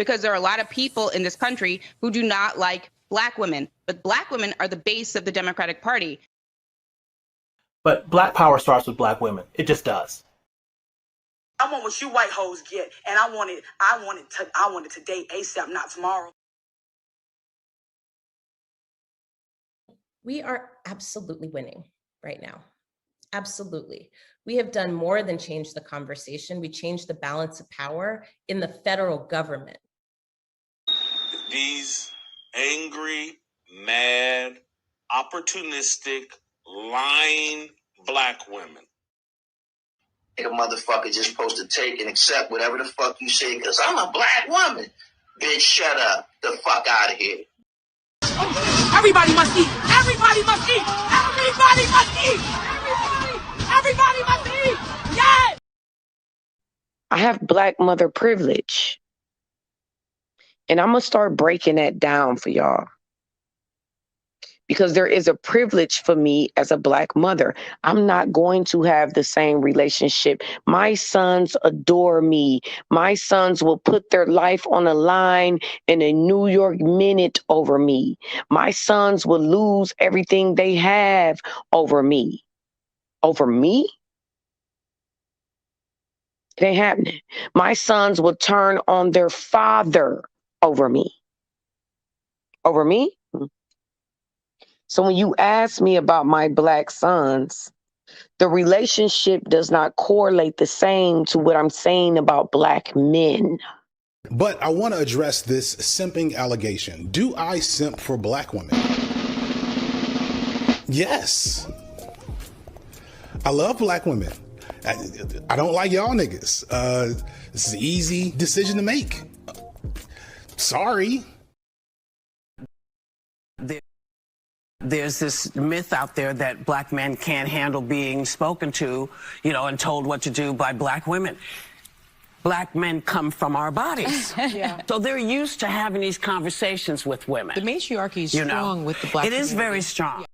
because there are a lot of people in this country who do not like Black women. But Black women are the base of the Democratic Party. But Black power starts with Black women. It just does. I want what you white hoes get, and I want it today, ASAP, not tomorrow. We are absolutely winning right now. Absolutely. We have done more than change the conversation. We changed the balance of power in the federal government. These angry, mad, opportunistic, lying Black women. A motherfucker just supposed to take and accept whatever the fuck you say because I'm a Black woman. Bitch, shut up. The fuck out of here. Everybody must eat. Everybody must eat. Everybody must eat. Everybody must eat. Yes. I have Black mother privilege. And I'm going to start breaking that down for y'all. Because there is a privilege for me as a Black mother. I'm not going to have the same relationship. My sons adore me. My sons will put their life on the line in a New York minute over me. My sons will lose everything they have over me. Over me? It ain't happening. My sons will turn on their father over me. Over me? So when you ask me about my Black sons, the relationship does not correlate the same to what I'm saying about Black men. But I want to address this simping allegation. Do I simp for Black women? Yes. I love Black women. I don't like y'all niggas. This is an easy decision to make. Sorry. There's this myth out there that Black men can't handle being spoken to, and told what to do by Black women. Black men come from our bodies. Yeah. So they're used to having these conversations with women. The matriarchy is strong with the Black community. It is very strong. Yeah.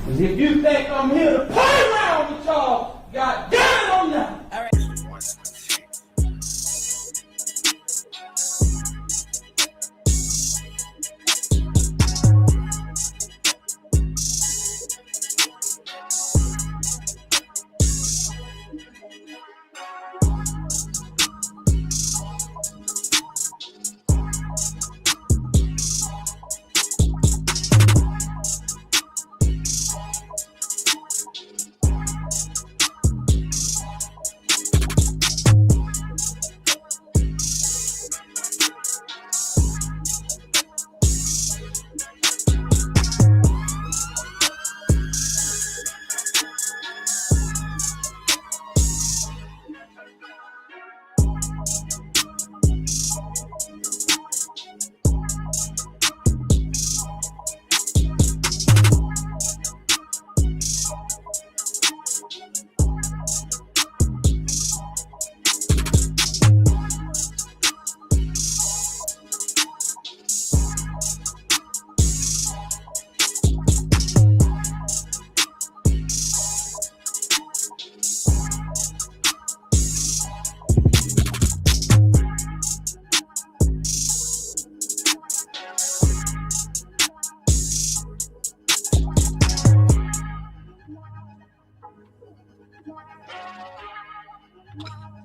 If you think I'm here to play around with y'all, God damn it, I'm not. All right.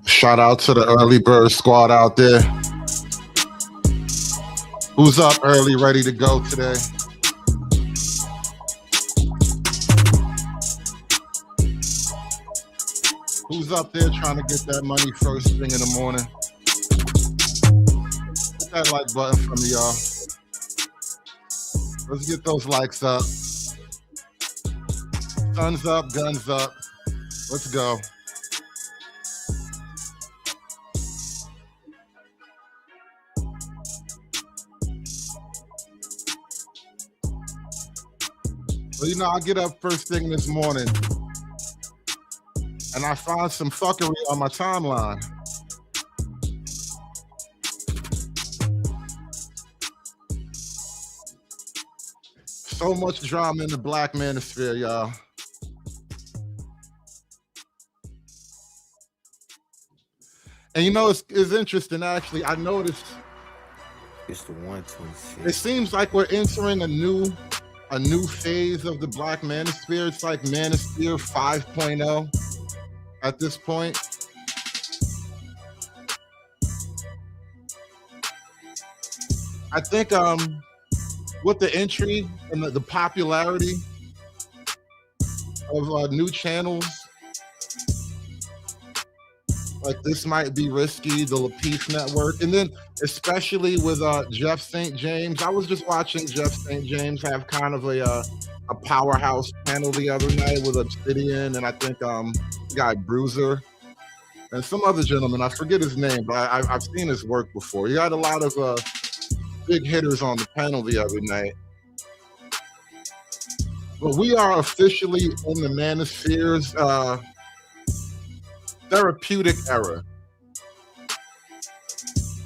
Shout out to the early bird squad out there. Who's up early, ready to go today? Who's up there trying to get that money first thing in the morning? Hit that like button from me, y'all. Let's get those likes up. Thumbs up, guns up. Let's go. Well, I get up first thing this morning and I find some fuckery on my timeline. So much drama in the Black Manosphere, y'all. And you know, it's interesting actually. I noticed it's the 126. It seems like we're entering a new phase of the Black Manosphere. It's like Manosphere 5.0 at this point. I think with the entry and the popularity of new channels, like this might be risky, the LaPeace Network. And then especially with Jeff St. James. I was just watching Jeff St. James have kind of a powerhouse panel the other night with Obsidian and I think guy Bruiser and some other gentleman. I forget his name, but I've seen his work before. He had a lot of big hitters on the panel the other night. But we are officially in the Manosphere's therapeutic era.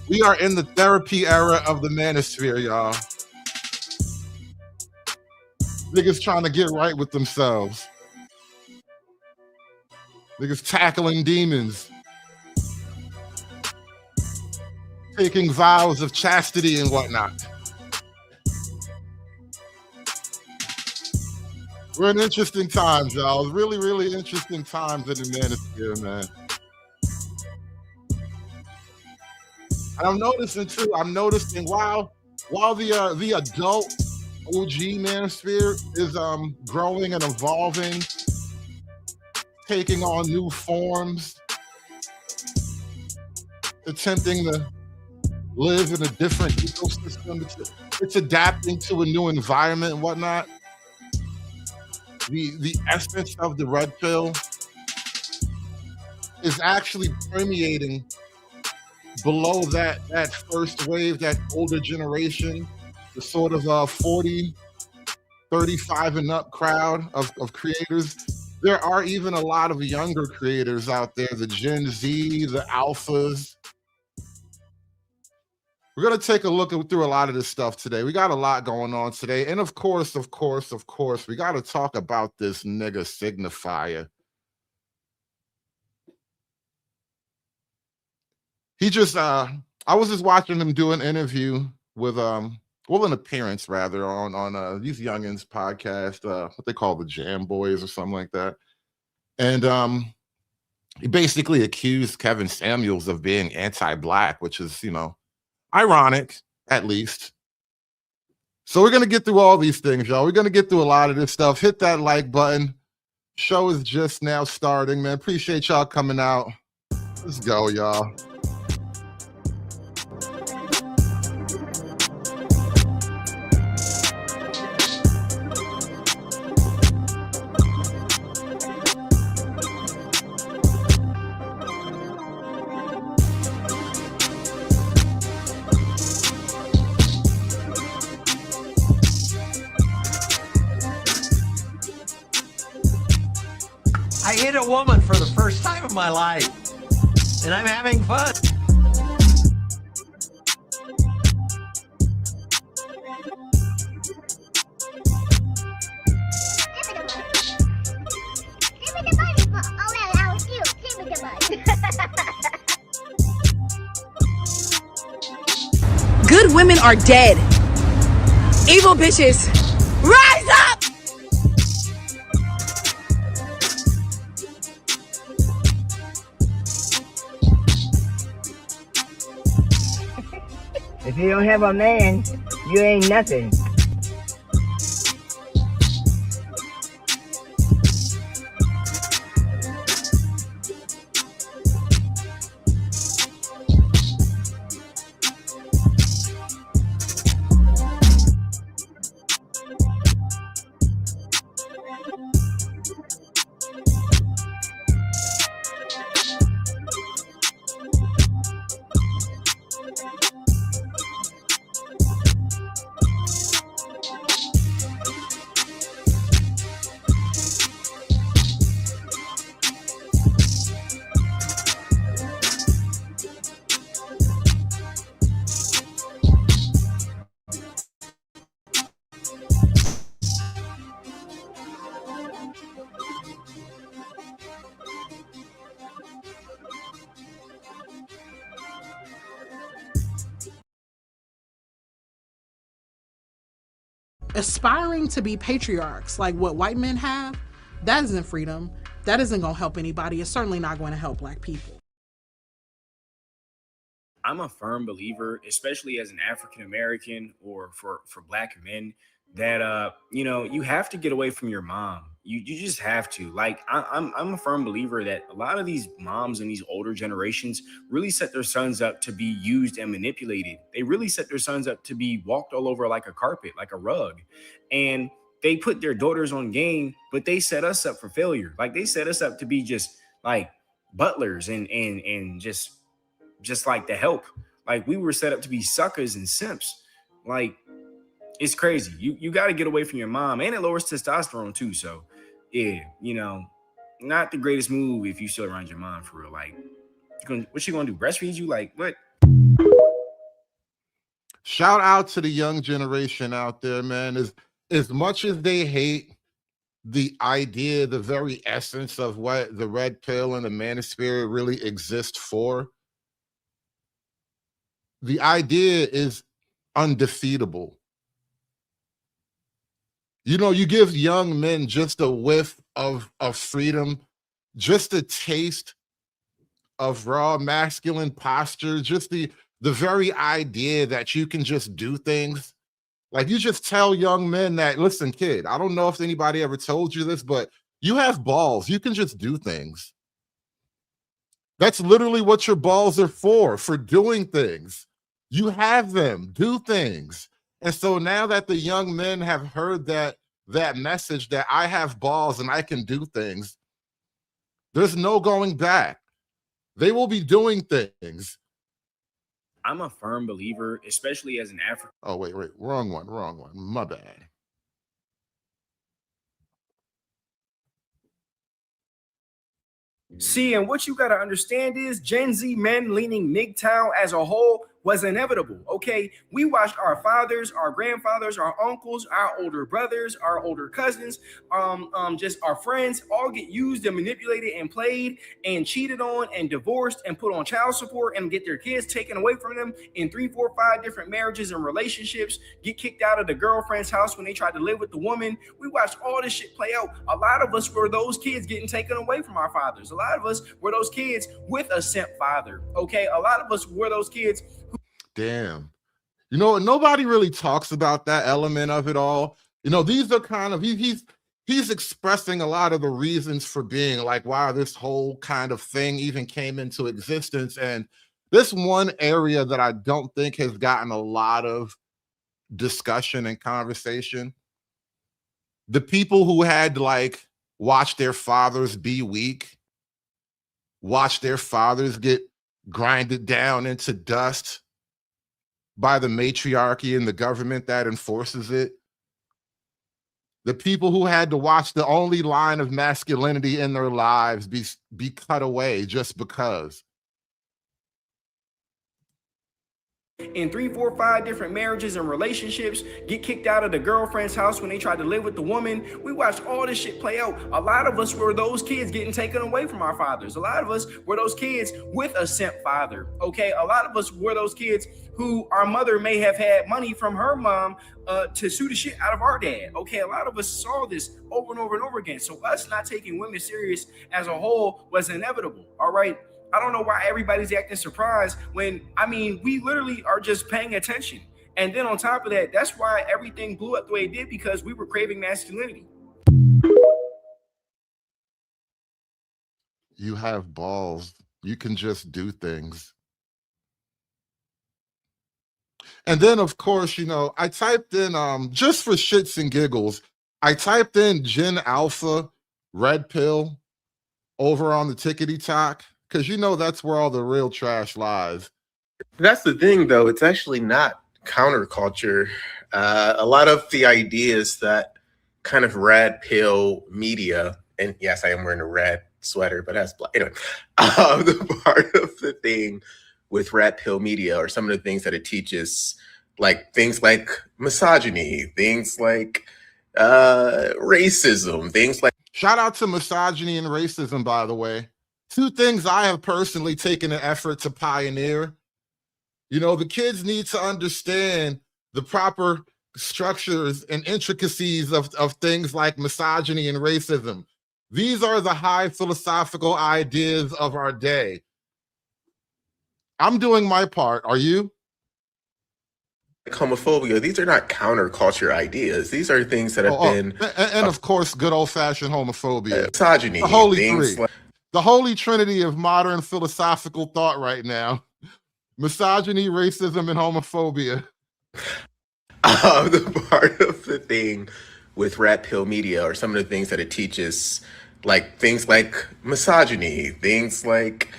We are in the therapy era of the Manosphere, y'all. Niggas trying to get right with themselves. Niggas tackling demons. Taking vows of chastity and whatnot. We're in interesting times, y'all. Really, really interesting times in the Manosphere, man. And I'm noticing while the adult OG Manosphere is growing and evolving, taking on new forms, attempting to live in a different ecosystem. It's adapting to a new environment and whatnot. The essence of the red pill is actually permeating below that first wave, that older generation, the sort of 40, 35 and up crowd of creators. There are even a lot of younger creators out there, the Gen Z, the alphas. We're going to take a look through a lot of this stuff today. We got a lot going on today. And of course, we got to talk about this nigga Signifier. He just, I was just watching him do an interview with, an appearance rather on these youngins podcast, what they call the Jam Boys or something like that. And he basically accused Kevin Samuels of being anti-Black, which is, ironic, at least. So we're going to get through all these things, y'all. We're going to get through a lot of this stuff. Hit that like button. Show is just now starting, man. Appreciate y'all coming out. Let's go, y'all. I hit a woman for the first time in my life, and I'm having fun. Good women are dead. Evil bitches, rise up! If you don't have a man, you ain't nothing. aspiring to be patriarchs like what white men have, that isn't freedom. That isn't going to help anybody. It's certainly not going to help Black people. I'm a firm believer, especially as an African American or for Black men, that you have to get away from your mom. You just have to. Like I'm a firm believer that a lot of these moms and these older generations really set their sons up to be used and manipulated. They really set their sons up to be walked all over like a carpet, like a rug. And they put their daughters on game, but they set us up for failure. Like they set us up to be just like butlers and just like the help. Like we were set up to be suckers and simps. Like it's crazy. You got to get away from your mom, and it lowers testosterone too. So yeah, not the greatest move if you still around your mom for real. Like what she gonna do? Breastfeed you? Like what? Shout out to the young generation out there, man. As much as they hate the idea, the very essence of what the red pill and the manosphere really exist for, the idea is undefeatable. You give young men just a whiff of freedom, just a taste of raw masculine posture, just the very idea that you can just do things. Like you just tell young men that, listen, kid, I don't know if anybody ever told you this, but you have balls. You can just do things. That's literally what your balls are for doing things. You have them, do things. And so now that the young men have heard that message that I have balls and I can do things, there's no going back. They will be doing things. I'm a firm believer, especially as an African. Oh, wait, wrong one. My bad. See, and what you got to understand is Gen Z men leaning MGTOW as a whole was inevitable. Okay, we watched our fathers, our grandfathers, our uncles, our older brothers, our older cousins, just our friends all get used and manipulated and played and cheated on and divorced and put on child support and get their kids taken away from them in 3, 4, 5 different marriages and relationships, get kicked out of the girlfriend's house when they tried to live with the woman. We watched all this shit play out. A lot of us were those kids getting taken away from our fathers. A lot of us were those kids with a simp father. Okay, a lot of us were those kids. Damn. Nobody really talks about that element of it all. These are kind of, he's expressing a lot of the reasons for being, like, why this whole kind of thing even came into existence. And this one area that I don't think has gotten a lot of discussion and conversation, the people who had like watched their fathers be weak, watch their fathers get grinded down into dust by the matriarchy and the government that enforces it. The people who had to watch the only line of masculinity in their lives be cut away just because. In 3, 4, 5 different marriages and relationships, get kicked out of the girlfriend's house when they tried to live with the woman. We watched all this shit play out. A lot of us were those kids getting taken away from our fathers. A lot of us were those kids with a simp father. Okay, a lot of us were those kids who our mother may have had money from her mom to sue the shit out of our dad. Okay, a lot of us saw this over and over and over again. So us not taking women serious as a whole was inevitable. All right. I don't know why everybody's acting surprised when, we literally are just paying attention. And then on top of that, that's why everything blew up the way it did, because we were craving masculinity. You have balls. You can just do things. And then, of course, I typed in, just for shits and giggles, I typed in Gen Alpha Red Pill over on the Tickety Talk, because that's where all the real trash lies. That's the thing, though. It's actually not counterculture. A lot of the ideas that kind of red pill media, and yes, I am wearing a red sweater, but that's black. Anyway, the part of the thing with red pill media are some of the things that it teaches, like things like misogyny, things like racism, things like... Shout out to misogyny and racism, by the way. 2 things I have personally taken an effort to pioneer. The kids need to understand the proper structures and intricacies of things like misogyny and racism. These are the high philosophical ideas of our day. I'm doing my part. Are you? Homophobia, these are not counterculture ideas. These are things that have been... And of course, good old-fashioned homophobia. Misogyny. The holy things three. The holy trinity of modern philosophical thought right now. Misogyny, racism, and homophobia. The part of the thing with red pill media or some of the things that it teaches, like things like misogyny, things like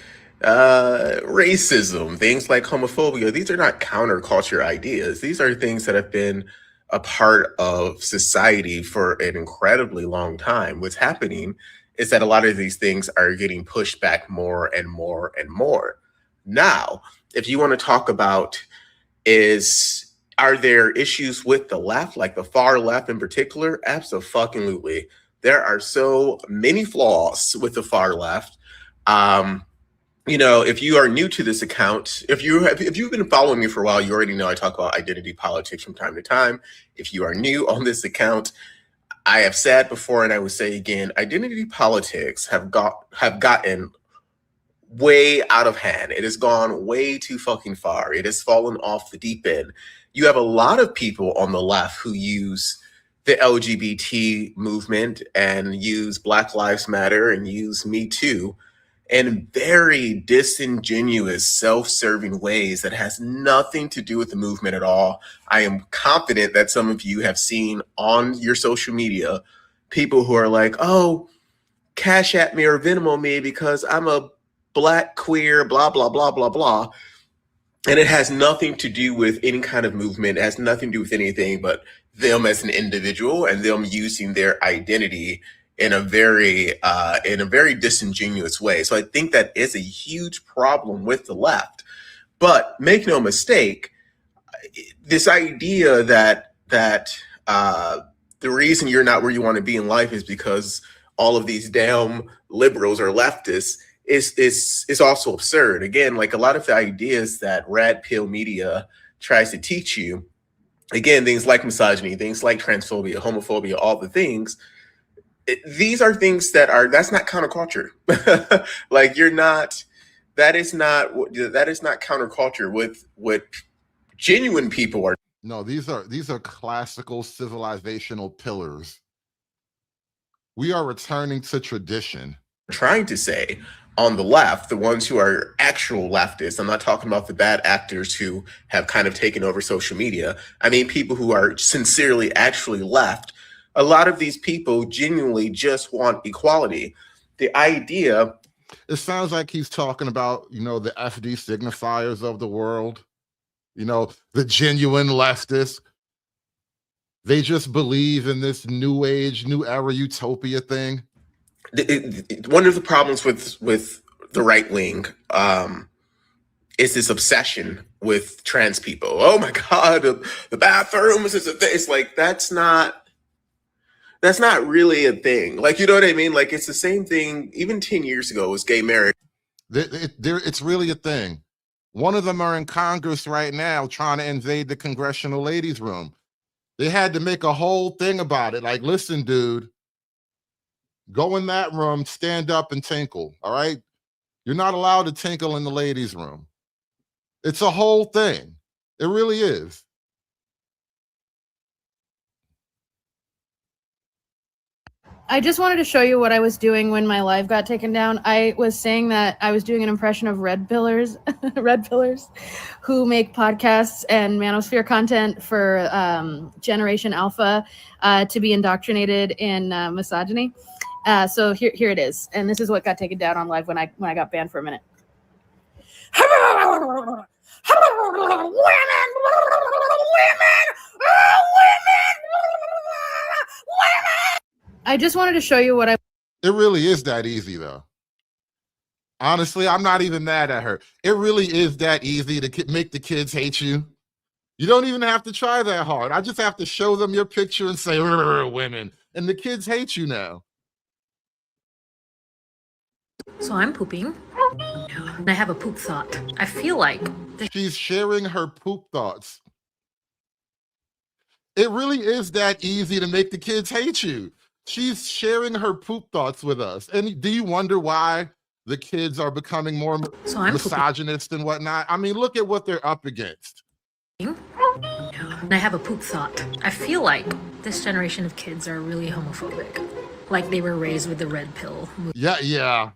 racism, things like homophobia, these are not counterculture ideas. These are things that have been a part of society for an incredibly long time. What's happening is that a lot of these things are getting pushed back more and more and more. Now, if you want to talk about are there issues with the left, like the far left in particular? Absolutely. There are so many flaws with the far left. If you are new to this account, if you've been following me for a while, you already know I talk about identity politics from time to time. If you are new on this account, I have said before and I will say again, identity politics have gotten way out of hand. It has gone way too fucking far. It has fallen off the deep end. You have a lot of people on the left who use the LGBT movement and use Black Lives Matter and use Me Too in very disingenuous, self-serving ways that has nothing to do with the movement at all. I am confident that some of you have seen on your social media people who are like, oh, cash at me or Venmo me because I'm a Black queer, blah, blah, blah, blah, blah. And it has nothing to do with any kind of movement. It has nothing to do with anything but them as an individual and them using their identity in a very disingenuous way. So I think that is a huge problem with the left. But make no mistake, this idea that the reason you're not where you want to be in life is because all of these damn liberals or leftists is also absurd. Again, like a lot of the ideas that red pill media tries to teach you, again, things like misogyny, things like transphobia, homophobia, all the things, these are things that's not counterculture. Like that is not counterculture with what genuine people are. No, these are classical civilizational pillars. We are returning to tradition. Trying to say on the left, the ones who are actual leftists, I'm not talking about the bad actors who have kind of taken over social media. I mean, people who are sincerely actually left. A lot of these people genuinely just want equality. The idea... It sounds like he's talking about, the FD signifiers of the world, the genuine leftists. They just believe in this new age, new era utopia thing. One of the problems with the right wing is this obsession with trans people. Oh my God, the bathrooms is a thing. It's like that's not really a thing. Like, you know what I mean? Like, it's the same thing. Even 10 years ago was gay marriage. It's really a thing. One of them are in Congress right now trying to invade the congressional ladies' room. They had to make a whole thing about it. Like, listen, dude. Go in that room, stand up and tinkle, all right? You're not allowed to tinkle in the ladies' room. It's a whole thing. It really is. I just wanted to show you what I was doing when my live got taken down. I was saying that I was doing an impression of red pillars, who make podcasts and Manosphere content for Generation Alpha to be indoctrinated in misogyny. So here it is, and this is what got taken down on live when I got banned for a minute. I just wanted to show you what I... It really is that easy, though. Honestly, I'm not even mad at her. It really is that easy to make the kids hate you. You don't even have to try that hard. I just have to show them your picture and say, women. And the kids hate you now. So I'm pooping, and I have a poop thought. I feel like... She's sharing her poop thoughts. It really is that easy to make the kids hate you. She's sharing her poop thoughts with us. And do you wonder why the kids are becoming more So I'm misogynist and whatnot? I mean, look at what they're up against. And I have a poop thought. I feel like this generation of kids are really homophobic. Like they were raised with the red pill. Yeah.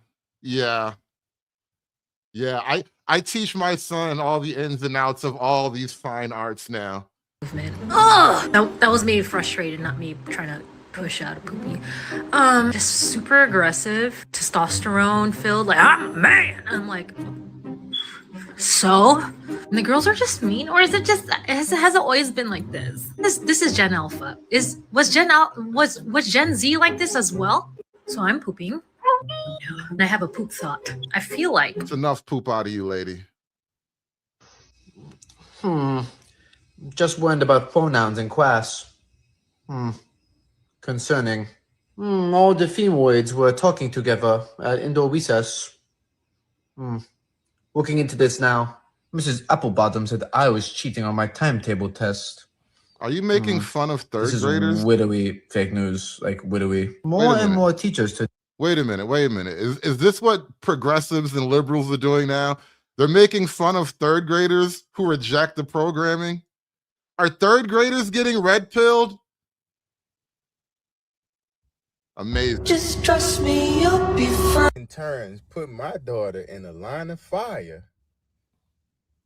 I teach my son all the ins and outs of all these fine arts now. Ugh! That was me frustrated, not me trying to push out a poopy. Just super aggressive, testosterone filled, like, I'm a man. I'm like, so? And the girls are just mean? Or is it just, has it always been like this? This is Gen Alpha. Was Gen Z like this as well? So I'm pooping. And I have a poop thought. I feel like it's enough poop out of you, lady. Just learned about pronouns in class. Concerning. All the femoids were talking together at indoor recess. Looking into this now. Mrs. Applebottom said I was cheating on my timetable test. Are you making fun of third this graders? Is widowy fake news, like widowy. More and more teachers to. Wait a minute. Is this what progressives and liberals are doing now? They're making fun of third graders who reject the programming. Are third graders getting red pilled? Amazing. Just trust me, you'll be fine. In turns, put my daughter in a line of fire.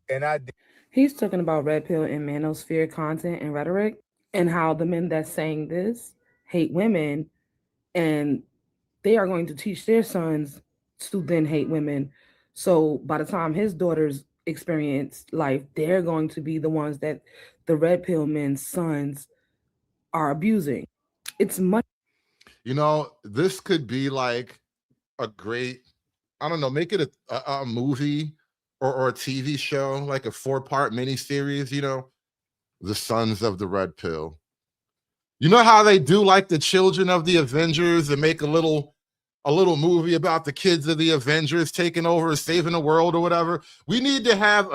And I did. He's talking about red pill and manosphere content and rhetoric, and how the men that's saying this hate women, and they are going to teach their sons to then hate women. So by the time his daughters experience life, they're going to be the ones that the red pill men's sons are abusing. It's much. You know, this could be like a great, I don't know, make it a movie or a TV show, like a 4-part miniseries, you know, The Sons of the Red Pill. You know how they do like the children of the Avengers and make a little movie about the kids of the Avengers taking over, saving the world or whatever? We need to have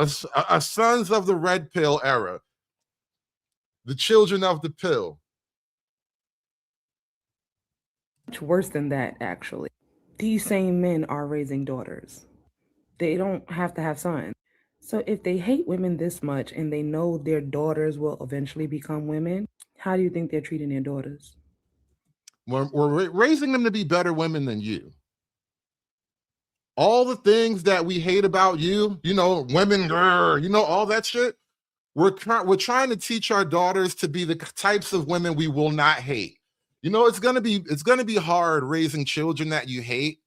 a Sons of the Red Pill era. The children of the pill. Much worse than that, actually. These same men are raising daughters. They don't have to have sons. So if they hate women this much and they know their daughters will eventually become women, how do you think they're treating their daughters? We're raising them to be better women than you. All the things that we hate about you, you know, women, you know, all that shit. We're trying to teach our daughters to be the types of women we will not hate. You know, it's gonna be hard raising children that you hate.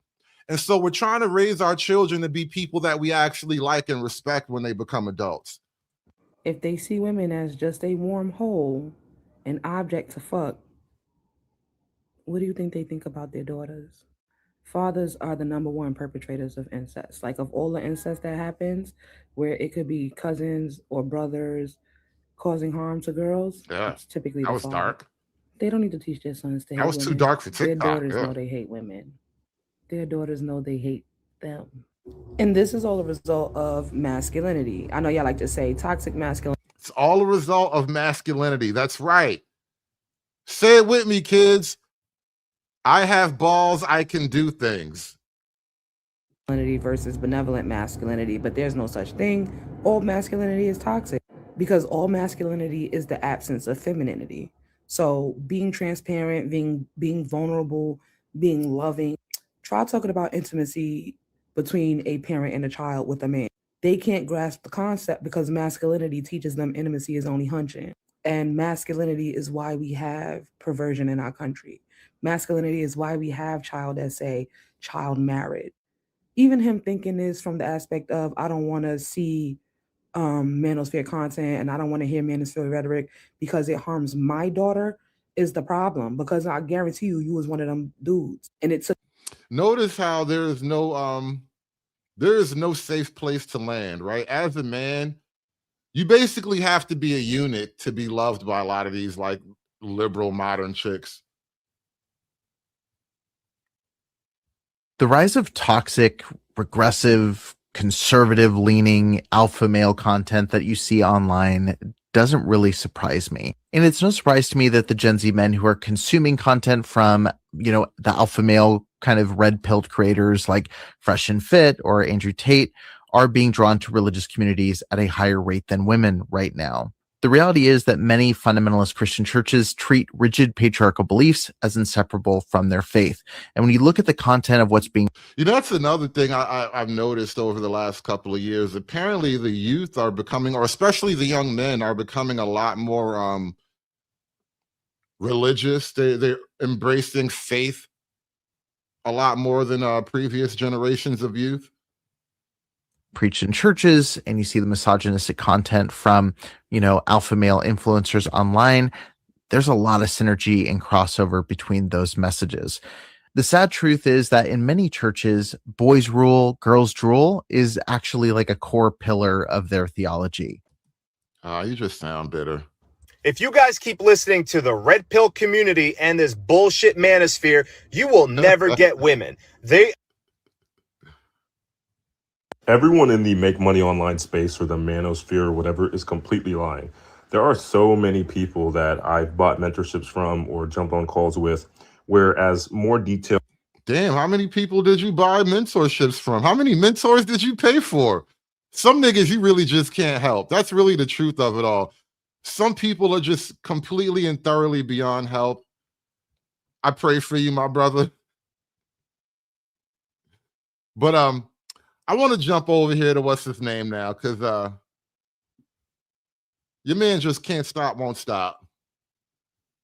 And so we're trying to raise our children to be people that we actually like and respect when they become adults. If they see women as just a warm hole, an object to fuck, what do you think they think about their daughters? Fathers are the #1 perpetrators of incest. Like, of all the incest that happens, where it could be cousins or brothers causing harm to girls, it's typically the father. Dark. They don't need to teach their sons to hate women. That was too dark for TikTok. Their daughters know they hate women. Their daughters know they hate them. And this is all a result of masculinity. I know y'all like to say toxic masculinity. It's all a result of masculinity. That's right. Say it with me, kids. I have balls. I can do things. Versus benevolent masculinity, but there's no such thing. All masculinity is toxic because all masculinity is the absence of femininity. So being transparent, being vulnerable, being loving. Try talking about intimacy between a parent and a child with a man. They can't grasp the concept because masculinity teaches them intimacy is only hunching. And masculinity is why we have perversion in our country. Masculinity is why we have child marriage. Even him thinking this from the aspect of, I don't want to see manosphere content and I don't want to hear manosphere rhetoric because it harms my daughter is the problem. Because I guarantee you was one of them dudes. And it took. Notice how there is no safe place to land, right? As a man, you basically have to be a unit to be loved by a lot of these like liberal modern chicks. The rise of toxic, regressive, conservative-leaning alpha male content that you see online doesn't really surprise me. And it's no surprise to me that the Gen Z men who are consuming content from, the alpha male kind of red-pilled creators like Fresh and Fit or Andrew Tate are being drawn to religious communities at a higher rate than women right now. The reality is that many fundamentalist Christian churches treat rigid patriarchal beliefs as inseparable from their faith. And when you look at the content of what's being... That's another thing I've noticed over the last couple of years. Apparently the youth are becoming, or especially the young men, are becoming a lot more religious. They're embracing faith a lot more than previous generations of youth. Preached in churches, and you see the misogynistic content from, alpha male influencers online. There's a lot of synergy and crossover between those messages. The sad truth is that in many churches, boys rule, girls drool is actually like a core pillar of their theology. You just sound bitter. If you guys keep listening to the red pill community and this bullshit manosphere, you will never get women. Everyone in the make money online space or the manosphere or whatever is completely lying. There are so many people that I've bought mentorships from or jumped on calls with, whereas more detail. Damn, how many people did you buy mentorships from? How many mentors did you pay for? Some niggas you really just can't help. That's really the truth of it all. Some people are just completely and thoroughly beyond help. I pray for you, my brother. But I want to jump over here to what's his name now, because your man just can't stop, won't stop.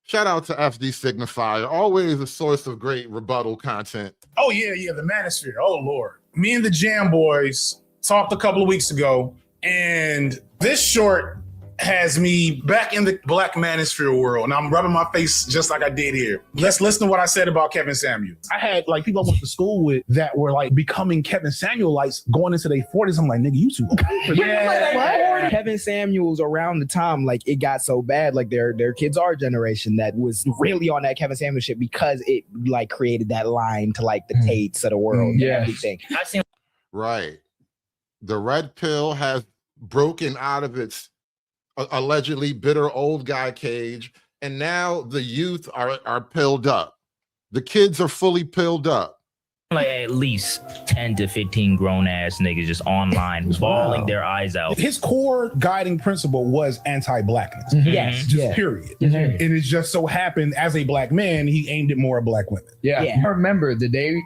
Shout out to FD Signifier, always a source of great rebuttal content. Oh, yeah, the Manosphere. Oh, Lord. Me and the Jam Boys talked a couple of weeks ago, and this short has me back in the Black Manosphere world, and I'm rubbing my face just like I did here. Let's listen to what I said about Kevin Samuels. I had people I went to school with that were becoming Kevin Samuelites going into their 40s. I'm like, nigga, you too old. Yeah, Kevin Samuels around the time it got so bad, their kids our generation that was really on that Kevin Samuels shit because it created that line to the Tates of the world and everything. Right. The red pill has broken out of its allegedly bitter old guy cage, and now the youth are pilled up. The kids are fully pilled up. At least 10 to 15 grown ass niggas just online bawling their eyes out. His core guiding principle was anti-blackness. Mm-hmm. Yes, period. Mm-hmm. And it just so happened, as a black man, he aimed it more at black women. I remember the day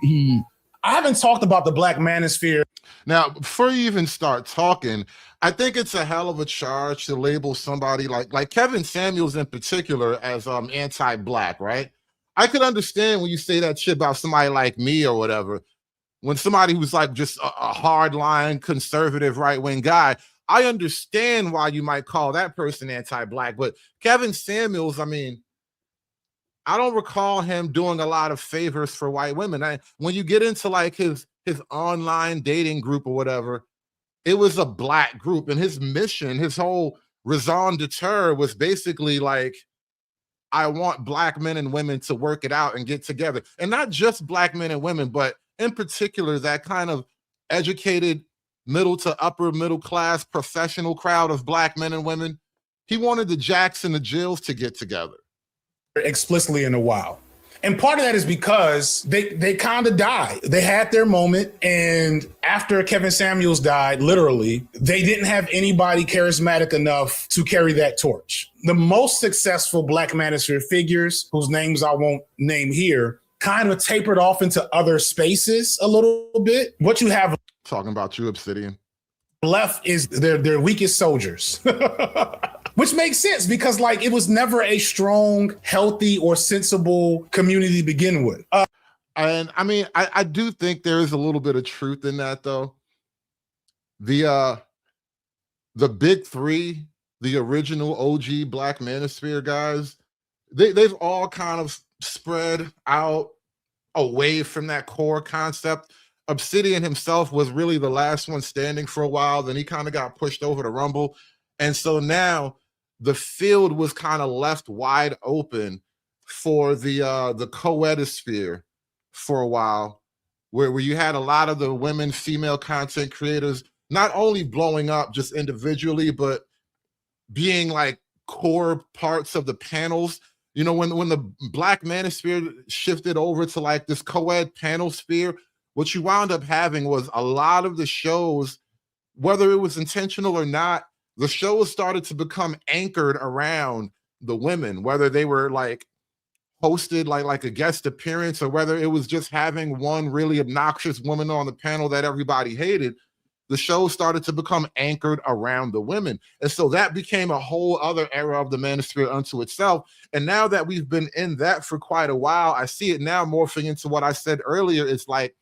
I haven't talked about the Black Manosphere. Now, before you even start talking, I think it's a hell of a charge to label somebody like Kevin Samuels in particular as anti-black, right? I could understand when you say that shit about somebody like me or whatever. When somebody who's just a hardline conservative right-wing guy, I understand why you might call that person anti-black. But Kevin Samuels, I don't recall him doing a lot of favors for white women. When you get into his online dating group or whatever, it was a black group, and his mission, his whole raison d'etre was basically I want black men and women to work it out and get together. And not just black men and women, but in particular, that kind of educated middle to upper middle class professional crowd of black men and women. He wanted the Jacks and the Jills to get together. Explicitly in a while. And part of that is because they kind of died. They had their moment, and after Kevin Samuels died, literally, they didn't have anybody charismatic enough to carry that torch. The most successful Black Manosphere figures, whose names I won't name here, kind of tapered off into other spaces a little bit. What you have talking about you, Obsidian, left is their weakest soldiers. Which makes sense because it was never a strong, healthy, or sensible community to begin with. And I do think there is a little bit of truth in that, though. The big three, the original OG Black Manosphere guys, they've all kind of spread out away from that core concept. Obsidian himself was really the last one standing for a while. Then he kind of got pushed over to Rumble. And so now the field was kind of left wide open for the co-edisphere for a while, where you had a lot of the women, female content creators, not only blowing up just individually, but being like core parts of the panels. You know, when the Black Manosphere shifted over to like this co-ed panel sphere, what you wound up having was a lot of the shows, whether it was intentional or not, the shows started to become anchored around the women, whether they were like hosted like a guest appearance or whether it was just having one really obnoxious woman on the panel that everybody hated. The show started to become anchored around the women. And so that became a whole other era of the Manosphere unto itself. And now that we've been in that for quite a while, I see it now morphing into what I said earlier. It's like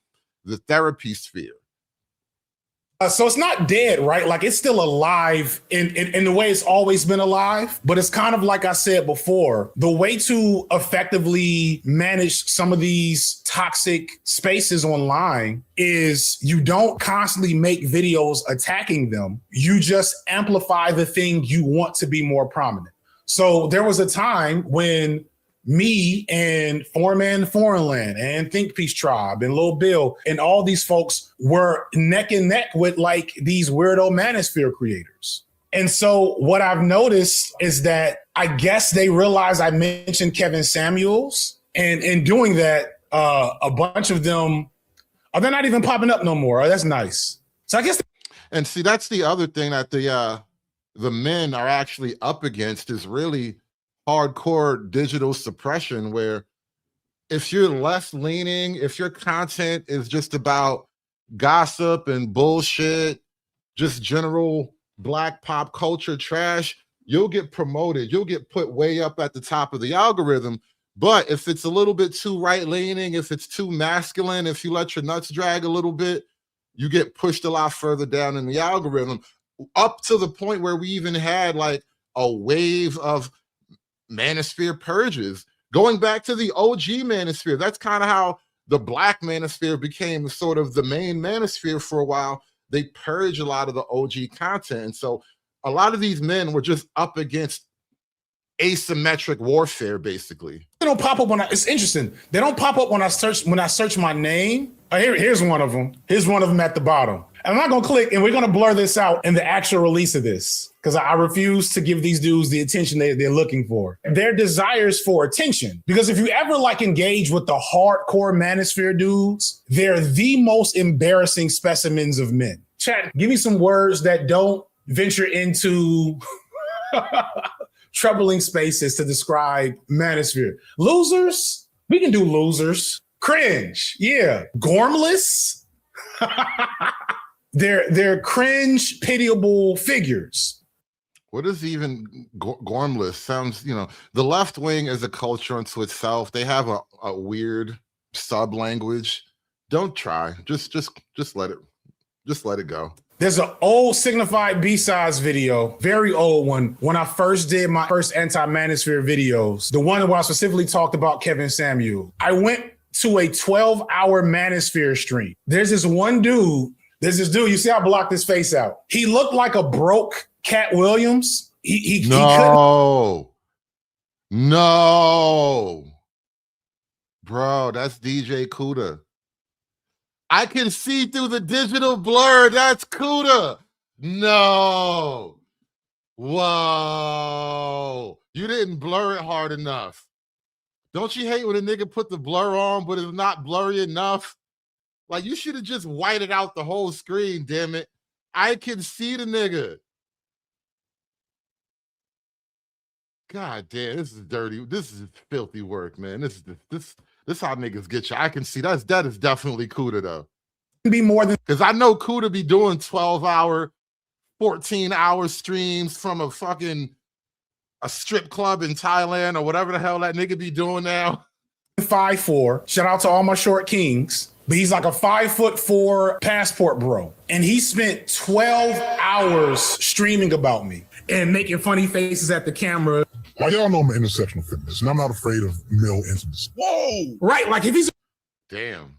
the therapy sphere. So it's not dead, right? Like it's still alive in the way it's always been alive. But it's kind of like I said before, the way to effectively manage some of these toxic spaces online is you don't constantly make videos attacking them. You just amplify the thing you want to be more prominent. So there was a time when me and Foreman Foreignland and Think Peace Tribe and Lil Bill and all these folks were neck and neck with like these weirdo Manosphere creators. And so what I've noticed is that I guess they realized I mentioned Kevin Samuels, and in doing that, a bunch of them, they're not even popping up no more. Oh, that's nice. So I guess. And see, that's the other thing that the men are actually up against is really hardcore digital suppression, where if you're less leaning, if your content is just about gossip and bullshit, just general Black pop culture trash, you'll get promoted. You'll get put way up at the top of the algorithm. But if it's a little bit too right-leaning, if it's too masculine, if you let your nuts drag a little bit, you get pushed a lot further down in the algorithm, up to the point where we even had like a wave of Manosphere purges. Going back to the OG Manosphere, that's kind of how the Black Manosphere became sort of the main Manosphere for a while. They purge a lot of the OG content. And so a lot of these men were just up against asymmetric warfare, basically. They don't pop up it's interesting. They don't pop up when I search my name. Here's one of them. Here's one of them at the bottom. I'm not gonna click, and we're gonna blur this out in the actual release of this because I refuse to give these dudes the attention they're looking for. Their desires for attention. Because if you ever like engage with the hardcore Manosphere dudes, they're the most embarrassing specimens of men. Chat, give me some words that don't venture into troubling spaces to describe Manosphere. Losers? We can do losers. Cringe. Yeah. Gormless? They're cringe, pitiable figures. What is even gormless? Sounds, you know, the left wing is a culture unto itself. They have a weird sub language. Don't try. Just let it go. There's an old Signified B-sides video, very old one, when I first did my first anti-Manosphere videos, the one where I specifically talked about Kevin Samuel. I went to a 12-hour Manosphere stream. There's this dude, you see I blocked his face out. He looked like a broke Cat Williams. He couldn't. No. Bro, that's DJ Kuda. I can see through the digital blur. That's Kuda. No. Whoa. You didn't blur it hard enough. Don't you hate when a nigga put the blur on, but it's not blurry enough? Like, you should have just whited out the whole screen, damn it. I can see the nigga. God damn, this is dirty. This is filthy work, man. This how niggas get you. I can see that is definitely Kuda though. Be more than, because I know Kuda be doing 12-hour, 14-hour streams from a strip club in Thailand or whatever the hell that nigga be doing now. 5'4". Shout out to all my short kings. But he's like a 5'4" passport bro. And he spent 12 hours streaming about me and making funny faces at the camera. Well, y'all know I'm an intersectional feminist, and I'm not afraid of male intimacy. Whoa! Right, like if he's... Damn.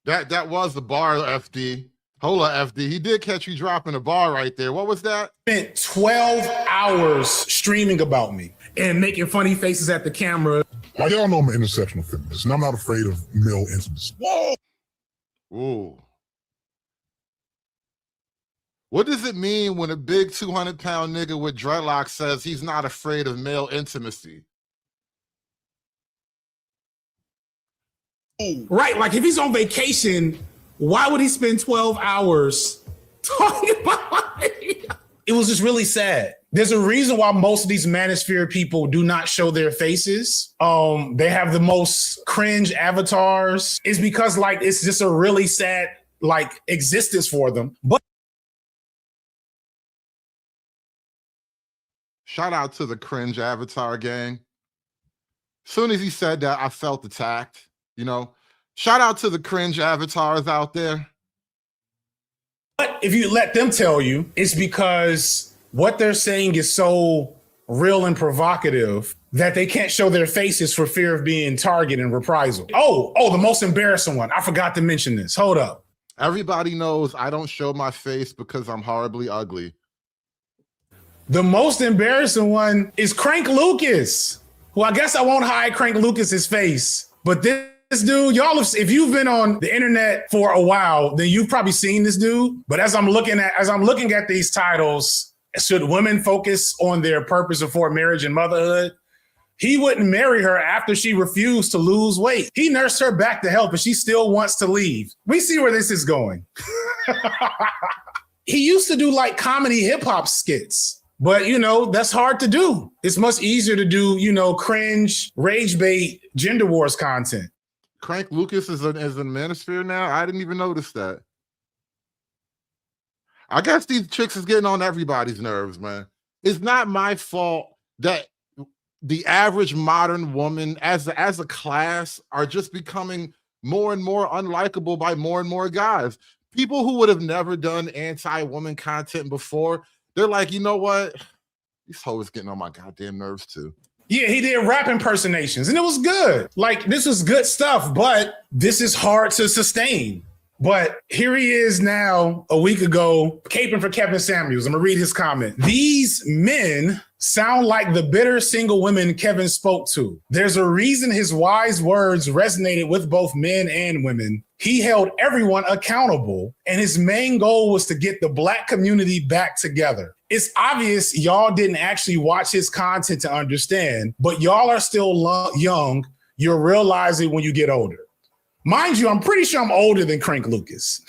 That was the bar, FD. Hola, FD. He did catch you dropping a bar right there. What was that? Spent 12 hours streaming about me and making funny faces at the camera. Well, y'all know I'm an intersectional feminist, and I'm not afraid of male intimacy. Whoa! Ooh. What does it mean when a big 200-pound nigga with dreadlocks says he's not afraid of male intimacy? Right, like if he's on vacation, why would he spend 12 hours talking about it? It was just really sad. There's a reason why most of these Manosphere people do not show their faces. They have the most cringe avatars. It's because like it's just a really sad like existence for them. But shout out to the cringe avatar gang. Soon as he said that, I felt attacked. You know, shout out to the cringe avatars out there. But if you let them tell you, it's because what they're saying is so real and provocative that they can't show their faces for fear of being targeted and reprisal. Oh, the most embarrassing one. I forgot to mention this. Hold up. Everybody knows I don't show my face because I'm horribly ugly. The most embarrassing one is Crank Lucas, who I guess I won't hide Crank Lucas's face, but this dude, y'all, if you've been on the internet for a while, then you've probably seen this dude. But as I'm looking at these titles, should women focus on their purpose before marriage and motherhood? He wouldn't marry her after she refused to lose weight. He nursed her back to health, but she still wants to leave. We see where this is going. He used to do like comedy hip hop skits. But, you know, that's hard to do. It's much easier to do, you know, cringe, rage bait, gender wars content. Crank Lucas is in Manosphere now? I didn't even notice that. I guess these chicks is getting on everybody's nerves, man. It's not my fault that the average modern woman as a class are just becoming more and more unlikable by more and more guys. People who would have never done anti-woman content before, they're like, you know what? These hoes getting on my goddamn nerves too. Yeah, he did rap impersonations and it was good. Like, this is good stuff, but this is hard to sustain. But here he is now, a week ago, caping for Kevin Samuels. I'm gonna read his comment. These men sound like the bitter single women Kevin spoke to. There's a reason his wise words resonated with both men and women. He held everyone accountable, and his main goal was to get the Black community back together. It's obvious y'all didn't actually watch his content to understand, but y'all are still young. You'll realize it when you get older. Mind you, I'm pretty sure I'm older than Crank Lucas.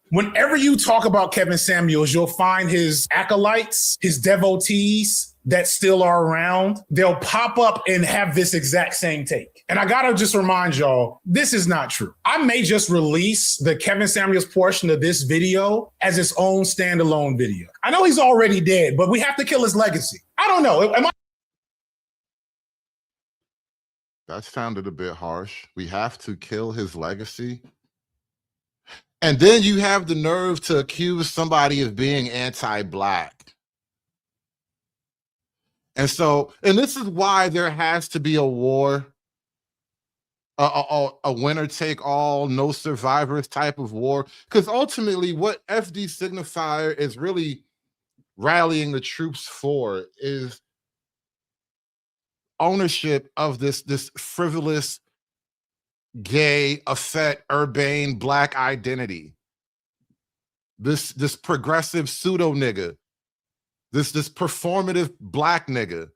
Whenever you talk about Kevin Samuels, you'll find his acolytes, his devotees that still are around. They'll pop up and have this exact same take. And I gotta just remind y'all, this is not true. I may just release the Kevin Samuels portion of this video as its own standalone video. I know he's already dead, but we have to kill his legacy. I don't know. That sounded a bit harsh. We have to kill his legacy. And then you have the nerve to accuse somebody of being anti-Black. And this is why there has to be a war, a winner take all, no survivors type of war. Because ultimately what FD Signifier is really rallying the troops for is ownership of this frivolous, gay, effete, urbane Black identity. This progressive pseudo nigga. This performative Black nigga.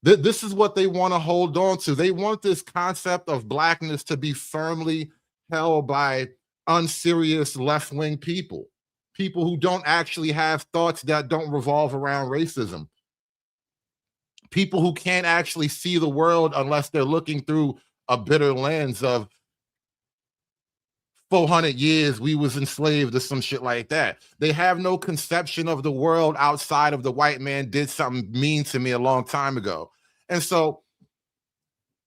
This is what they want to hold on to. They want this concept of Blackness to be firmly held by unserious left-wing people who don't actually have thoughts that don't revolve around racism. People who can't actually see the world unless they're looking through a bitter lens of 400 years we was enslaved or some shit like that. They have no conception of the world outside of the white man did something mean to me a long time ago. And so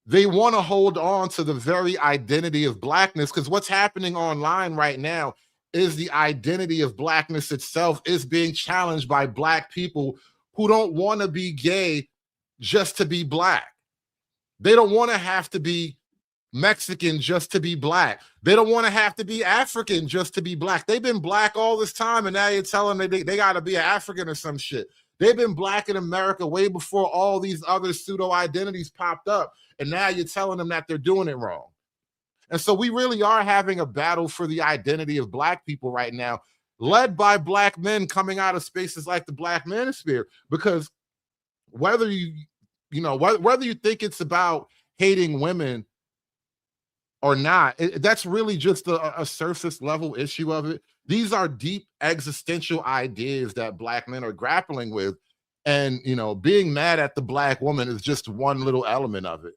they want to hold on to the very identity of Blackness, because what's happening online right now is the identity of Blackness itself is being challenged by Black people who don't want to be gay just to be Black. They don't want to have to be Mexican just to be Black. They don't want to have to be African just to be Black. They've been Black all this time, and now you're telling them they got to be an African or some shit. They've been Black in America way before all these other pseudo identities popped up, and now you're telling them that they're doing it wrong. And so we really are having a battle for the identity of Black people right now, led by Black men coming out of spaces like the Black Manosphere. Because whether you think it's about hating women or not, that's really just a surface level issue of it. These are deep existential ideas that Black men are grappling with. And, being mad at the Black woman is just one little element of it.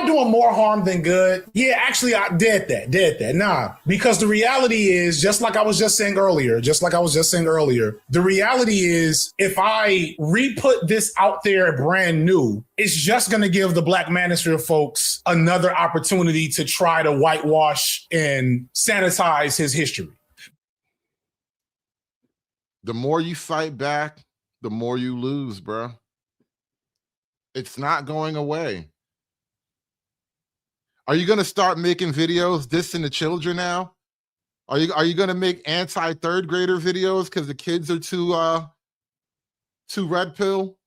Doing more harm than good. Yeah, actually, I did that. Nah, because the reality is, just like I was just saying earlier, the reality is if I re-put this out there brand new, it's just going to give the Black Manosphere folks another opportunity to try to whitewash and sanitize his history. The more you fight back, the more you lose, bro. It's not going away. Are you going to start making videos dissing the children now? Are you going to make anti-third grader videos because the kids are too red pill?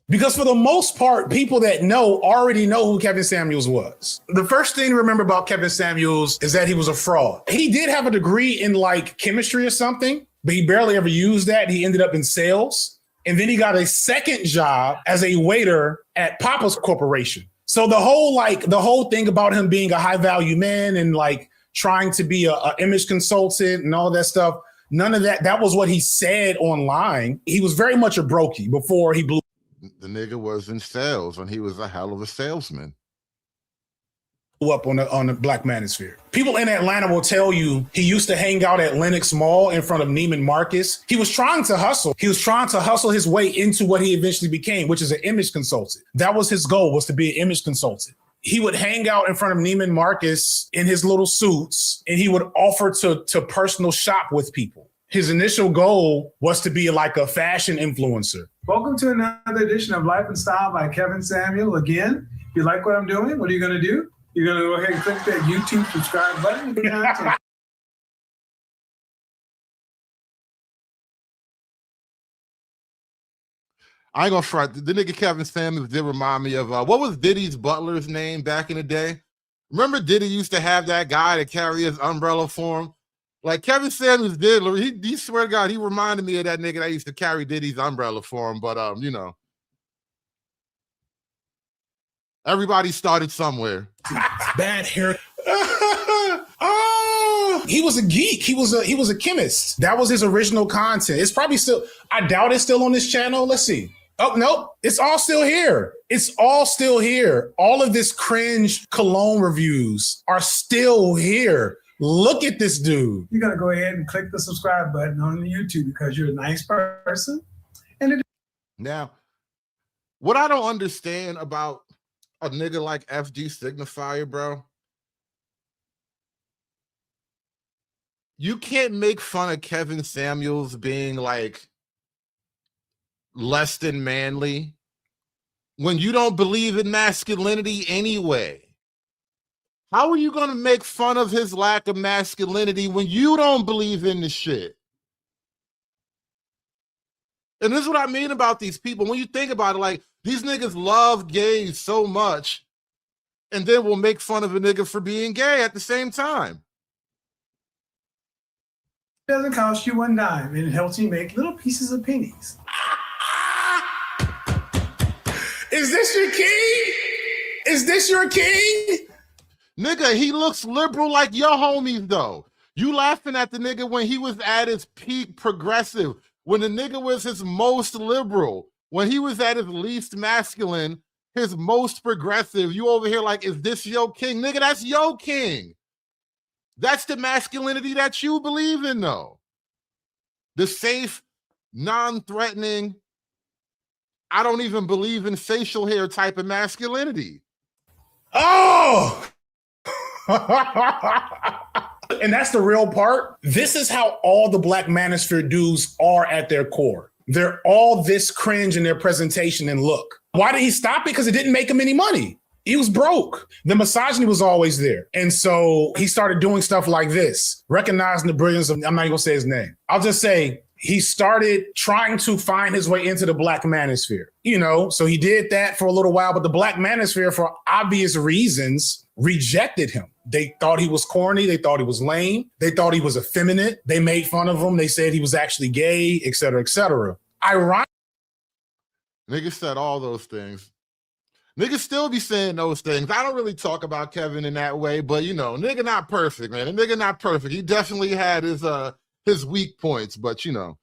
Because for the most part, people that already know who Kevin Samuels was. The first thing to remember about Kevin Samuels is that he was a fraud. He did have a degree in like chemistry or something, but he barely ever used that. He ended up in sales. And then he got a second job as a waiter at Papa's Corporation. So the whole thing about him being a high value man and like trying to be a image consultant and all that stuff, none of that. That was what he said online. He was very much a brokey before he blew. The nigga was in sales and he was a hell of a salesman. Up on the Black Manosphere. People in Atlanta will tell you he used to hang out at Lenox Mall in front of Neiman Marcus. He was trying to hustle. He was trying to hustle his way into what he eventually became, which is an image consultant. That was his goal, was to be an image consultant. He would hang out in front of Neiman Marcus in his little suits, and he would offer to personal shop with people. His initial goal was to be like a fashion influencer. Welcome to another edition of Life and Style by Kevin Samuel. Again, if you like what I'm doing, what are you going to do? You're going to go ahead and click that YouTube subscribe button. I ain't gonna front. The nigga Kevin Samuels did remind me of what was Diddy's butler's name back in the day? Remember Diddy used to have that guy to carry his umbrella for him? Like Kevin Samuels did. He swear to God, he reminded me of that nigga that used to carry Diddy's umbrella for him. But everybody started somewhere. Bad hair. Oh, he was a geek. He was a chemist. That was his original content. It's probably still, I doubt it's still on this channel. Let's see. Oh, nope. It's all still here. All of this cringe cologne reviews are still here. Look at this dude. You're going to go ahead and click the subscribe button on the YouTube because you're a nice person. Now, what I don't understand about a nigga like FD Signifier, bro, you can't make fun of Kevin Samuels being like less than manly when you don't believe in masculinity anyway. How are you going to make fun of his lack of masculinity when you don't believe in the shit? And this is what I mean about these people. When you think about it, like, these niggas love gays so much, and then will make fun of a nigga for being gay at the same time. It doesn't cost you one dime, and it helps you make little pieces of pennies. Is this your king? Is this your king? Nigga, he looks liberal like your homies, though. You laughing at the nigga when he was at his peak progressive, when the nigga was his most liberal, when he was at his least masculine, his most progressive. You over here like, is this your king? Nigga, that's your king. That's the masculinity that you believe in, though. The safe, non-threatening, I don't even believe in facial hair type of masculinity. Oh! And that's the real part. This is how all the Black Manosphere dudes are at their core. They're all this cringe in their presentation and look. Why did he stop it? Because it didn't make him any money. He was broke. The misogyny was always there. And so he started doing stuff like this, recognizing the brilliance of, I'm not even gonna say his name. I'll just say he started trying to find his way into the Black Manosphere. So he did that for a little while, but the Black Manosphere, for obvious reasons, rejected him. They thought he was corny. They thought he was lame. They thought he was effeminate. They made fun of him. They said he was actually gay, et cetera, et cetera. Niggas said all those things. Niggas still be saying those things. I don't really talk about Kevin in that way, but you know, nigga not perfect, man. A nigga not perfect. He definitely had his weak points, but you know,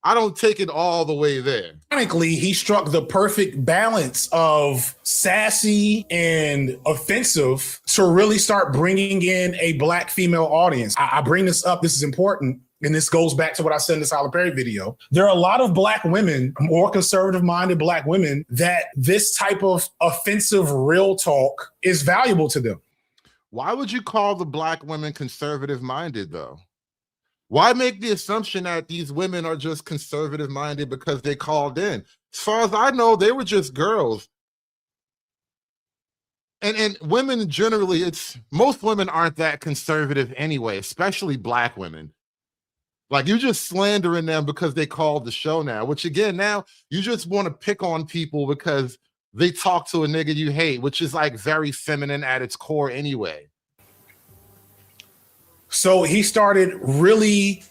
I don't take it all the way there. Ironically, he struck the perfect balance of sassy and offensive to really start bringing in a Black female audience. I bring this up. This is important. And this goes back to what I said in this Tyler Perry video. There are a lot of Black women, more conservative-minded Black women, that this type of offensive real talk is valuable to them. Why would you call the Black women conservative-minded, though? Why make the assumption that these women are just conservative-minded because they called in? As far as I know, they were just girls. And women generally, most women aren't that conservative anyway, especially Black women. Like, you just slandering them because they called the show now, which again, now you just want to pick on people because they talk to a nigga you hate, which is like very feminine at its core anyway. So he started really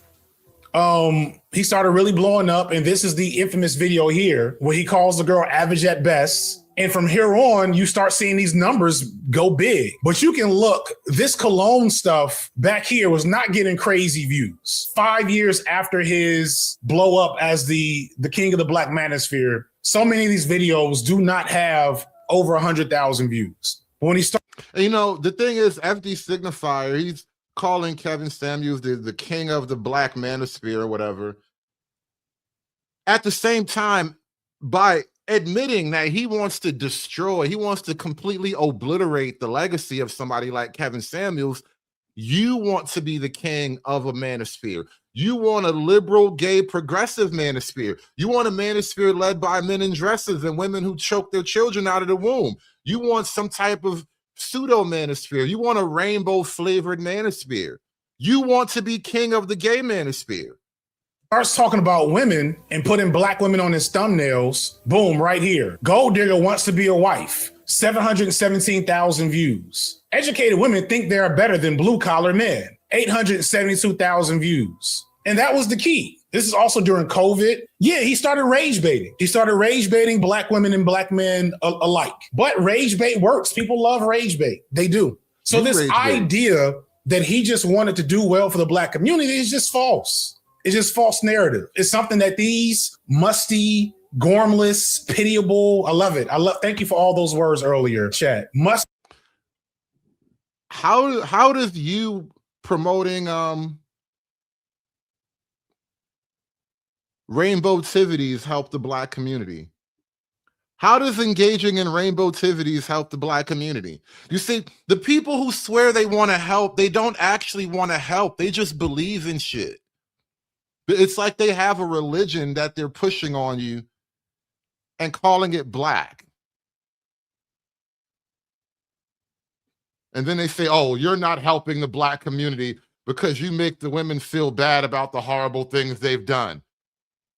blowing up, and this is the infamous video here where he calls the girl average at best. And from here on, you start seeing these numbers go big. But you can look, this cologne stuff back here was not getting crazy views. 5 years after his blow up as the king of the Black Manosphere, so many of these videos do not have over 100,000 views. But when he started, you know, the thing is, FD Signifier, he's calling Kevin Samuels the king of the Black Manosphere or whatever. At the same time, by admitting that he wants to destroy, he wants to completely obliterate the legacy of somebody like Kevin Samuels, you want to be the king of a manosphere. You want a liberal, gay, progressive manosphere. You want a manosphere led by men in dresses and women who choke their children out of the womb. You want some type of pseudo manosphere. You want a rainbow flavored manosphere. You want to be king of the gay manosphere. Starts talking about women and putting Black women on his thumbnails. Boom, right here. Gold digger wants to be a wife. 717,000 views. Educated women think they are better than blue collar men. 872,000 views. And that was the key. This is also during COVID. Yeah, he started rage baiting. He started rage baiting Black women and Black men alike. But rage bait works. People love rage bait. They do. So this idea that he just wanted to do well for the Black community is just false. It's just false narrative. It's something that these musty, gormless, pitiable, I love it. Thank you for all those words earlier, chat. How does you promoting rainbow-tivities help the Black community? How does engaging in rainbow-tivities help the Black community? You see, the people who swear they want to help, they don't actually want to help. They just believe in shit. It's like they have a religion that they're pushing on you and calling it Black. And then they say, oh, you're not helping the Black community because you make the women feel bad about the horrible things they've done.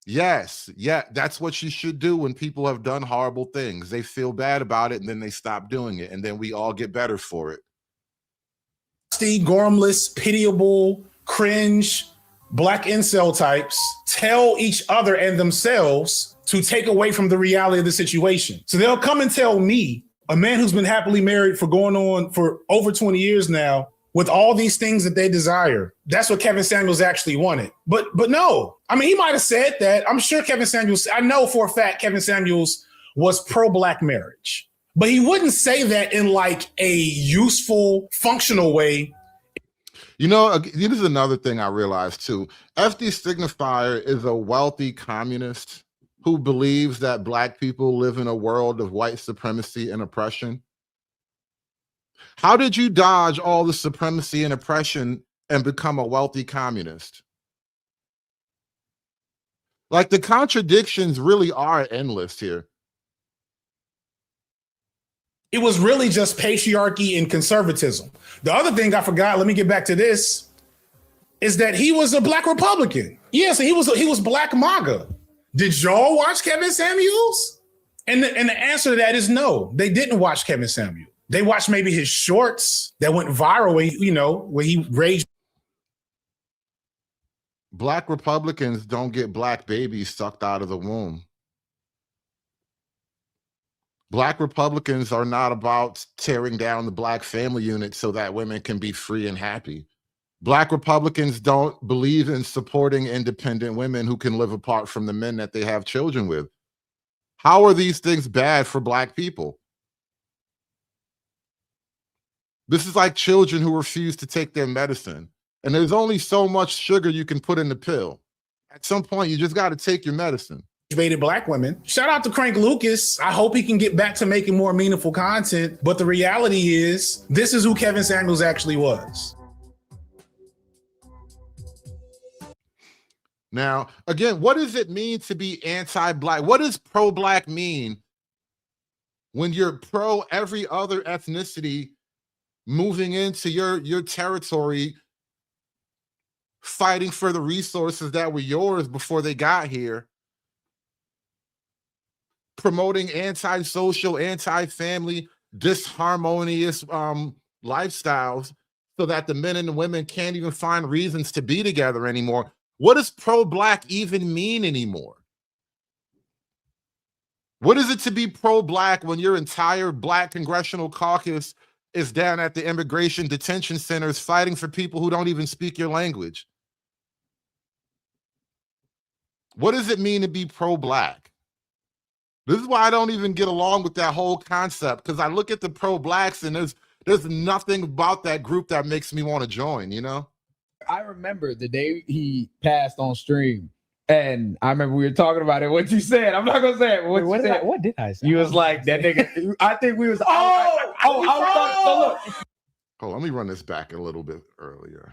Yes, yeah, that's what you should do when people have done horrible things. They feel bad about it and then they stop doing it, and then we all get better for it. Musty, gormless, pitiable, cringe, Black incel types tell each other and themselves to take away from the reality of the situation. So they'll come and tell me, a man who's been happily married for going on for over 20 years now, with all these things that they desire. That's what Kevin Samuels actually wanted. But no, I mean, he might have said that. I'm sure Kevin Samuels, I know for a fact Kevin Samuels was pro-Black marriage, but he wouldn't say that in like a useful, functional way. You know, this is another thing I realized too. FD Signifier is a wealthy communist who believes that Black people live in a world of white supremacy and oppression. How did you dodge all the supremacy and oppression and become a wealthy communist? Like, the contradictions really are endless here. It was really just patriarchy and conservatism. The other thing I forgot, let me get back to this, is that he was a Black Republican. Yes, he was Black MAGA. Did y'all watch Kevin Samuels? And the answer to that is no, they didn't watch Kevin Samuels. They watched maybe his shorts that went viral, where he raged. Black Republicans don't get black babies sucked out of the womb. Black Republicans are not about tearing down the black family unit so that women can be free and happy. Black Republicans don't believe in supporting independent women who can live apart from the men that they have children with. How are these things bad for black people? This is like children who refuse to take their medicine. And there's only so much sugar you can put in the pill. At some point, you just got to take your medicine. Baited black women. Shout out to Crank Lucas. I hope he can get back to making more meaningful content. But the reality is, this is who Kevin Samuels actually was. Now, again, what does it mean to be anti-black? What does pro-black mean when you're pro every other ethnicity moving into your territory, fighting for the resources that were yours before they got here, promoting anti-social, anti-family, disharmonious lifestyles so that the men and the women can't even find reasons to be together anymore? What does pro-black even mean anymore? What is it to be pro-black when your entire black congressional caucus is down at the immigration detention centers fighting for people who don't even speak your language? What does it mean to be pro-black? This is why I don't even get along with that whole concept, because I look at the pro-blacks and there's nothing about that group that makes me want to join, you know? I remember the day he passed on stream, and I remember we were talking about it. What you said, I'm not gonna say it. What did I say? You was like that nigga. I think we was. Oh, let me run this back a little bit earlier.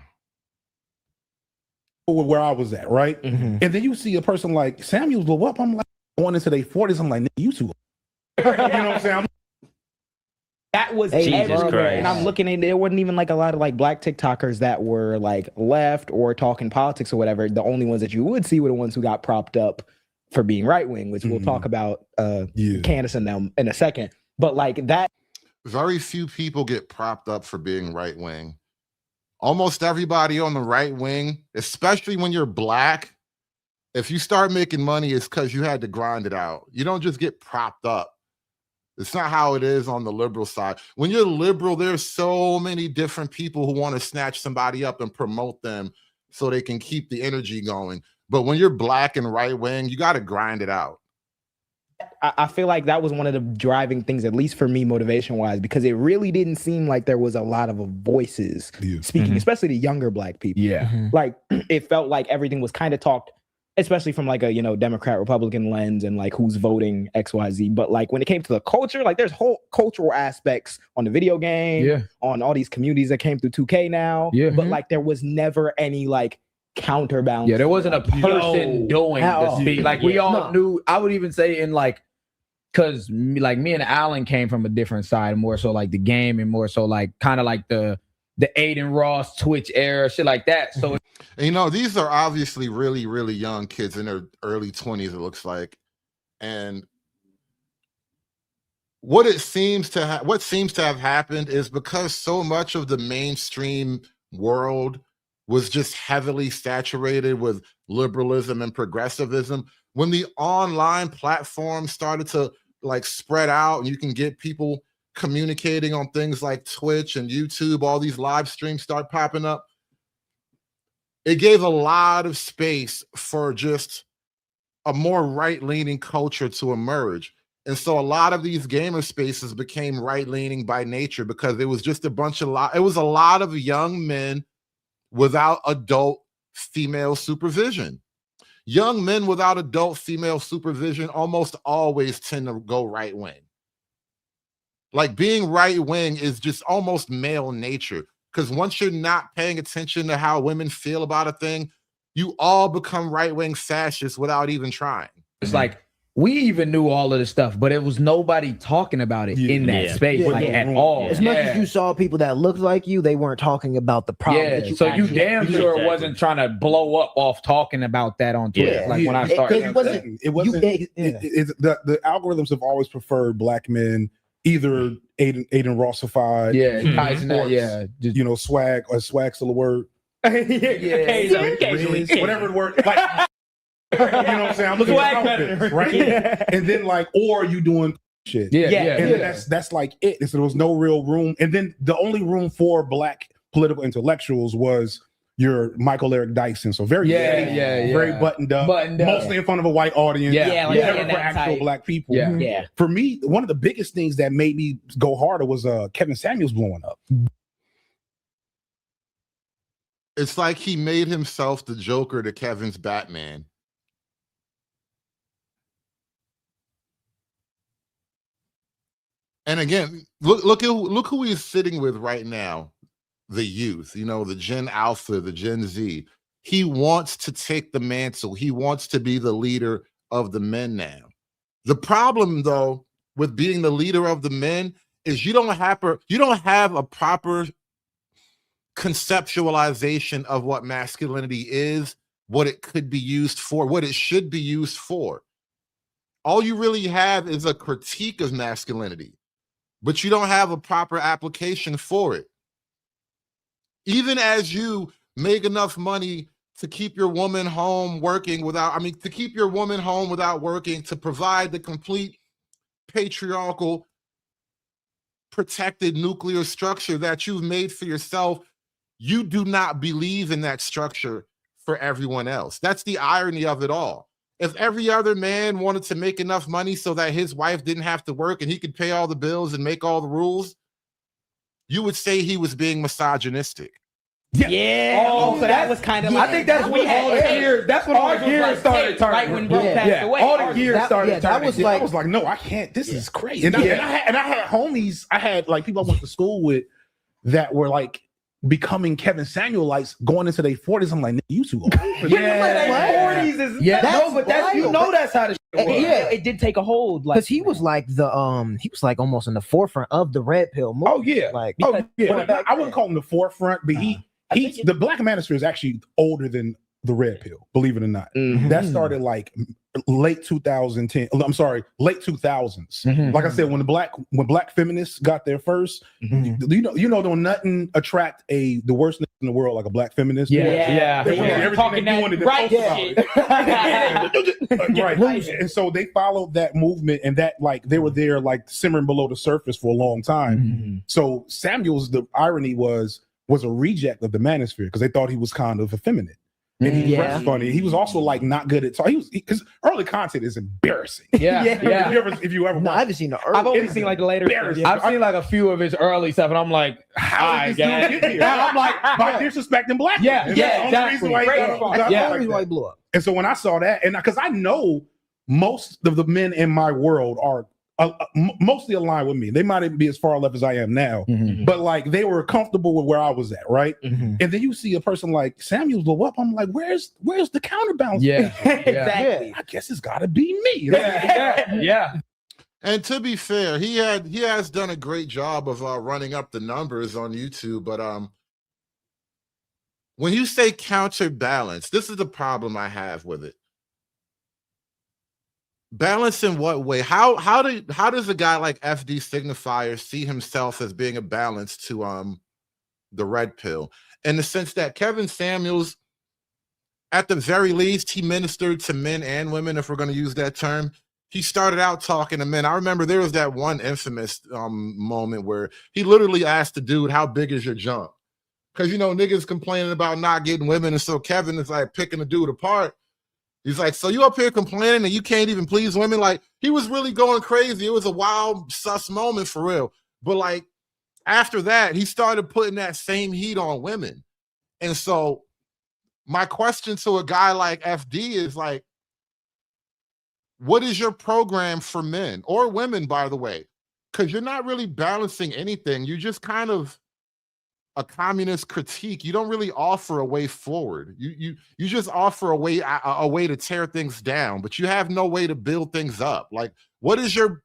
Where I was at, right? Mm-hmm. And then you see a person like Samuels blow up. I'm like, going into their 40s. I'm like, you two. You know what I'm saying? That was Jesus everywhere. Christ. And I'm looking at, there wasn't even like a lot of like black TikTokers that were like left or talking politics or whatever. The only ones that you would see were the ones who got propped up for being right wing, which we'll talk about Candace and them in a second. But like that, very few people get propped up for being right wing. Almost everybody on the right wing, especially when you're black, if you start making money, it's because you had to grind it out. You don't just get propped up. It's not how it is on the liberal side. When you're liberal, there's so many different people who want to snatch somebody up and promote them so they can keep the energy going. But when you're black and right wing, you got to grind it out. I feel like that was one of the driving things, at least for me, motivation wise, because it really didn't seem like there was a lot of voices speaking, especially the younger black people. Yeah. Like it felt like everything was kind of talked, especially from like a, Democrat, Republican lens and like who's voting XYZ. But like when it came to the culture, like there's whole cultural aspects on the video game, on all these communities that came through 2K now. Yeah. But like there was never any like counterbalance. Yeah, there wasn't a person doing the speak. Like we all knew. I would even say in like, because like me and Alan came from a different side, more so like the game and more so like kind of like the Aiden Ross Twitch era, shit like that. So and, these are obviously really, really young kids in their early 20s, it looks like. And what seems to have happened is because so much of the mainstream world was just heavily saturated with liberalism and progressivism, when the online platform started to like spread out and you can get people communicating on things like Twitch and YouTube, all these live streams start popping up, it gave a lot of space for just a more right-leaning culture to emerge. And so a lot of these gamer spaces became right-leaning by nature because it was just it was a lot of young men without adult female supervision. Young men without adult female supervision almost always tend to go right-wing. Like being right-wing is just almost male nature, because once you're not paying attention to how women feel about a thing, you all become right-wing fascists without even trying. It's like we even knew all of this stuff, but it was nobody talking about it in that space at all. As much as you saw people that looked like you, they weren't talking about the problem. Yeah, that you so you damn sure wasn't trying to blow up off talking about that on Twitter. Like when I started, the algorithms have always preferred black men either Aiden Rossified, swag or swag still a word. Whatever the word, like, you know what I'm saying? I'm looking at outfits, right? And then like, or you doing shit. And that's like it. And so there was no real room. And then the only room for Black political intellectuals was your Michael Eric Dyson. So very buttoned up, mostly in front of a white audience. Never for actual Black people. For me, one of the biggest things that made me go harder was Kevin Samuels blowing up. It's like he made himself the Joker to Kevin's Batman. And again, look who he's sitting with right now. The youth, the Gen Alpha, the Gen Z. He wants to take the mantle. He wants to be the leader of the men now. The problem, though, with being the leader of the men is you don't have a proper conceptualization of what masculinity is, what it could be used for, what it should be used for. All you really have is a critique of masculinity, but you don't have a proper application for it. Even as you make enough money to keep your woman home working without working, to provide the complete patriarchal protected nuclear structure that you've made for yourself, you do not believe in that structure for everyone else. That's the irony of it all. If every other man wanted to make enough money so that his wife didn't have to work and he could pay all the bills and make all the rules, you would say he was being misogynistic. So that was kind of like, I think that's when all the gears, that's when all the gears started turning. Right when Bill passed away. All the gears started turning. I was like, no, I can't. This is crazy. And I had homies, I had like people I went to school with that were like becoming Kevin Samuelites going into their 40s. I'm like, you too old. 40s is that's how the shit was. It did take a hold, because he was like he was like almost in the forefront of the red pill movement. I wouldn't call him the forefront, but the Black Manosphere is actually older than the red pill, believe it or not. That started like late 2010. I'm sorry, late 2000s. Like I said, when black feminists got there first, don't nothing attract the worst nigga in the world like a Black feminist. Everything they doing to post about it. Right. And so they followed that movement, and that like they were there like simmering below the surface for a long time. So Samuels, the irony was a reject of the Manosphere because they thought he was kind of effeminate. And he was funny. He was also like not good at talking. His early content is embarrassing. If you ever, I haven't seen the early. I've only seen like the later. I've seen like a few of his early stuff, and I'm like, how did this dude get here? I'm like, by disrespecting Black people. That's the only reason why he blew up. And so when I saw that, and because I know most of the men in my world are mostly aligned with me. They might even be as far left as I am now, but like they were comfortable with where I was at, right? And then you see a person like Samuels blow up. I'm like, where's the counterbalance? Exactly. I guess it's got to be me. And to be fair, he has done a great job of running up the numbers on YouTube. But when you say counterbalance, this is the problem I have with it. Balance in what way? How does a guy like FD Signifier see himself as being a balance to the red pill? In the sense that Kevin Samuels, at the very least, he ministered to men and women, if we're going to use that term. He started out talking to men. I remember there was that one infamous moment where he literally asked the dude, "How big is your junk?" Because niggas complaining about not getting women, and so Kevin is like picking the dude apart. He's like, so you up here complaining and you can't even please women? Like, he was really going crazy. It was a wild, sus moment for real. But like, after that, he started putting that same heat on women. And so my question to a guy like FD is like, what is your program for men or women, by the way? Because you're not really balancing anything. You just kind of a communist critique. You don't really offer a way forward. You just offer a way to tear things down, but you have no way to build things up. Like, what is your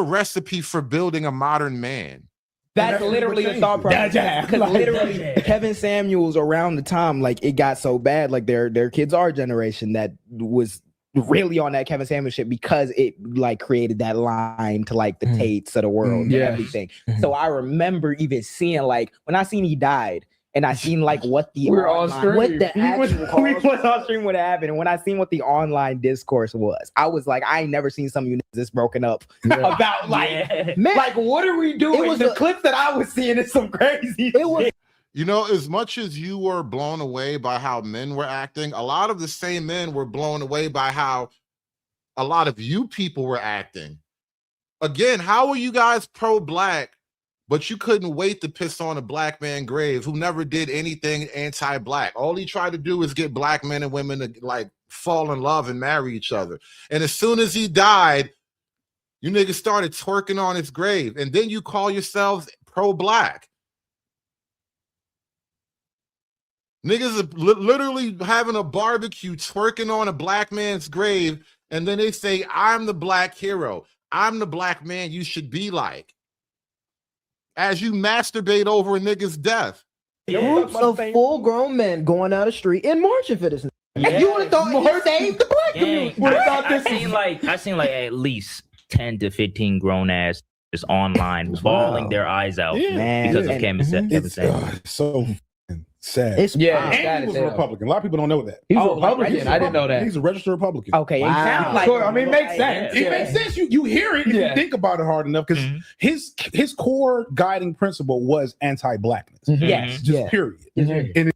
recipe for building a modern man? That's literally the thought process. Because literally, Kevin Samuels around the time like it got so bad, like their kids our generation that was really on that Kevin Samuels shit because it like created that line to like the Tates of the world and everything. So I remember even seeing like when I seen he died and I seen like what the We're on stream. what the actual we went on stream what happened, and when I seen what the online discourse was, I was like, I ain't never seen some of you niggas this broken up about like man, like what are we doing? It was the clips that I was seeing is some crazy. It was. You know, as much as you were blown away by how men were acting, a lot of the same men were blown away by how a lot of you people were acting. Again, how were you guys pro-black, but you couldn't wait to piss on a black man grave who never did anything anti-black? All he tried to do is get black men and women to like fall in love and marry each other. And as soon as he died, you niggas started twerking on his grave. And then you call yourselves pro-black. Niggas are literally having a barbecue, twerking on a black man's grave, and then they say, I'm the black hero. I'm the black man you should be like. As you masturbate over a nigga's death. Groups of full-grown men going out the street and marching for this. You would have thought he saved the black community. I seen like at least 10 to 15 grown ass just online bawling their eyes out because of Kevin Samuels. So sad. It's and he was a Republican. A lot of people don't know that. He's a Republican. I didn't know that. He's a registered Republican. Okay, wow. It sounds like I mean, it makes sense. It makes sense. You hear it if you think about it hard enough, because his core guiding principle was anti-blackness. Yes, just period. And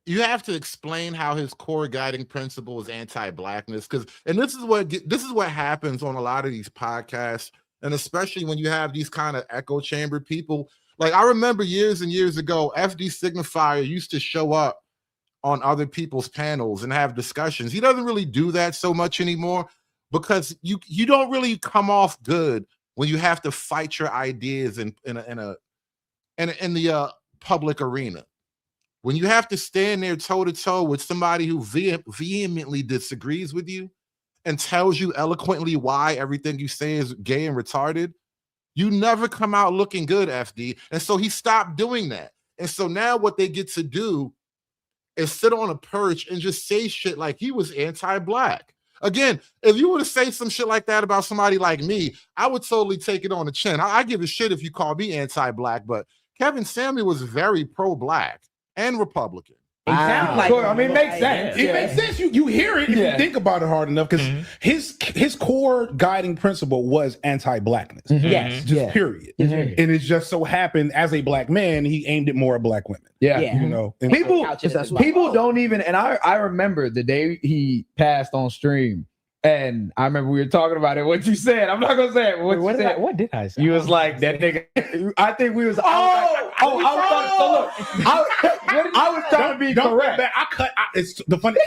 you have to explain how his core guiding principle is anti-blackness, and this is what happens on a lot of these podcasts, and especially when you have these kind of echo chamber people. Like, I remember years and years ago, FD Signifier used to show up on other people's panels and have discussions. He doesn't really do that so much anymore because you don't really come off good when you have to fight your ideas in the public arena. When you have to stand there toe to toe with somebody who vehemently disagrees with you and tells you eloquently why everything you say is gay and retarded, you never come out looking good, FD. And so he stopped doing that. And so now what they get to do is sit on a perch and just say shit like he was anti-black. Again, if you were to say some shit like that about somebody like me, I would totally take it on the chin. I give a shit if you call me anti-black, but Kevin Samuels was very pro-black and Republican. It sounds like I mean, it makes sense. It makes sense. You hear it if you think about it hard enough, because his core guiding principle was anti-blackness. Yes, just period. And it just so happened, as a black man, he aimed it more at black women. Yeah. You know, and People don't even, and I remember the day he passed on stream, and I remember we were talking about it. What you said, I'm not gonna say it. What did I say? You was like that nigga. I think we was. I was trying to be correct. It's the funny.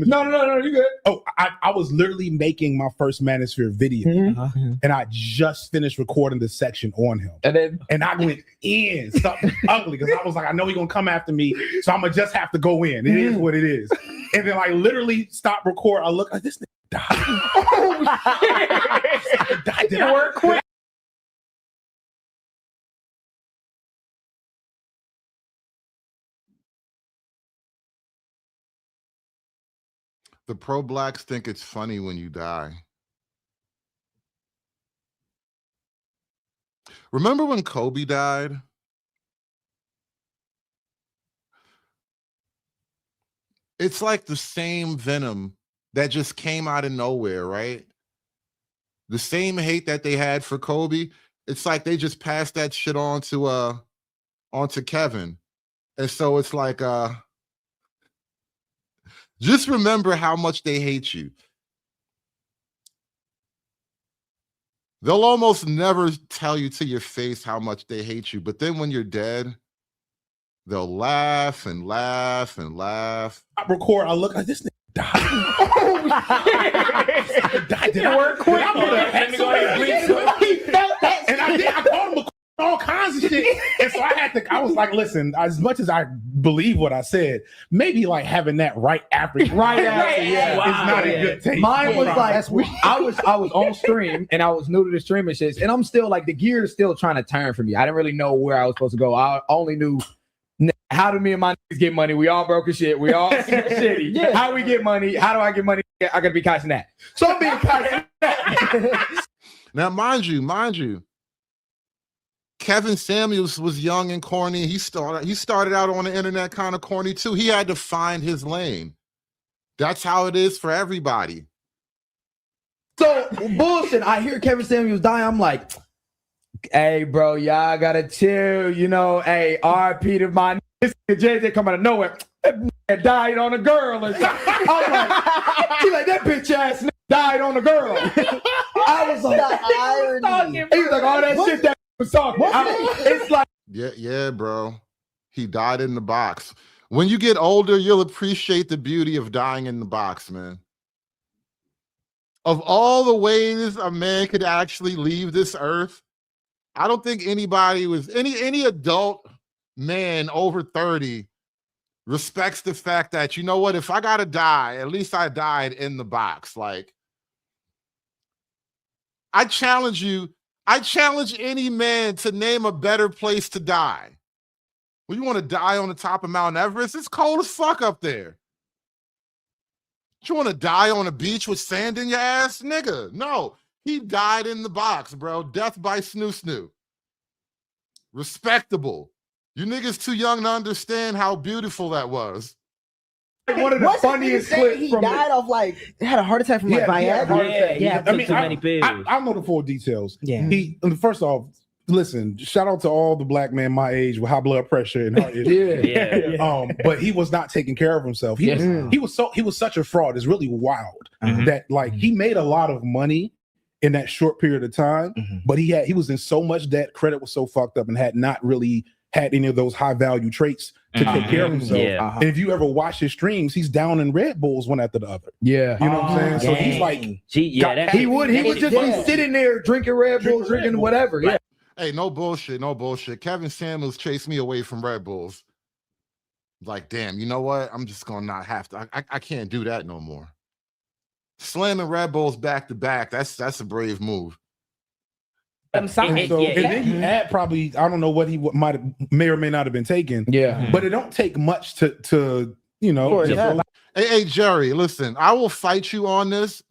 No, you good. Oh, I was literally making my first Manosphere video, and I just finished recording the section on him, and I went in something ugly because I was like, I know he's gonna come after me, so I'm gonna just have to go in. It is what it is. And then I literally stop record. I look like this nigga died. Oh shit! Died. Did it work quick? The pro-blacks think it's funny when you die. Remember when Kobe died? It's like the same venom that just came out of nowhere, right? The same hate that they had for Kobe, it's like they just passed that shit on to onto Kevin. And so it's like just remember how much they hate you. They'll almost never tell you to your face how much they hate you, but then when you're dead, they'll laugh and laugh and laugh. I record, I look like this nigga died. Oh shit! Died. Did it work quick? He felt that, and I did. I called him all kinds of shit, and so I was like, listen, as much as I believe what I said, maybe like having that right after, is not a good taste. Mine was like, I was on stream and I was new to the streaming shit, and I'm still like, the gear is still trying to turn for me. I didn't really know where I was supposed to go. I only knew How do me and my niggas get money? We all broke as shit. We all shitty. Yeah. How do we get money? How do I get money? I gotta be Kai Cenat. So I'm being Kai Cenat. Now, mind you, Kevin Samuels was young and corny. He started out on the internet kind of corny too. He had to find his lane. That's how it is for everybody. So bullshit. I hear Kevin Samuels die. I'm like, hey, bro, y'all gotta chill. You know, hey, RP to my JJ come out of nowhere. That died on a girl. And I'm like, she like that bitch ass nigga died on a girl. I was like, he was like, all that shit that was talking. It's like, Yeah, bro. He died in the box. When you get older, you'll appreciate the beauty of dying in the box, man. Of all the ways a man could actually leave this earth, I don't think anybody was any adult man over 30 respects the fact that, you know what, if I gotta die, at least I died in the box. Like, I challenge any man to name a better place to die. Well, you want to die on the top of Mount Everest? It's cold as fuck up there. You want to die on a beach with sand in your ass? Nigga, no. He died in the box, bro. Death by snoo-snoo. Respectable. You niggas too young to understand how beautiful that was. One of the funniest clips he from died of like had a heart attack from like Viagra. Yeah. I mean, I don't know the full details. Yeah. First off, listen, shout out to all the black men my age with high blood pressure and heart issues. But he was not taking care of himself. He was such a fraud. It's really wild that like he made a lot of money in that short period of time, but he was in so much debt, credit was so fucked up, and had not really had any of those high value traits to take care of himself. And if you ever watch his streams, he's down in Red Bulls one after the other. Yeah. You know what I'm saying? So he's like, he would just be sitting there drinking Red Bull, drinking whatever. Yeah. Hey, no bullshit. Kevin Samuels chased me away from Red Bulls. Like, damn, you know what? I'm just gonna not have to. I can't do that no more. Slamming Red Bulls back to back, that's a brave move. And then you add probably, I don't know what he may or may not have been taking. Yeah. But it don't take much to you know. Hey, Jerry, listen, I will fight you on this.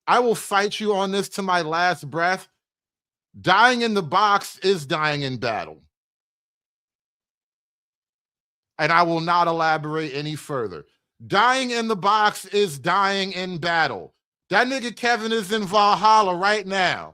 I will fight you on this to my last breath. Dying in the box is dying in battle. And I will not elaborate any further. Dying in the box is dying in battle. That nigga Kevin is in Valhalla right now.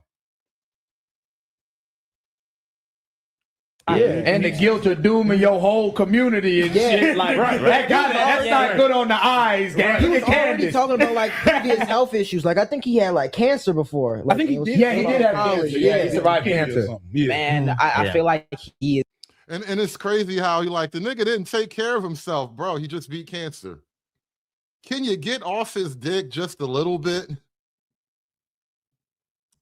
Yeah, and the guilt of dooming your whole community and shit. Like, that's not good on the eyes, gang. He was already talking about like previous health issues. Like I think he had like cancer before. Like, I think he did. Yeah, he did have cancer. Yeah, he survived cancer. Man, I feel like he is. And it's crazy how he like the nigga didn't take care of himself, bro. He just beat cancer. Can you get off his dick just a little bit?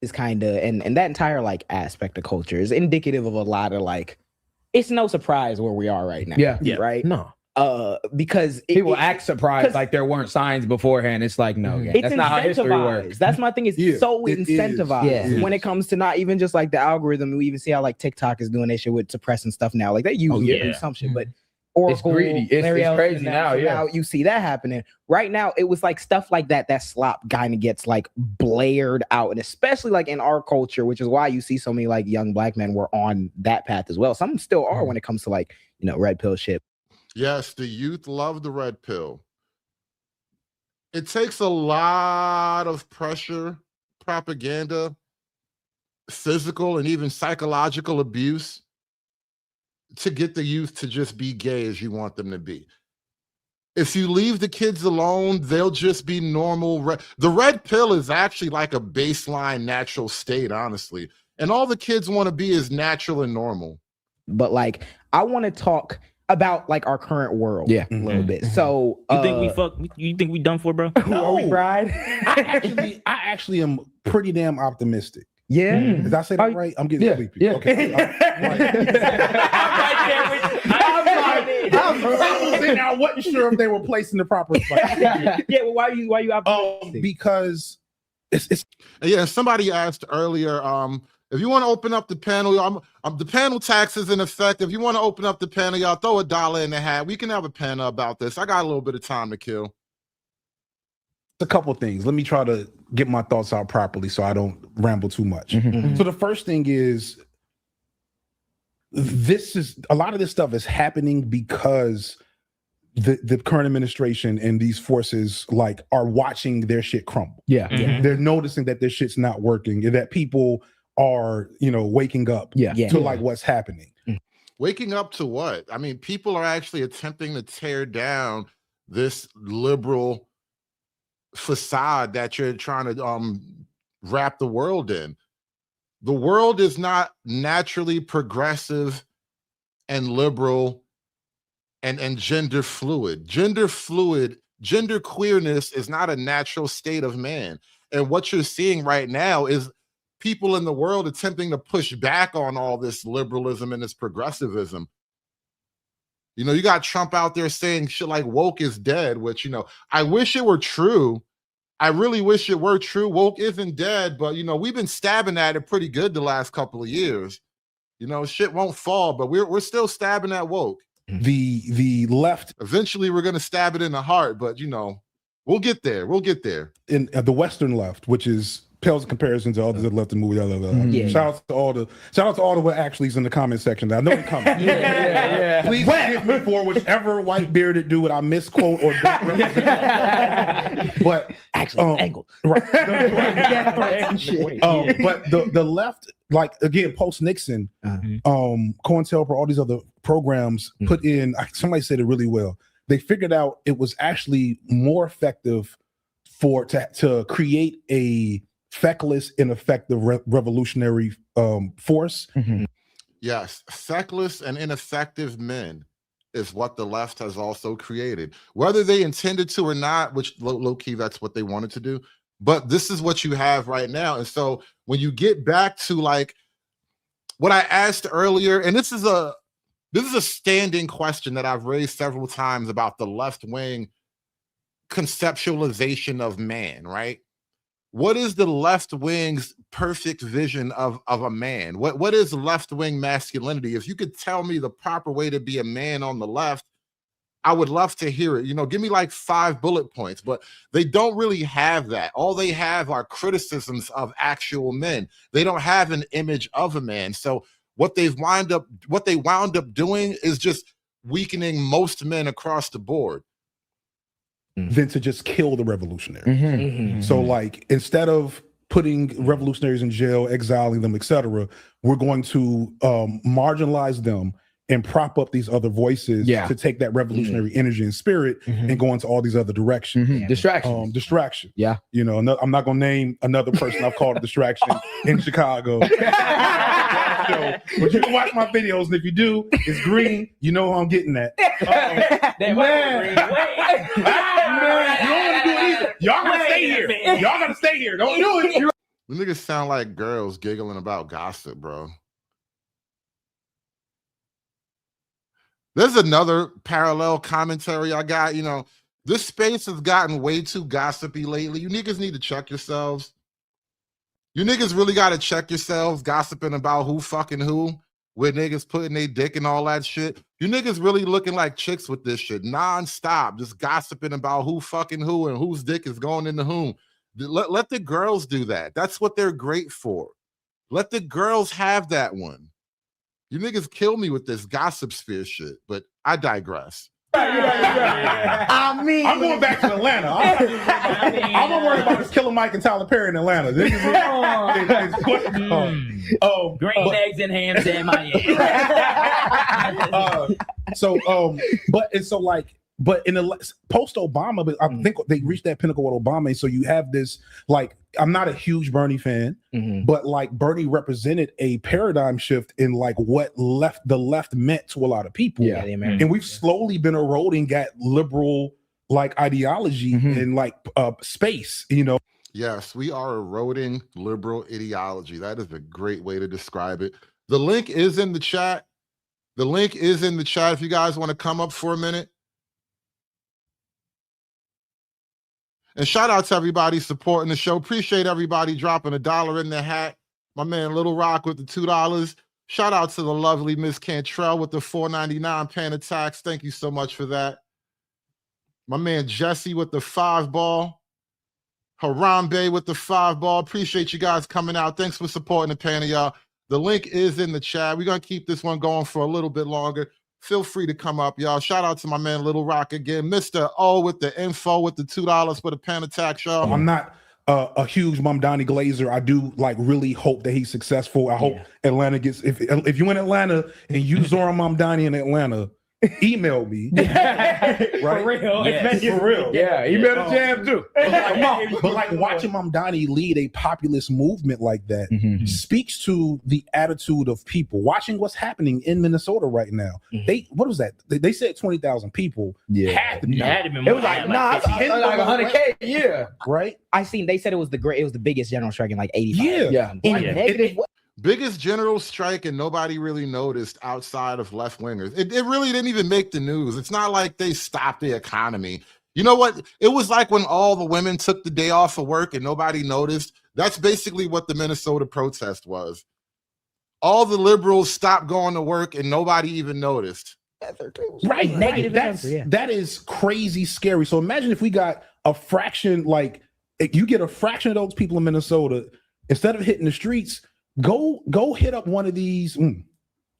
Is kind of and that entire like aspect of culture is indicative of a lot of like, it's no surprise where we are right now. Yeah. Right. No. Because people act surprised like there weren't signs beforehand. It's like, no, that's not how history works. That's my thing. It's so incentivized when it comes to not even just like the algorithm. We even see how like TikTok is doing that shit with suppressing stuff now. Like they use it in some shit, but Oracle, it's greedy. It's crazy now. Now you see that happening. Right now, it was like stuff like that slop kind of gets like blared out, and especially like in our culture, which is why you see so many like young black men were on that path as well. Some still are when it comes to like, you know, red pill shit. Yes, the youth love the red pill. It takes a lot of pressure, propaganda, physical and even psychological abuse to get the youth to just be gay as you want them to be. If you leave the kids alone, they'll just be normal. The red pill is actually like a baseline natural state, honestly. And all the kids want to be is natural and normal. But like, I want to talk about like our current world a little bit. So you think we done for, bro? Are we fried? I actually am pretty damn optimistic. Yeah. Did I say that right? I'm getting sleepy. Yeah. Okay. I wasn't sure if they were placed in the proper spot. Well, why are you optimistic? Because it's somebody asked earlier, If you want to open up the panel, the panel tax is in effect. If you want to open up the panel, y'all throw $1 in the hat. We can have a panel about this. I got a little bit of time to kill. A couple things. Let me try to get my thoughts out properly so I don't ramble too much. So the first thing is, a lot of this stuff is happening because the current administration and these forces like are watching their shit crumble. They're noticing that their shit's not working and that people are, waking up to like what's happening. Waking up to what? I mean, people are actually attempting to tear down this liberal facade that you're trying to wrap the world in. The world is not naturally progressive and liberal and gender fluid. Gender queerness is not a natural state of man. And what you're seeing right now is people in the world attempting to push back on all this liberalism and this progressivism. You got Trump out there saying shit like woke is dead, which, I wish it were true. I really wish it were true. Woke isn't dead, but, we've been stabbing at it pretty good the last couple of years. Shit won't fall, but we're still stabbing at woke. The left. Eventually, we're going to stab it in the heart, but, we'll get there. We'll get there. In the Western left, which is pales in comparison to others that left the movie. Shout out to all the what actually's in the comment section. I know they're coming. Please forgive me for whichever white bearded dude I misquote or don't represent. But actually, angle. Right. But the left, like again, post Nixon, COINTELPRO, all these other programs put in. Somebody said it really well. They figured out it was actually more effective to create a feckless and effective revolutionary force. Yes, feckless and ineffective men is what the left has also created, whether they intended to or not, which low key, that's what they wanted to do. But this is what you have right now. And so when you get back to like what I asked earlier, and this is a standing question that I've raised several times about the left wing conceptualization of man, right? What is the left wing's perfect vision of a man? What is left wing masculinity? If you could tell me the proper way to be a man on the left, I would love to hear it. Give me like 5 bullet points, but they don't really have that. All they have are criticisms of actual men. They don't have an image of a man. So what they wound up doing is just weakening most men across the board. Than to just kill the revolutionary. So like instead of putting revolutionaries in jail, exiling them, etc., we're going to marginalize them and prop up these other voices to take that revolutionary energy and spirit and go into all these other directions. Distraction. Yeah. I'm not gonna name another person I've called a distraction in Chicago. But you can watch my videos, and if you do, it's green. You know who I'm getting at. Man, you don't want to do it either. Y'all gotta stay here. Y'all gotta stay here. Don't do it. The niggas sound like girls giggling about gossip, bro. There's another parallel commentary I got. This space has gotten way too gossipy lately. You niggas need to check yourselves. You niggas really got to check yourselves gossiping about who fucking who, with niggas putting their dick and all that shit. You niggas really looking like chicks with this shit non-stop, just gossiping about who fucking who and whose dick is going into whom. Let the girls do that. That's what they're great for. Let the girls have that one. You niggas kill me with this gossip sphere shit, but I digress. I mean, I'm going back to Atlanta. I'm not worried about this Killer Mike and Tyler Perry in Atlanta. This is green eggs and hams in Miami. But in the post Obama, but I think they reached that pinnacle with Obama. And so you have this, like, I'm not a huge Bernie fan, but like Bernie represented a paradigm shift in like what the left meant to a lot of people. Yeah, and we've slowly been eroding that liberal like ideology in like space, Yes, we are eroding liberal ideology. That is a great way to describe it. The link is in the chat. If you guys want to come up for a minute. And shout out to everybody supporting the show. Appreciate everybody dropping $1 in the hat. My man Little Rock with the $2. Shout out to the lovely Miss Cantrell with the $4.99 Panda Tax. Thank you so much for that. My man Jesse with the $5. Harambe with the $5. Appreciate you guys coming out. Thanks for supporting the panel, y'all. The link is in the chat. We're going to keep this one going for a little bit longer. Feel free to come up, y'all. Shout out to my man Little Rock again. Mr. O with the info with the $2 for the Panda Tax, y'all. I'm not a huge Mamdani Glazer. I do really hope that he's successful. I hope Atlanta gets, if you're in Atlanta and you Zoran Mamdani in Atlanta, email me. Right? For real. Yes. For real. Yeah, email the jam too. But watching Mamdani lead a populist movement like that speaks to the attitude of people. Watching what's happening in Minnesota right now. What was that? They said 20,000 people. Yeah. Had to be. It was like, like 100K. Yeah. Right? I seen, they said it was the biggest general strike in like 85. Yeah. Negative. Biggest general strike, and nobody really noticed outside of left wingers. It really didn't even make the news. It's not like they stopped the economy. You know what? It was like when all the women took the day off of work and nobody noticed. That's basically what the Minnesota protest was. All the liberals stopped going to work and nobody even noticed. Right. That is crazy scary. So imagine if we got a fraction, like if you get a fraction of those people in Minnesota, instead of hitting the streets, go hit up one of these.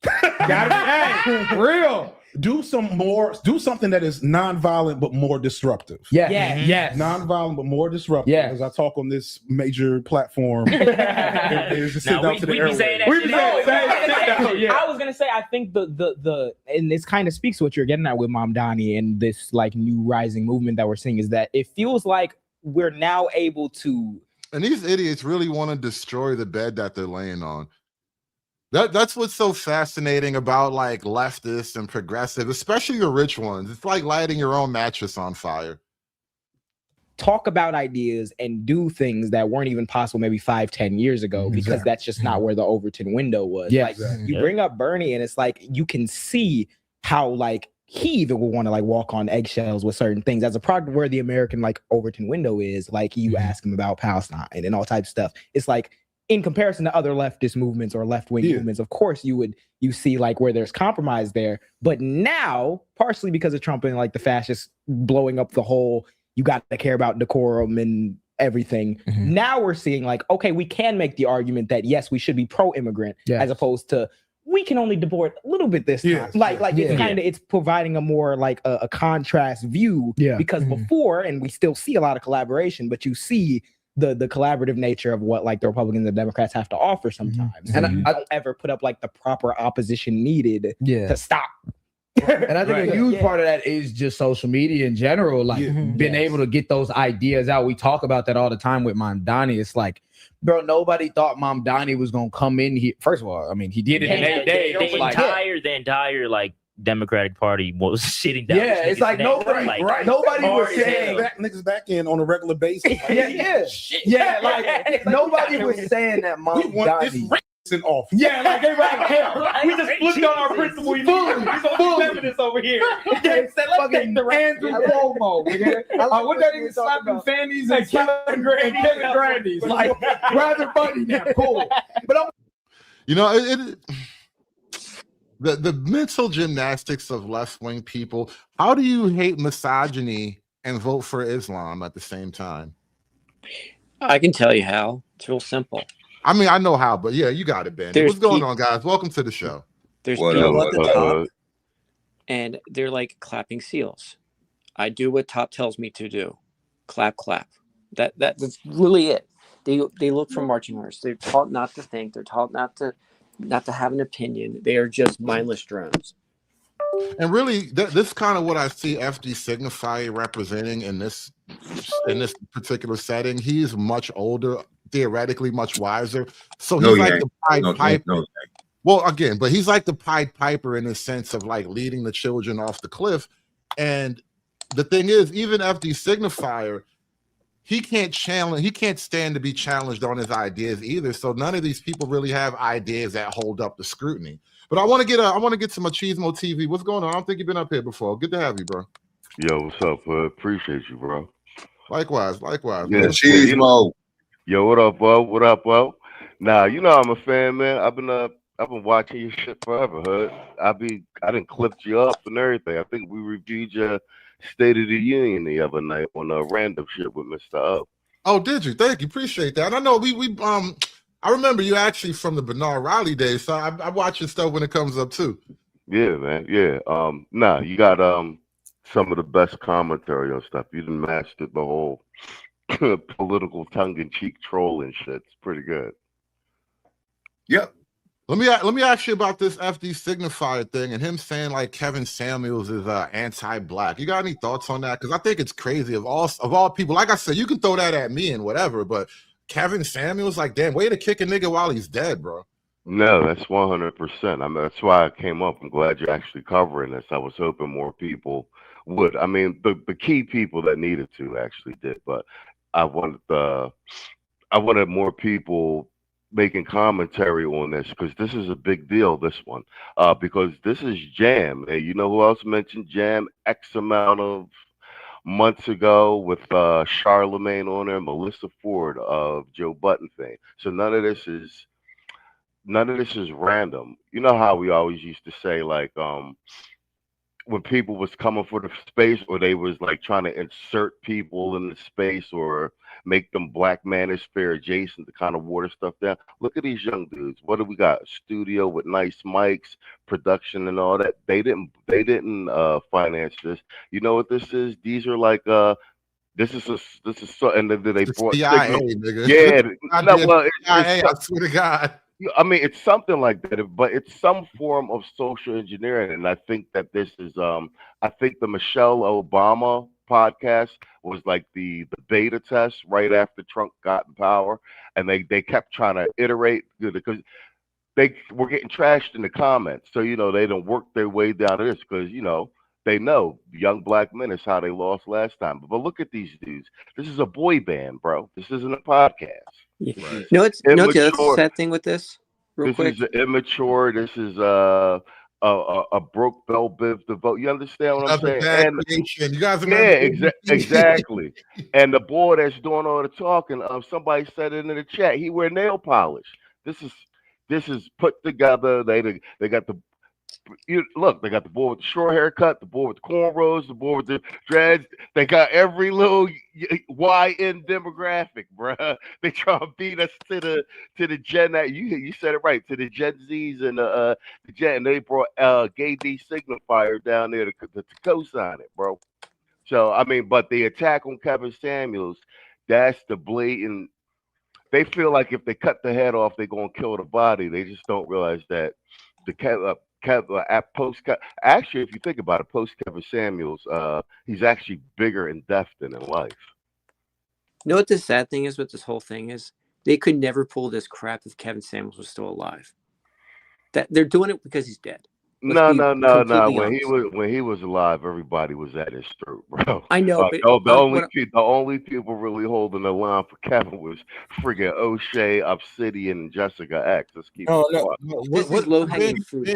Gotta be real. Do something that is non-violent but more disruptive. Yes. Non-violent but more disruptive. Yeah. As I talk on this major platform. I was gonna say, I think the and this kind of speaks to what you're getting at with Mamdani and this like new rising movement that we're seeing, is that it feels like we're now able to. And these idiots really want to destroy the bed that they're laying on. That's what's so fascinating about like leftists and progressive, especially the rich ones. It's like lighting your own mattress on fire. Talk about ideas and do things that weren't even possible maybe 5-10 years ago, because that's just not where the Overton window was. Yeah, like you bring up Bernie and it's like you can see how like he even will want to like walk on eggshells with certain things as a product of where the American like Overton window is. Like you ask him about Palestine and all types of stuff. It's like in comparison to other leftist movements or left-wing movements, of course you see like where there's compromise there. But now, partially because of Trump and like the fascists blowing up the whole, you got to care about decorum and everything. Now we're seeing like, okay, we can make the argument that yes, we should be pro-immigrant as opposed to we can only deport a little bit this time. It's kind of, it's providing a more like a contrast view because before, and we still see a lot of collaboration, but you see the collaborative nature of what like the Republicans and Democrats have to offer sometimes. And I don't ever put up like the proper opposition needed to stop. And I think a huge part of that is just social media in general, like being able to get those ideas out. We talk about that all the time with Mamdani. It's like, bro, nobody thought Mamdani was gonna come in here. First of all, I mean, he did it in 8 days. The entire like Democratic Party was sitting down. Yeah, it's like nobody, nobody was saying niggas back in on a regular basis. Like nobody was saying that Mamdani. In office. Yeah, like everybody, we just flipped on our principle. We fully feminists over here. Let's take the Andrew Cuomo. What that even slapping fannies and Kevin Grandies. Like rather funny now. Cool. But you know, the mental gymnastics of left-wing people. How do you hate misogyny and vote for Islam at the same time? I can tell you how. It's real simple. I mean, I know how, but yeah, you got it, Ben. What's going on, guys? Welcome to the show. There's people at the top, and they're like clapping seals. I do what top tells me to do. Clap, clap. That's really it. They look for marching orders. They're taught not to think. They're taught not to have an opinion. They are just mindless drones. And really, this is kind of what I see FD Signifier representing in this particular setting. He's much older, theoretically much wiser. So he's the Pied Piper. Well, again, but he's like the Pied Piper in the sense of like leading the children off the cliff. And the thing is, even FD Signifier, he can't stand to be challenged on his ideas either. So none of these people really have ideas that hold up the scrutiny. But I want to get some Machismo TV. What's going on? I don't think you've been up here before. Good to have you, bro. Yo, what's up? Appreciate you, bro. Likewise. Yeah, Machismo. Yo, what up, bro? Nah, you know I'm a fan, man. I've been watching your shit forever, Hood. I done clipped you up and everything. I think we reviewed your State of the Union the other night on a random shit with Mr. O. Oh, did you? Thank you. Appreciate that. And I know we I remember you actually from the Bernard Riley days, so I watch your stuff when it comes up too. Yeah, man. Yeah. Nah, you got some of the best commentary on stuff. You done mastered the whole political tongue-in-cheek troll and shit. It's pretty good. Yep. Let me ask you about this FD Signifier thing and him saying like Kevin Samuels is anti-black. You got any thoughts on that? Because I think it's crazy. Of all people, like I said, you can throw that at me and whatever, but Kevin Samuels, like, damn, way to kick a nigga while he's dead, bro. No, that's 100%. I mean, that's why I came up. I'm glad you're actually covering this. I was hoping more people would. I mean, the key people that needed to actually did, but I wanted more people making commentary on this because this is a big deal. This one, because this is Jam. Hey, you know who else mentioned Jam X amount of months ago with Charlemagne on there, Melissa Ford of Joe Budden fame. So none of this is random. You know how we always used to say like when people was coming for the space or they was like trying to insert people in the space or make them Black Manosphere adjacent to kind of water stuff down. Look at these young dudes. What do we got? A studio with nice mics, production and all that. They didn't finance this. You know what this is? These are like this is so, and then they brought CIA, Signal. nigga. Yeah, no, well, CIA, I swear to God. I mean, it's something like that, but it's some form of social engineering, and I think that this is. I think the Michelle Obama podcast was like the beta test right after Trump got in power, and they kept trying to iterate because they were getting trashed in the comments. So they don't work their way down to this because they know young black men is how they lost last time. But look at these dudes. This is a boy band, bro. This isn't a podcast. Right. No, that's the sad thing with this. Real quick. Is immature. This is a broke bell biv to vote. You understand what I'm saying? And you guys exactly. And the boy that's doing all the talking, somebody said it in the chat. He wear nail polish. This is put together. They got the. Look, they got the boy with the short haircut, the boy with the cornrows, the boy with the dreads. They got every little YN demographic, bruh. They try to beat us to the Gen that you said it right, to the Gen Zs and the Gen. And they brought Gay D Signifier down there to co-sign it, bro. So I mean, but the attack on Kevin Samuels, that's the blatant. They feel like if they cut the head off, they're gonna kill the body. They just don't realize that the actually, if you think about it, post Kevin Samuels, he's actually bigger in death than in life. You know what the sad thing is with this whole thing is? They could never pull this crap if Kevin Samuels was still alive. That they're doing it because he's dead. No. When he was alive, everybody was at his throat, bro. I know. But the only people really holding the line for Kevin was friggin' O'Shea, Obsidian, and Jessica X. Let's keep this is low hanging fruit.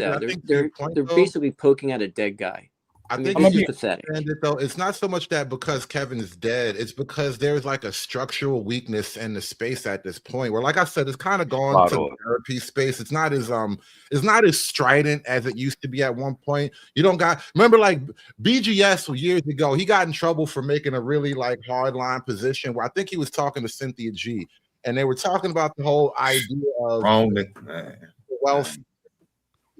They're basically poking at a dead guy. I think it's pathetic. Though it's not so much that because Kevin is dead, it's because there's like a structural weakness in the space at this point. Where, like I said, it's kind of gone to the therapy space. It's not as strident as it used to be at one point. You don't remember like BGS years ago, he got in trouble for making a really like hardline position where I think he was talking to Cynthia G, and they were talking about the whole idea of wealth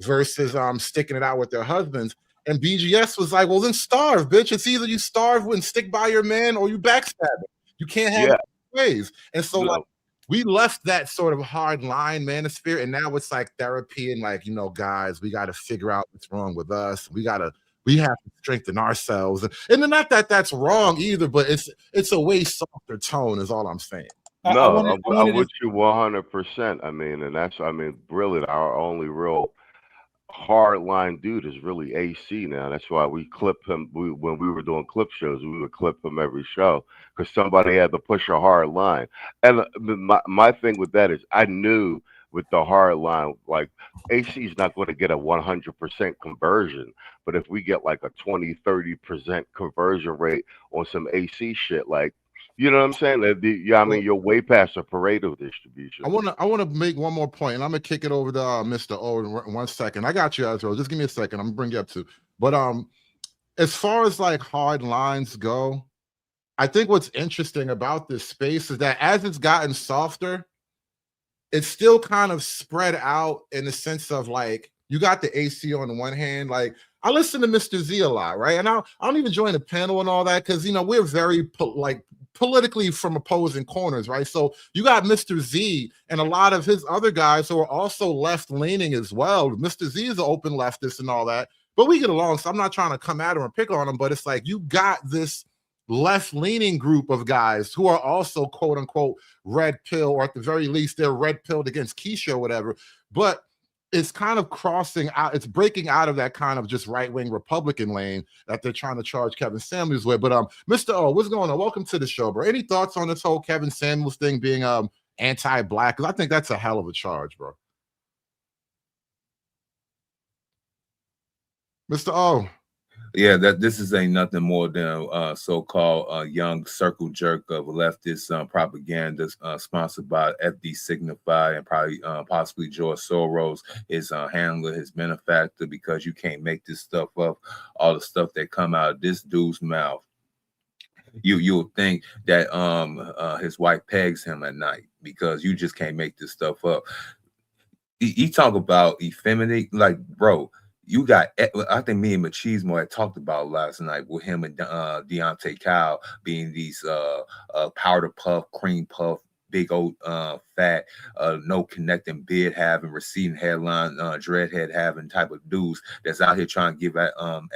versus sticking it out with their husbands. And BGS was like, well, then starve, bitch. It's either you starve and stick by your man or you backstab it. You can't have it ways. And so like, we left that sort of hard line manosphere, and now it's like therapy and like, guys, we got to figure out what's wrong with us. We have to strengthen ourselves. And not that that's wrong either, but it's a way softer tone is all I'm saying. No, I'm with you 100%. I mean, and really our only real hardline dude is really AC now. That's why we clip him. When we were doing clip shows, we would clip him every show because somebody had to push a hard line. And my thing with that is I knew with the hard line, like AC is not going to get a 100% conversion, but if we get like a 20-30% conversion rate on some AC shit, like You know what I'm saying? I mean, you're way past a Pareto distribution. I wanna make one more point, and I'm gonna kick it over to Mr. O in 1 second. I got you, Ezra. Just give me a second. I'm gonna bring you up to. But as far as like hard lines go, I think what's interesting about this space is that as it's gotten softer, it's still kind of spread out in the sense of like you got the AC on the one hand. Like I listen to Mr. Z a lot, right? And I don't even join the panel and all that because we're very politically from opposing corners, right? So you got Mr. Z and a lot of his other guys who are also left leaning as well. Mr. Z is an open leftist and all that, but we get along. So I'm not trying to come at him or pick on him, but it's like you got this left-leaning group of guys who are also quote unquote red pill, or at the very least they're red pilled against Keisha or whatever, but it's kind of crossing out, it's breaking out of that kind of just right-wing Republican lane that they're trying to charge Kevin Samuels with. But Mr. O, what's going on? Welcome to the show, bro. Any thoughts on this whole Kevin Samuels thing being anti-black? Because I think that's a hell of a charge, bro. Mr. O. Yeah, that this is ain't nothing more than so-called young circle jerk of leftist propaganda sponsored by FD Signifier and probably possibly George Soros, his handler, his benefactor, because you can't make this stuff up. All the stuff that come out of this dude's mouth, you'll think that his wife pegs him at night because you just can't make this stuff up. He talk about effeminate, like, bro. You got, I think me and Machismo had talked about last night with him and Deontay Kyle being these powder puff, cream puff, big old fat, no connecting beard having, receding hairline, dreadhead having type of dudes that's out here trying to give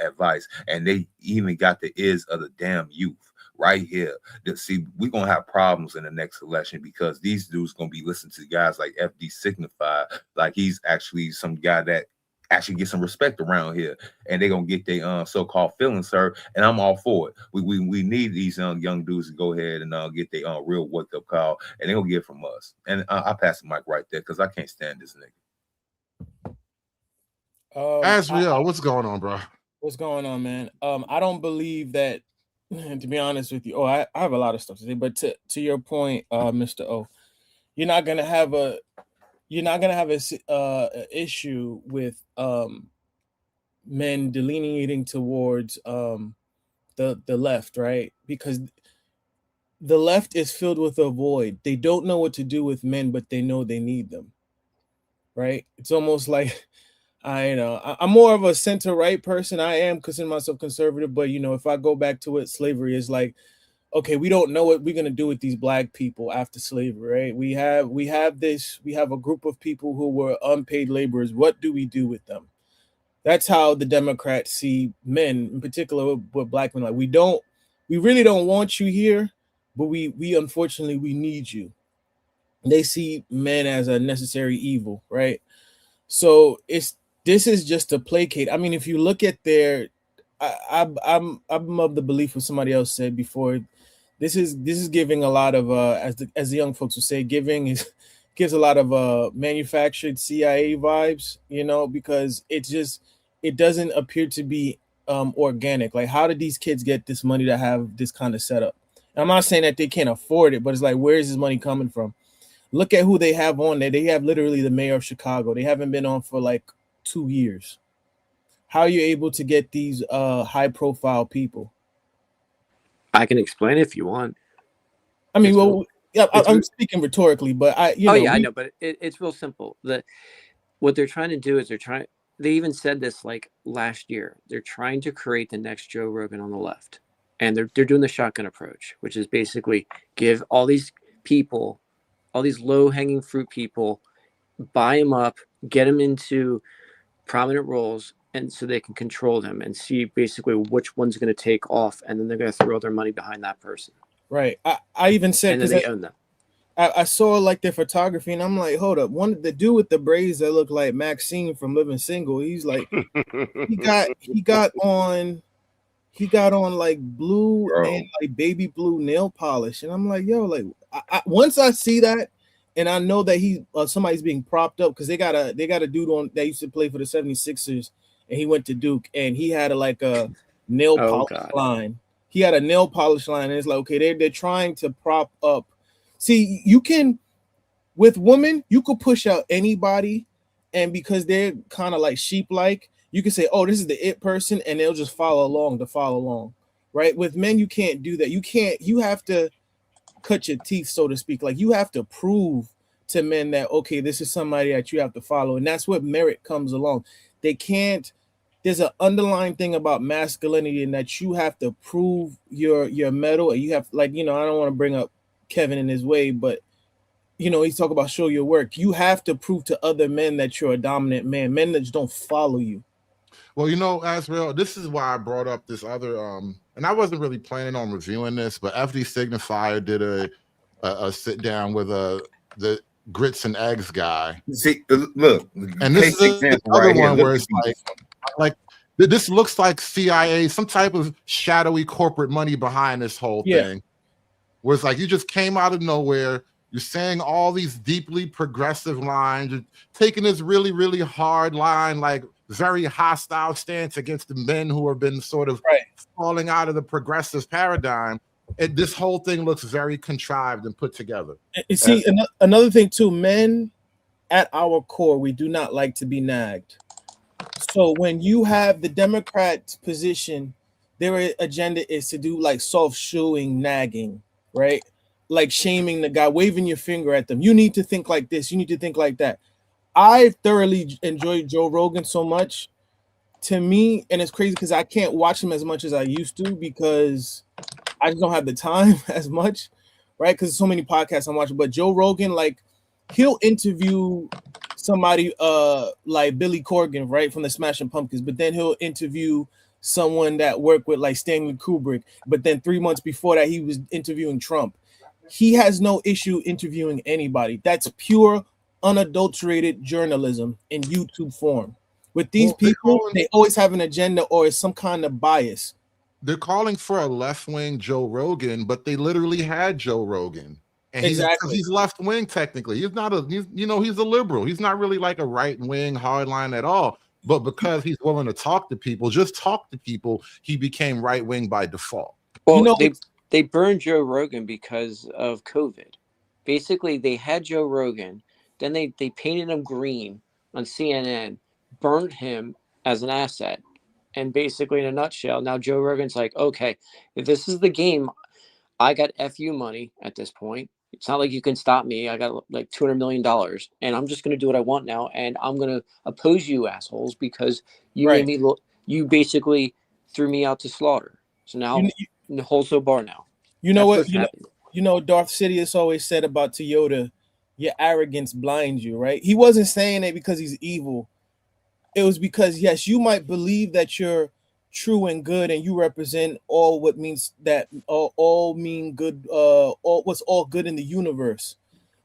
advice. And they even got the ears of the damn youth. Right here. See, we're going to have problems in the next election because these dudes going to be listening to guys like FD Signifier, like he's actually some guy that actually get some respect around here, and they're gonna get their so-called feelings hurt, and I'm all for it. We need these young dudes to go ahead and get their real wake-up call, and they're gonna get it from us. And I pass the mic right there because I can't stand this nigga. Asriel, what's going on, bro? What's going on, man? I don't believe that, to be honest with you. I have a lot of stuff to say, but to your point, Mr. O, you're not gonna have a issue with men delineating towards the left, right? Because the left is filled with a void. They don't know what to do with men, but they know they need them, right? It's almost like I'm more of a center right person. I am considering myself conservative, but if I go back to it, slavery is like, okay, we don't know what we're gonna do with these black people after slavery, right? We have a group of people who were unpaid laborers. What do we do with them? That's how the Democrats see men, in particular with black men. Like we really don't want you here, but we unfortunately we need you. They see men as a necessary evil, right? So this is just to placate. I mean, if you look at I'm of the belief what somebody else said before. This is giving a lot of as the young folks would say, gives a lot of manufactured CIA vibes, because it doesn't appear to be organic. Like, how did these kids get this money to have this kind of setup? And I'm not saying that they can't afford it, but it's like, where is this money coming from? Look at who they have on there. They have literally the mayor of Chicago. They haven't been on for like 2 years. How are you able to get these high profile people? I can explain it if you want. I mean, I'm speaking rhetorically, but I know, but it's real simple. What they're trying to do is they even said this like last year. They're trying to create the next Joe Rogan on the left. And they're doing the shotgun approach, which is basically give all these people, all these low-hanging fruit people, buy them up, get them into prominent roles, and so they can control them and see basically which one's going to take off, and then they're going to throw their money behind that person. Right. I even said, and then they own them. I saw like their photography, and I'm like, hold up, the dude with the braids that look like Maxine from Living Single. He's like, he got on like blue and like baby blue nail polish, and I'm like, yo, like once I see that, and I know that somebody's being propped up because they got a dude on that used to play for the 76ers. And he went to Duke, and he had a nail polish line. he had a nail polish line, and it's like, okay, they're trying to prop up. See, you can with women, you could push out anybody, and because they're kind of like sheep-like, you can say, "Oh, this is the it person," and they'll just follow along, right? With men, you can't do that. You have to cut your teeth, so to speak. Like you have to prove to men that okay, this is somebody that you have to follow, and that's what merit comes along. They can't. There's an underlying thing about masculinity in that you have to prove your mettle, and you have I don't want to bring up Kevin in his way, but he's talking about show your work. You have to prove to other men that you're a dominant man. Men that just don't follow you. Well, Azrael, this is why I brought up this other and I wasn't really planning on reviewing this, but FD Signifier did a sit down with the grits and eggs guy. See, look, and this is the other one where it's like this looks like CIA, some type of shadowy corporate money behind this whole thing. Where it's like you just came out of nowhere. You're saying all these deeply progressive lines. You're taking this really, really hard line, like very hostile stance against the men who have been sort of falling out of the progressive paradigm. This whole thing looks very contrived and put together. And see, another thing too, men at our core, we do not like to be nagged. So when you have the Democrats' position, their agenda is to do like soft-shoeing nagging, right? Like shaming the guy, waving your finger at them. You need to think like this. You need to think like that. I thoroughly enjoyed Joe Rogan so much. To me, and it's crazy because I can't watch him as much as I used to because I just don't have the time as much, right? Because so many podcasts I'm watching. But Joe Rogan, like, he'll interview somebody like Billy Corgan, right, from the Smashing Pumpkins, but then he'll interview someone that worked with like Stanley Kubrick. But then 3 months before that, he was interviewing Trump. He has no issue interviewing anybody. That's pure, unadulterated journalism in YouTube form. With these people, they always have an agenda or some kind of bias. They're calling for a left-wing Joe Rogan, but they literally had Joe Rogan. And he's left-wing technically. He's not he's a liberal. He's not really like a right-wing hardline at all. But because he's willing to talk to people, just talk to people, he became right-wing by default. Well, they burned Joe Rogan because of COVID. Basically, they had Joe Rogan, then they painted him green on CNN, burned him as an asset. And basically, in a nutshell, now Joe Rogan's like, okay, if this is the game, I got FU money at this point. It's not like you can stop me. I got like $200 million, and I'm just going to do what I want now. And I'm going to oppose you assholes because you made me you basically threw me out to slaughter. So now I'm in the wholesale bar now. You know what? Darth Sidious always said about Toyota, your arrogance blinds you, right? He wasn't saying it because he's evil. It was because, yes, you might believe that you're true and good and you represent all what means that all mean good, all what's all good in the universe.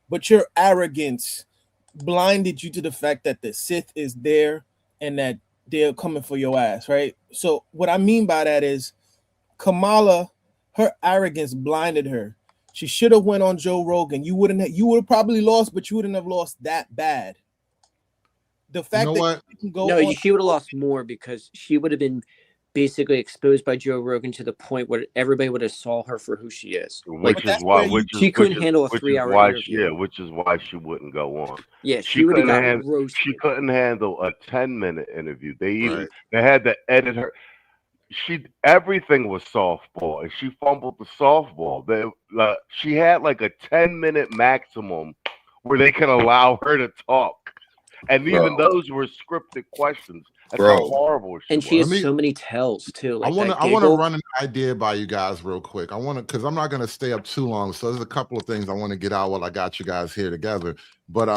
But your arrogance blinded you to the fact that the Sith is there and that they're coming for your ass, right? So what I mean by that is Kamala, her arrogance blinded her. She should have went on Joe Rogan. You would have probably lost, but you wouldn't have lost that bad. The fact that you can go she would have lost more because she would have been basically exposed by Joe Rogan to the point where everybody would have saw her for who she is. Which is why she couldn't handle a 3-hour interview. Which is why she wouldn't go on. Yeah, she would have got roasted. She couldn't handle a 10-minute interview. They had to edit her. Everything was softball, and she fumbled the softball. She had like a 10-minute maximum where they can allow her to talk. And even those were scripted questions. That's how horrible she was. And she has so many tells too. Like I want to run an idea by you guys real quick. Because I'm not going to stay up too long. So there's a couple of things I want to get out while I got you guys here together. But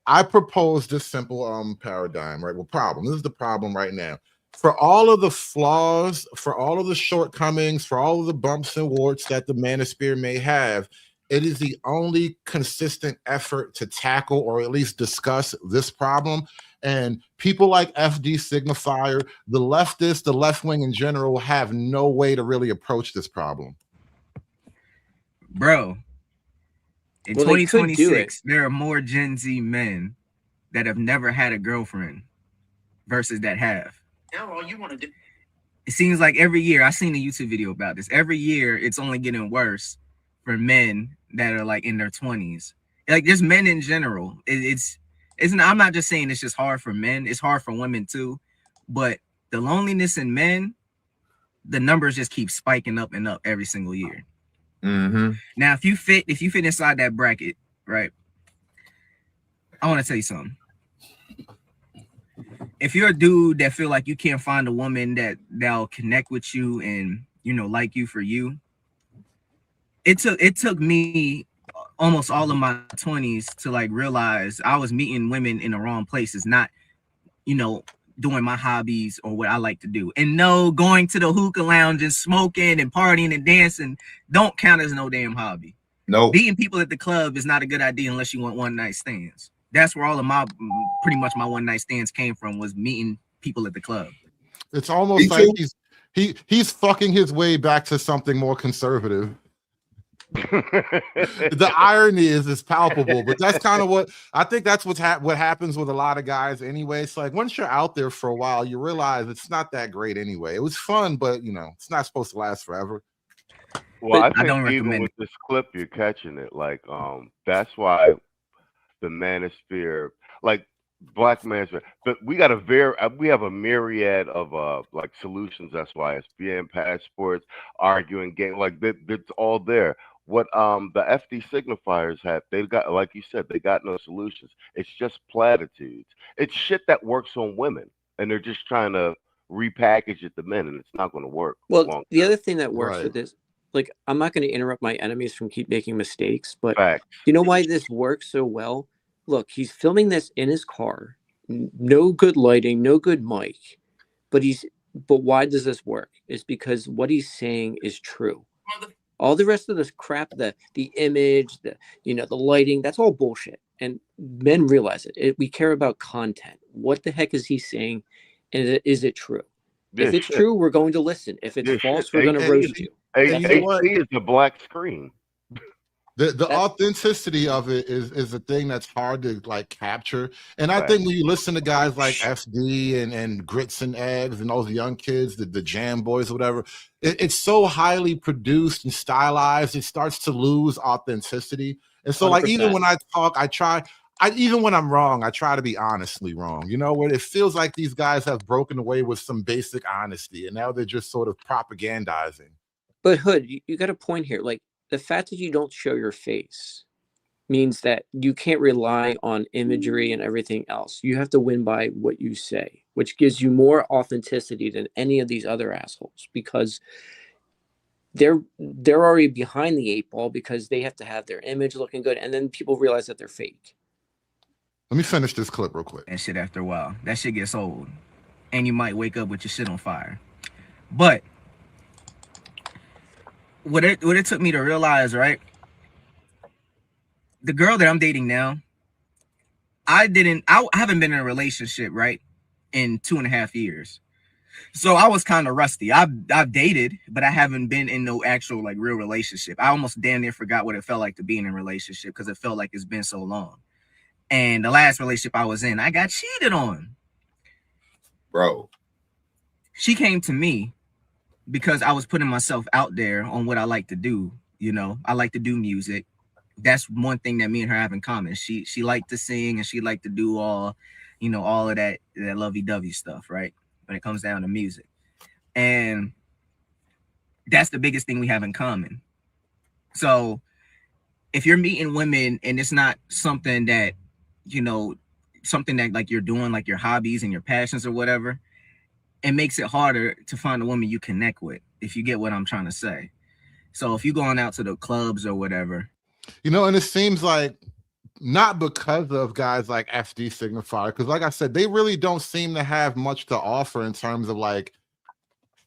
I propose this simple paradigm, right? Well, problem. This is the problem right now. For all of the flaws, for all of the shortcomings, for all of the bumps and warts that the Manosphere may have, it is the only consistent effort to tackle or at least discuss this problem. And people like FD Signifier, the leftists, the left wing in general, have no way to really approach this problem. Bro, in 2026, there are more Gen Z men that have never had a girlfriend versus that have. Now all you want to do. it seems like every year, I've seen a YouTube video about this. Every year, it's only getting worse for men that are like in their 20s. Like just men in general. It's I'm not just saying it's just hard for men. It's hard for women too. But the loneliness in men, the numbers just keep spiking up and up every single year. Now, if you fit inside that bracket, right? I want to tell you something. If you're a dude that feel like you can't find a woman that'll connect with you and like you for you, it took me almost all of my 20s to like realize I was meeting women in the wrong places, not doing my hobbies or what I like to do. And no, going to the hookah lounge and smoking and partying and dancing don't count as no damn hobby. No, meeting people at the club is not a good idea unless you want one night stands. That's where all of my pretty much my one night stands came from, was meeting people at the club. It's almost like he's fucking his way back to something more conservative. The irony is palpable, but that's kind of what I think. That's what happens with a lot of guys anyway. It's like once you're out there for a while, you realize it's not that great anyway. It was fun, but it's not supposed to last forever. Well, I think don't even with this clip, you're catching it. Like, that's why the Manosphere, like Black Manosphere, but we have a myriad of like solutions. That's why SBN passports, arguing game, like that's all there. What the FD signifiers have, they've got, like you said, they got no solutions. It's just platitudes. It's shit that works on women, and they're just trying to repackage it to men, and it's not going to work. Well, the other thing that works with this, like, I'm not going to interrupt my enemies from keep making mistakes, but you know why this works so well? Look, he's filming this in his car, no good lighting, no good mic, but why does this work? It's because what he's saying is true. All the rest of this crap, the image, the lighting, that's all bullshit. And men realize it. We care about content. What the heck is he saying? And is it true? If it's true, we're going to listen. If it's false, we're going to roast you. HD is the black screen. The authenticity of it is a thing that's hard to like capture. And I think when you listen to guys like FD and Grits and Eggs and those young kids, the Jam Boys or whatever, it's so highly produced and stylized, it starts to lose authenticity. And so like 100%. Even when I talk, even when I'm wrong, I try to be honestly wrong. Where it feels like these guys have broken away with some basic honesty and now they're just sort of propagandizing. But Hood, you got a point here. Like, the fact that you don't show your face means that you can't rely on imagery and everything else. You have to win by what you say, which gives you more authenticity than any of these other assholes, because they're already behind the 8 ball because they have to have their image looking good, and then people realize that they're fake. Let me finish this clip real quick. And shit, after a while, that shit gets old, and you might wake up with your shit on fire. But what it took me to realize, right? The girl that I'm dating now, I haven't been in a relationship, right, in 2.5 years. So I was kind of rusty. I've dated, but I haven't been in no actual like real relationship. I almost damn near forgot what it felt like to be in a relationship because it felt like it's been so long. And the last relationship I was in, I got cheated on. Bro. She came to me because I was putting myself out there on what I like to do. I like to do music. That's one thing that me and her have in common. She liked to sing and she liked to do all of that lovey-dovey stuff, right? When it comes down to music. And that's the biggest thing we have in common. So if you're meeting women and it's not something that, like you're doing, like your hobbies and your passions or whatever, it makes it harder to find a woman you connect with, if you get what I'm trying to say. So if you're going out to the clubs or whatever. And it seems like not because of guys like FD Signifier, because like I said, they really don't seem to have much to offer in terms of like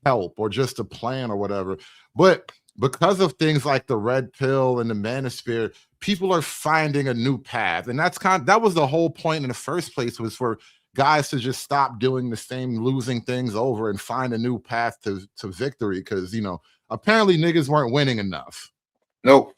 help or just a plan or whatever. But because of things like the Red Pill and the Manosphere, people are finding a new path. And that was the whole point in the first place, was for guys to just stop doing the same losing things over and find a new path to victory, because apparently niggas weren't winning enough. Nope.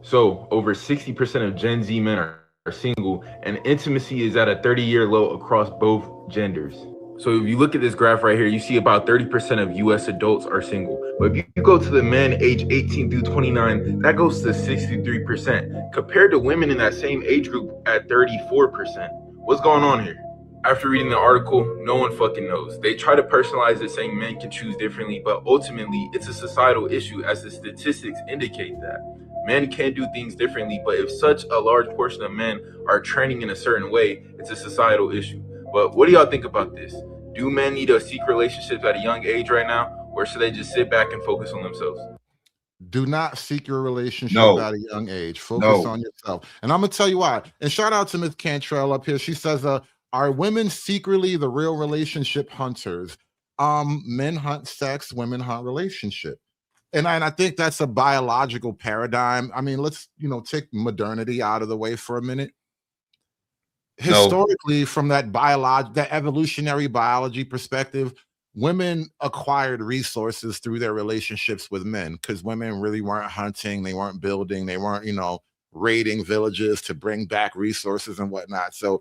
So over 60% of Gen Z men are single, and intimacy is at a 30-year low across both genders. So if you look at this graph right here, you see about 30% of US adults are single. But if you go to the men age 18 through 29, that goes to 63%, compared to women in that same age group at 34%. What's going on here? After reading the article, no one fucking knows. They try to personalize it saying men can choose differently, but ultimately it's a societal issue as the statistics indicate that. Men can do things differently, but if such a large portion of men are training in a certain way, it's a societal issue. But what do y'all think about this? Do men need to seek relationships at a young age right now, or should they just sit back and focus on themselves? Do not seek your relationship No. at a young age. Focus on yourself. And I'm gonna tell you why. And shout out to Miss Cantrell up here. She says, are women secretly the real relationship hunters? Men hunt sex, women hunt relationship. And I think that's a biological paradigm. I mean, let's take modernity out of the way for a minute. Historically, from that evolutionary biology perspective, women acquired resources through their relationships with men because women really weren't hunting, they weren't building, they weren't, raiding villages to bring back resources and whatnot. So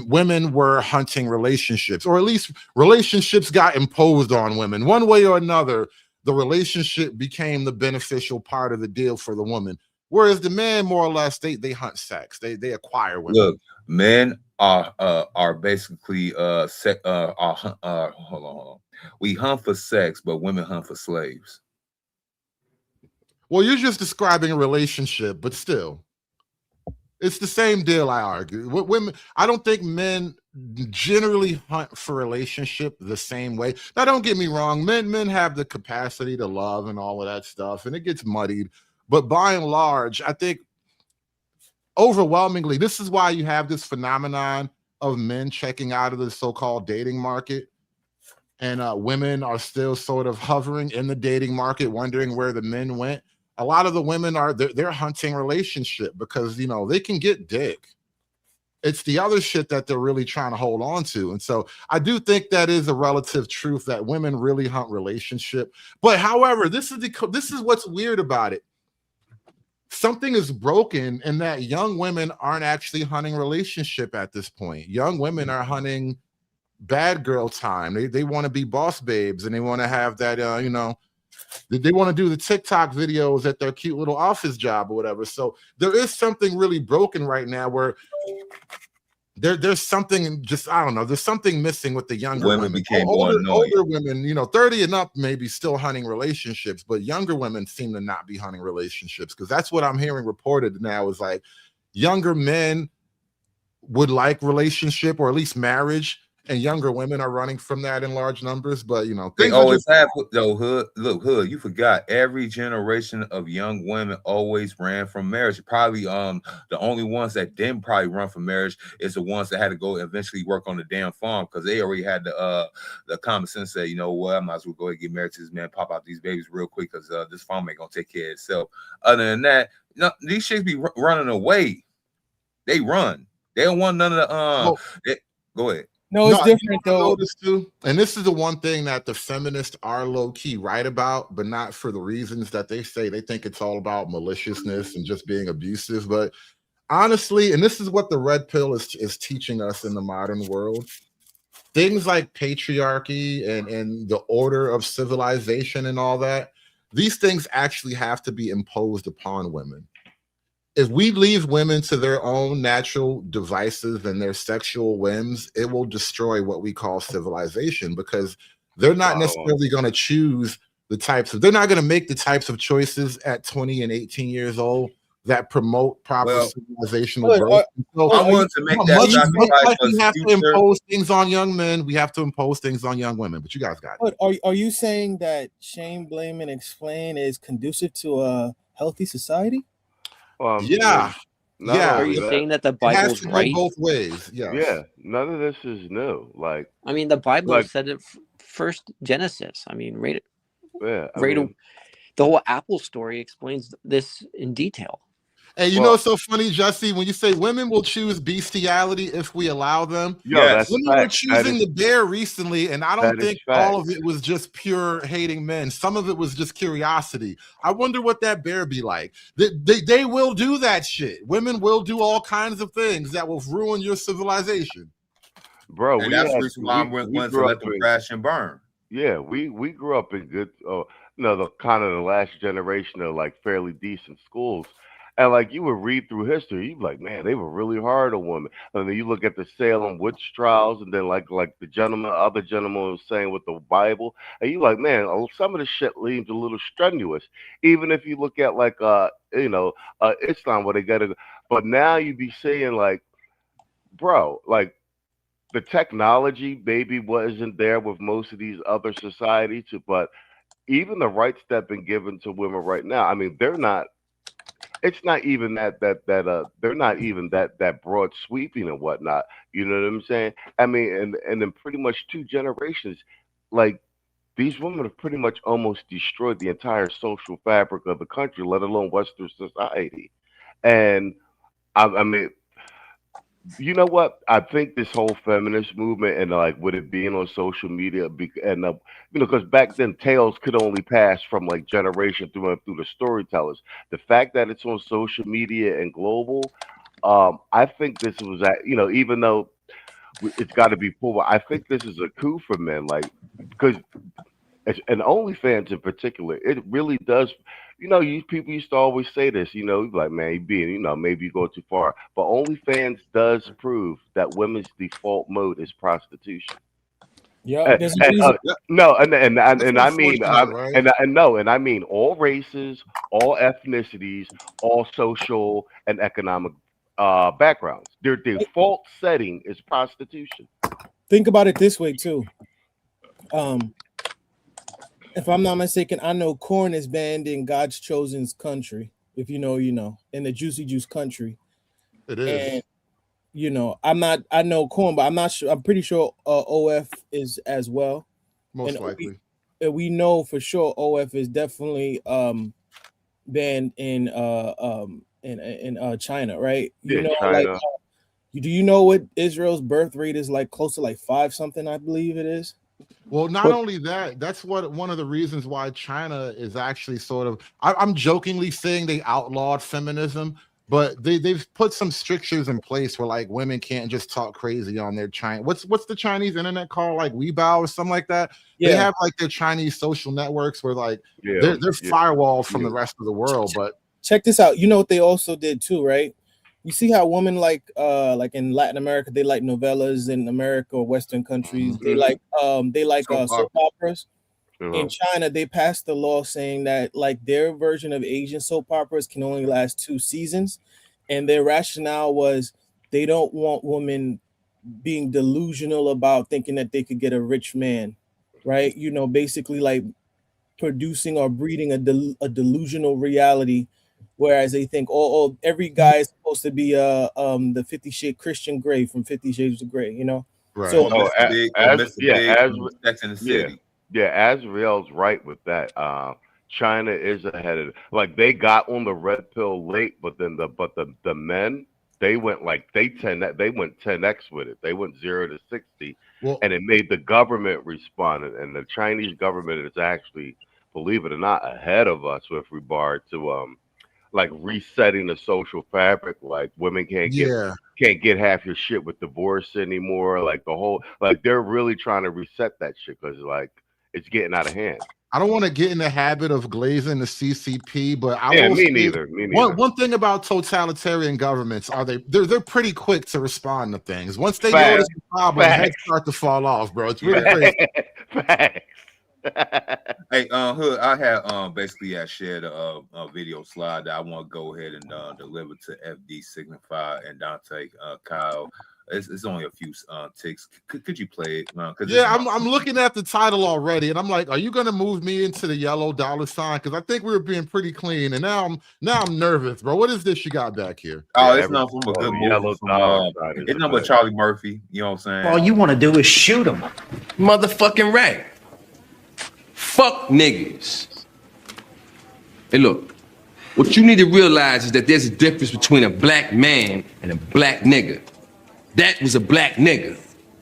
women were hunting relationships, or at least relationships got imposed on women. One way or another, the relationship became the beneficial part of the deal for the woman. Whereas the man, more or less, they hunt sex, they acquire women. Look, men are basically hold on. We hunt for sex, but women hunt for slaves. Well, you're just describing a relationship, but still, it's the same deal. I argue. Women, I don't think men generally hunt for relationship the same way. Now, don't get me wrong. Men have the capacity to love and all of that stuff, and it gets muddied. But by and large, I think overwhelmingly, this is why you have this phenomenon of men checking out of the so-called dating market, and women are still sort of hovering in the dating market, wondering where the men went. A lot of the women they're hunting relationship because they can get dick. It's the other shit that they're really trying to hold on to. And so I do think that is a relative truth that women really hunt relationship. But however, this is what's weird about it. Something is broken in that young women aren't actually hunting relationship at this point. Young women are hunting bad girl time. They want to be boss babes, and they want to have that, they want to do the TikTok videos at their cute little office job or whatever. So there is something really broken right now where there's something I don't know. There's something missing with the younger women. Became older women, 30 and up, maybe still hunting relationships, but younger women seem to not be hunting relationships because that's what I'm hearing reported now is like younger men would like relationship or at least marriage, and younger women are running from that in large numbers. But they always have though. Hood, you forgot every generation of young women always ran from marriage. Probably the only ones that didn't probably run from marriage is the ones that had to go eventually work on the damn farm because they already had the common sense say, you know what, I might as well go ahead and get married to this man, pop out these babies real quick because this farm ain't gonna take care of itself. Other than that, these chicks be running away. They run. They don't want none of the go ahead. No, it's different though. Too, and this is the one thing that the feminists are low-key right about, but not for the reasons that they say. They think it's all about maliciousness and just being abusive. But honestly, and this is what the red pill is teaching us in the modern world, things like patriarchy and the order of civilization and all that, these things actually have to be imposed upon women. If we leave women to their own natural devices and their sexual whims, it will destroy what we call civilization because they're not necessarily going to choose they're not going to make the types of choices at 20 and 18 years old that promote proper civilizational growth. I want to make that sacrifice. We have to impose things on young men. We have to impose things on young women. But you guys got it. But are you saying that shame, blame, and explain is conducive to a healthy society? Yeah. Are you saying that the Bible's right? Both ways. Yes. Yeah. None of this is new. Like, I mean, the Bible said it first. Genesis. I mean, the whole Apple story explains this in detail. And you know what's so funny, Jesse? When you say women will choose bestiality if we allow them, women were choosing the bear recently, and I don't think all of it was just pure hating men. Some of it was just curiosity. I wonder what that bear be like. They will do that shit. Women will do all kinds of things that will ruin your civilization. Bro, And we that's the had reason why I'm we willing to grew let up them in crash and burn. yeah, we grew up in good the kind of the last generation of like fairly decent schools. And like you would read through history, you'd be like, man, they were really hard on women. And then you look at the Salem witch trials, and then like the other gentleman was saying with the Bible, and you like, man, some of the shit seems a little strenuous. Even if you look at like Islam, where they got it, but now you be saying like, bro, like the technology maybe wasn't there with most of these other societies, but even the rights that have been given to women right now, I mean, they're not. It's not even they're not even that broad sweeping and whatnot. You know what I'm saying? I mean, and in pretty much 2 generations, like these women have pretty much almost destroyed the entire social fabric of the country, let alone Western society. And I mean, you know what? I think this whole feminist movement and like with it being on social media, and because back then tales could only pass from like generation through and through the storytellers. The fact that it's on social media and global, I think this was even though it's got to be pulled, I think this is a coup for men, like because and OnlyFans in particular, it really does. You people used to always say this. Like, man, you being, maybe you go too far. But OnlyFans does prove that women's default mode is prostitution. Yeah, there's a reason. No, and That's I mean, unfortunate, right? and I mean all races, all ethnicities, all social and economic backgrounds. Their default setting is prostitution. Think about it this way too. If I'm not mistaken, I know corn is banned in God's chosen country. If you know, you know, in the Juicy Juice country. It is. And I know corn, but I'm not sure. I'm pretty sure OF is as well. Most likely. We know for sure OF is definitely banned in China, right? China. Do you know what Israel's birth rate is like? Close to like 5 something, I believe it is. Well, not only that, that's one of the reasons why China is actually sort of. I'm jokingly saying they outlawed feminism, but they've put some strictures in place where like women can't just talk crazy on their China. What's the Chinese internet called, like Weibo or something like that? Yeah. They have like their Chinese social networks where like they're firewalled from the rest of the world. But check this out. You know what they also did too, right? You see how women like in Latin America, they like novellas. In America or Western countries, they like soap operas. In China, they passed the law saying that like their version of Asian soap operas can only last 2 seasons, and their rationale was they don't want women being delusional about thinking that they could get a rich man, right? Basically like producing or breeding a delusional reality. Whereas they think, every guy is supposed to be the 50 Shades Christian Grey from 50 Shades of Grey, Right. So Azrael's right with that. China is ahead of like they got on the red pill late, but then the men they went 10x with it. They went 0 to 60, and it made the government respond. And the Chinese government is actually, believe it or not, ahead of us with regard to like resetting the social fabric. Like women can't get half your shit with divorce anymore. Like the whole they're really trying to reset that shit because like it's getting out of hand. I don't want to get in the habit of glazing the CCP, but me neither. One thing about totalitarian governments they're pretty quick to respond to things. Once they notice the problem, heads start to fall off, bro. It's really crazy. Hey, Hood, I had basically shared a video slide that I want to go ahead and deliver to FD Signifier and Dante Kyle. It's only a few ticks. Could you play it? I'm looking at the title already, and I'm like, are you gonna move me into the yellow dollar sign? Because I think we were being pretty clean, and now I'm nervous, bro. What is this you got back here? Oh, it's not from a good movie. It's not but Charlie Murphy. You know what I'm saying? All you want to do is shoot him, motherfucking right. Fuck niggas. Hey, look. What you need to realize is that there's a difference between a black man and a black nigga. That was a black nigga.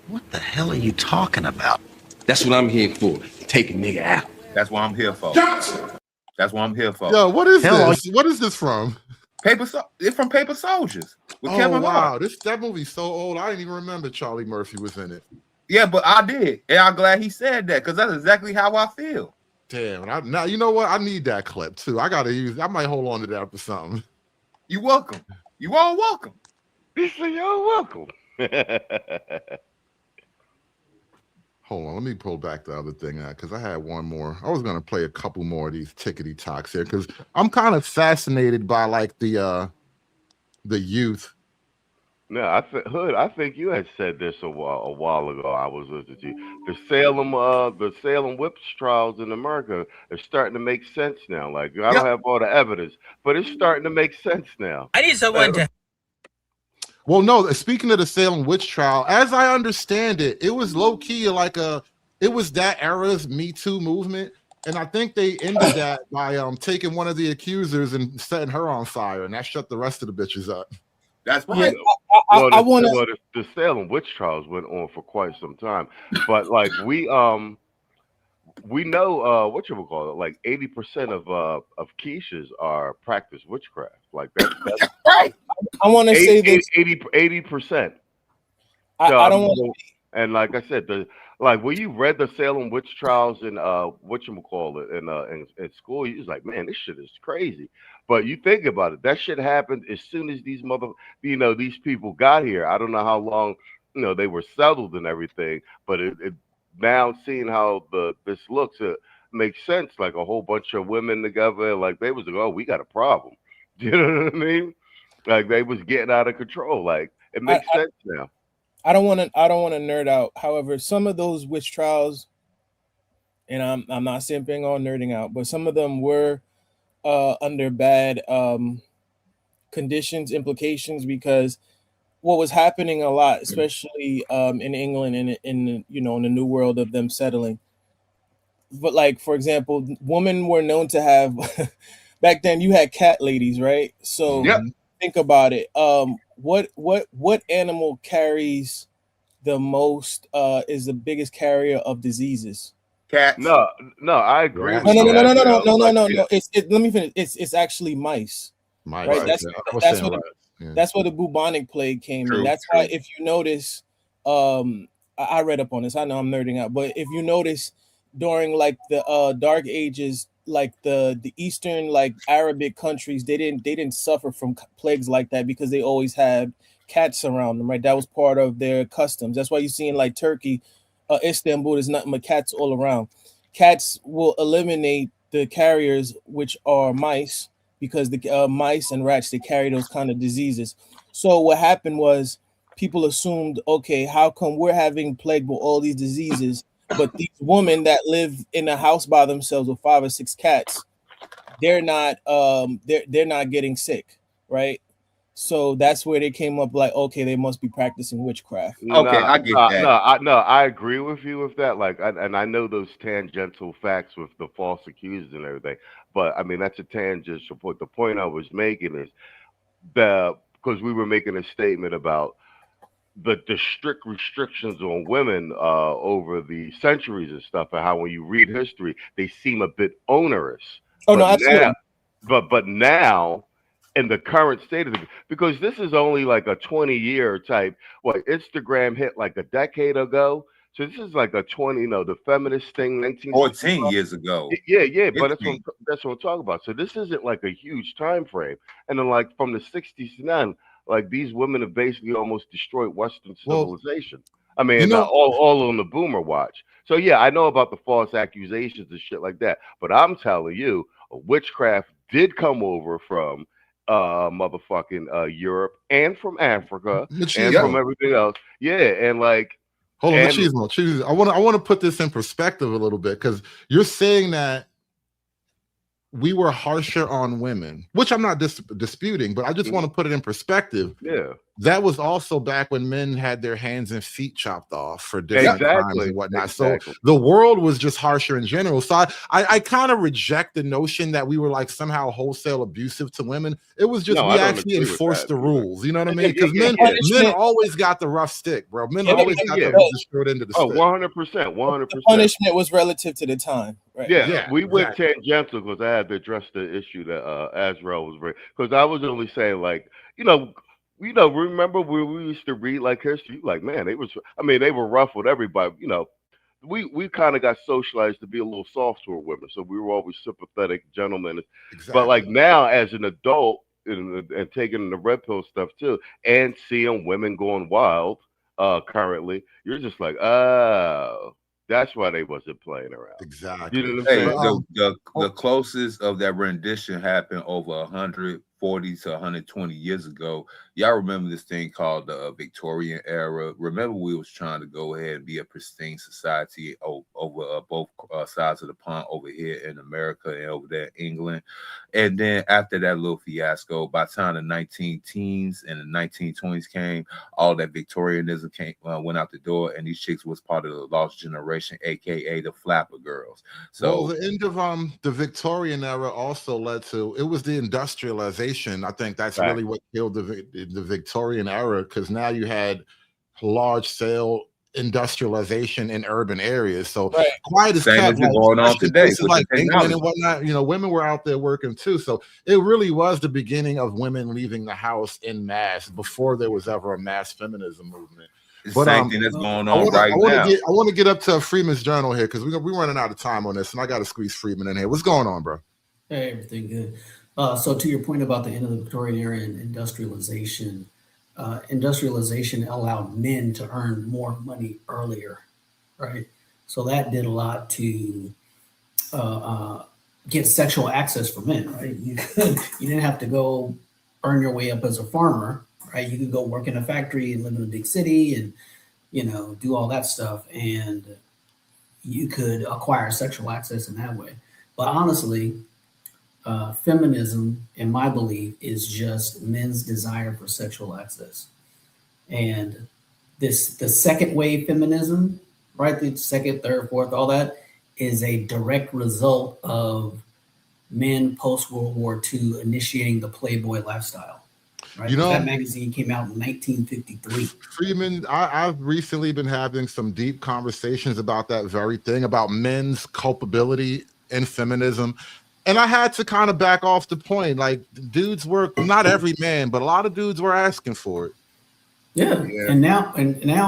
What the hell are you talking about? That's what I'm here for. Take a nigga out. That's what I'm here for. Johnson. That's what I'm here for. Yo, what is this? What is this from? It's from Paper Soldiers with Oh Kevin wow, Hart. that movie's so old. I didn't even remember Charlie Murphy was in it. Yeah, but I did, and I'm glad he said that because that's exactly how I feel. Damn, now you know what? I need that clip too. I gotta use. I might hold on to that for something. You welcome. You all welcome. You're welcome. Hold on, let me pull back the other thing out because I had one more. I was gonna play a couple more of these tickety talks here because I'm kind of fascinated by like the youth. No, Hood. I think you had said this a while ago. I was listening to you. The Salem witch trials in America are starting to make sense now. Like I don't have all the evidence, but it's starting to make sense now. I need someone to. Well, no, speaking of the Salem witch trial, as I understand it, it was low key like it was that era's Me Too movement. And I think they ended that by taking one of the accusers and setting her on fire, and that shut the rest of the bitches up. That's right. I want the Salem witch trials went on for quite some time, but like we know what you would call it, like 80% of Keishas are practice witchcraft. Like that's right. I want to say this 80%. I don't want to. And like I said, when you read the Salem witch trials in whatchamacallit in school, you was like, man, this shit is crazy. But you think about it, that shit happened as soon as these these people got here. I don't know how long, they were settled and everything, but it now seeing how this looks, it makes sense. Like a whole bunch of women together, like they was like, oh, we got a problem. You know what I mean? Like they was getting out of control. Like it makes sense now. I don't want to nerd out. However, some of those witch trials, and I'm not simping on nerding out, but some of them were under bad conditions, implications, because what was happening a lot, especially in England and in the new world of them settling. But like, for example, women were known to have back then you had cat ladies, right? So think about it. What animal carries the most is the biggest carrier of diseases? Cats. No, I agree with No. you. Let me finish. It's actually mice. Mice. Right. That's where the bubonic plague came in. That's why if you notice, I read up on this. I know I'm nerding out, but if you notice during like the dark ages, like the Eastern like Arabic countries, they didn't suffer from plagues like that because they always had cats around them, right? That was part of their customs. That's why you see in like Turkey, Istanbul, there's nothing but cats all around. Cats will eliminate the carriers, which are mice, because the mice and rats, they carry those kind of diseases. So what happened was people assumed, okay, how come we're having plague with all these diseases, but these women that live in a house by themselves with 5 or 6 cats, they're not getting sick, right? So that's where they came up like, okay, they must be practicing witchcraft. Okay, I get that. I agree with you with that. Like, and I know those tangential facts with the false accusers and everything, but I mean that's a tangential point. The point I was making is because we were making a statement about the strict restrictions on women over the centuries and stuff, and how when you read history, they seem a bit onerous. Oh, no, absolutely. But now, in the current state of because this is only like a 20-year type. What Instagram hit like a decade ago. So this is like a 20, the feminist thing, 14 years ago. Yeah, but that's what I'm talking about. So this isn't like a huge time frame. And then like from the 60s to now, like these women have basically almost destroyed Western civilization. I mean, all on the boomer watch. So yeah, I know about the false accusations and shit like that. But I'm telling you, witchcraft did come over from motherfucking Europe and from Africa and from everything else. Yeah, and like hold on, Machismo. I want to put this in perspective a little bit because you're saying that we were harsher on women, which I'm not disputing, but I just want to put it in perspective. Yeah. that was also back when men had their hands and feet chopped off for different crimes and whatnot. Exactly. So the world was just harsher in general. So I kind of reject the notion that we were like somehow wholesale abusive to women. It was just No, we I don't actually agree with enforced that the either. rules. You know what I Yeah, mean? Because yeah, men always got the rough stick, bro. Men always got the short end of the stick. 100%, 100%. The punishment was relative to the time, right? Yeah, we went tangential because I had to address the issue that Azrael was bringing. Because I was only saying, like, remember when we used to read like history? Like, man, they were rough with everybody. We kind of got socialized to be a little soft toward women, so we were always sympathetic gentlemen. But like now, as an adult and taking the red pill stuff too, and seeing women going wild, currently, you're just like, oh, that's why they wasn't playing around. Exactly. You know what I'm Hey, saying? the closest of that rendition happened over 140 to 120 years ago. Y'all remember this thing called the Victorian era? Remember we was trying to go ahead and be a pristine society over both sides of the pond over here in America and over there in England. And then after that little fiasco, by the time the 19 teens and the 1920s came, all that Victorianism went out the door, and these chicks was part of the lost generation, aka the flapper girls. So the end of the Victorian era also led to it was the industrialization. I think that's really what killed the Victorian era, because now you had large scale industrialization in urban areas. So quiet as same kept, as like, going on especially today places with like the England technology. and whatnot, women were out there working too. So it really was the beginning of women leaving the house in mass before there was ever a mass feminism movement. The same thing that's going on I now. want to get up to Freeman's journal here because we're running out of time on this, and I got to squeeze Freeman in here. What's going on, bro? Hey, everything good. So to your point about the end of the Victorian era and industrialization, industrialization allowed men to earn more money earlier, right? So that did a lot to get sexual access for men, right? You didn't have to go earn your way up as a farmer, right? You could go work in a factory and live in a big city and do all that stuff, and you could acquire sexual access in that way. But honestly, feminism, in my belief, is just men's desire for sexual access. And the second wave feminism, right? The second, third, fourth, all that is a direct result of men post World War II initiating the Playboy lifestyle. Right? That magazine came out in 1953. Freeman, I've recently been having some deep conversations about that very thing, about men's culpability in feminism. And I had to kind of back off the point. Like, dudes were, not every man, but a lot of dudes were asking for it. Yeah. And now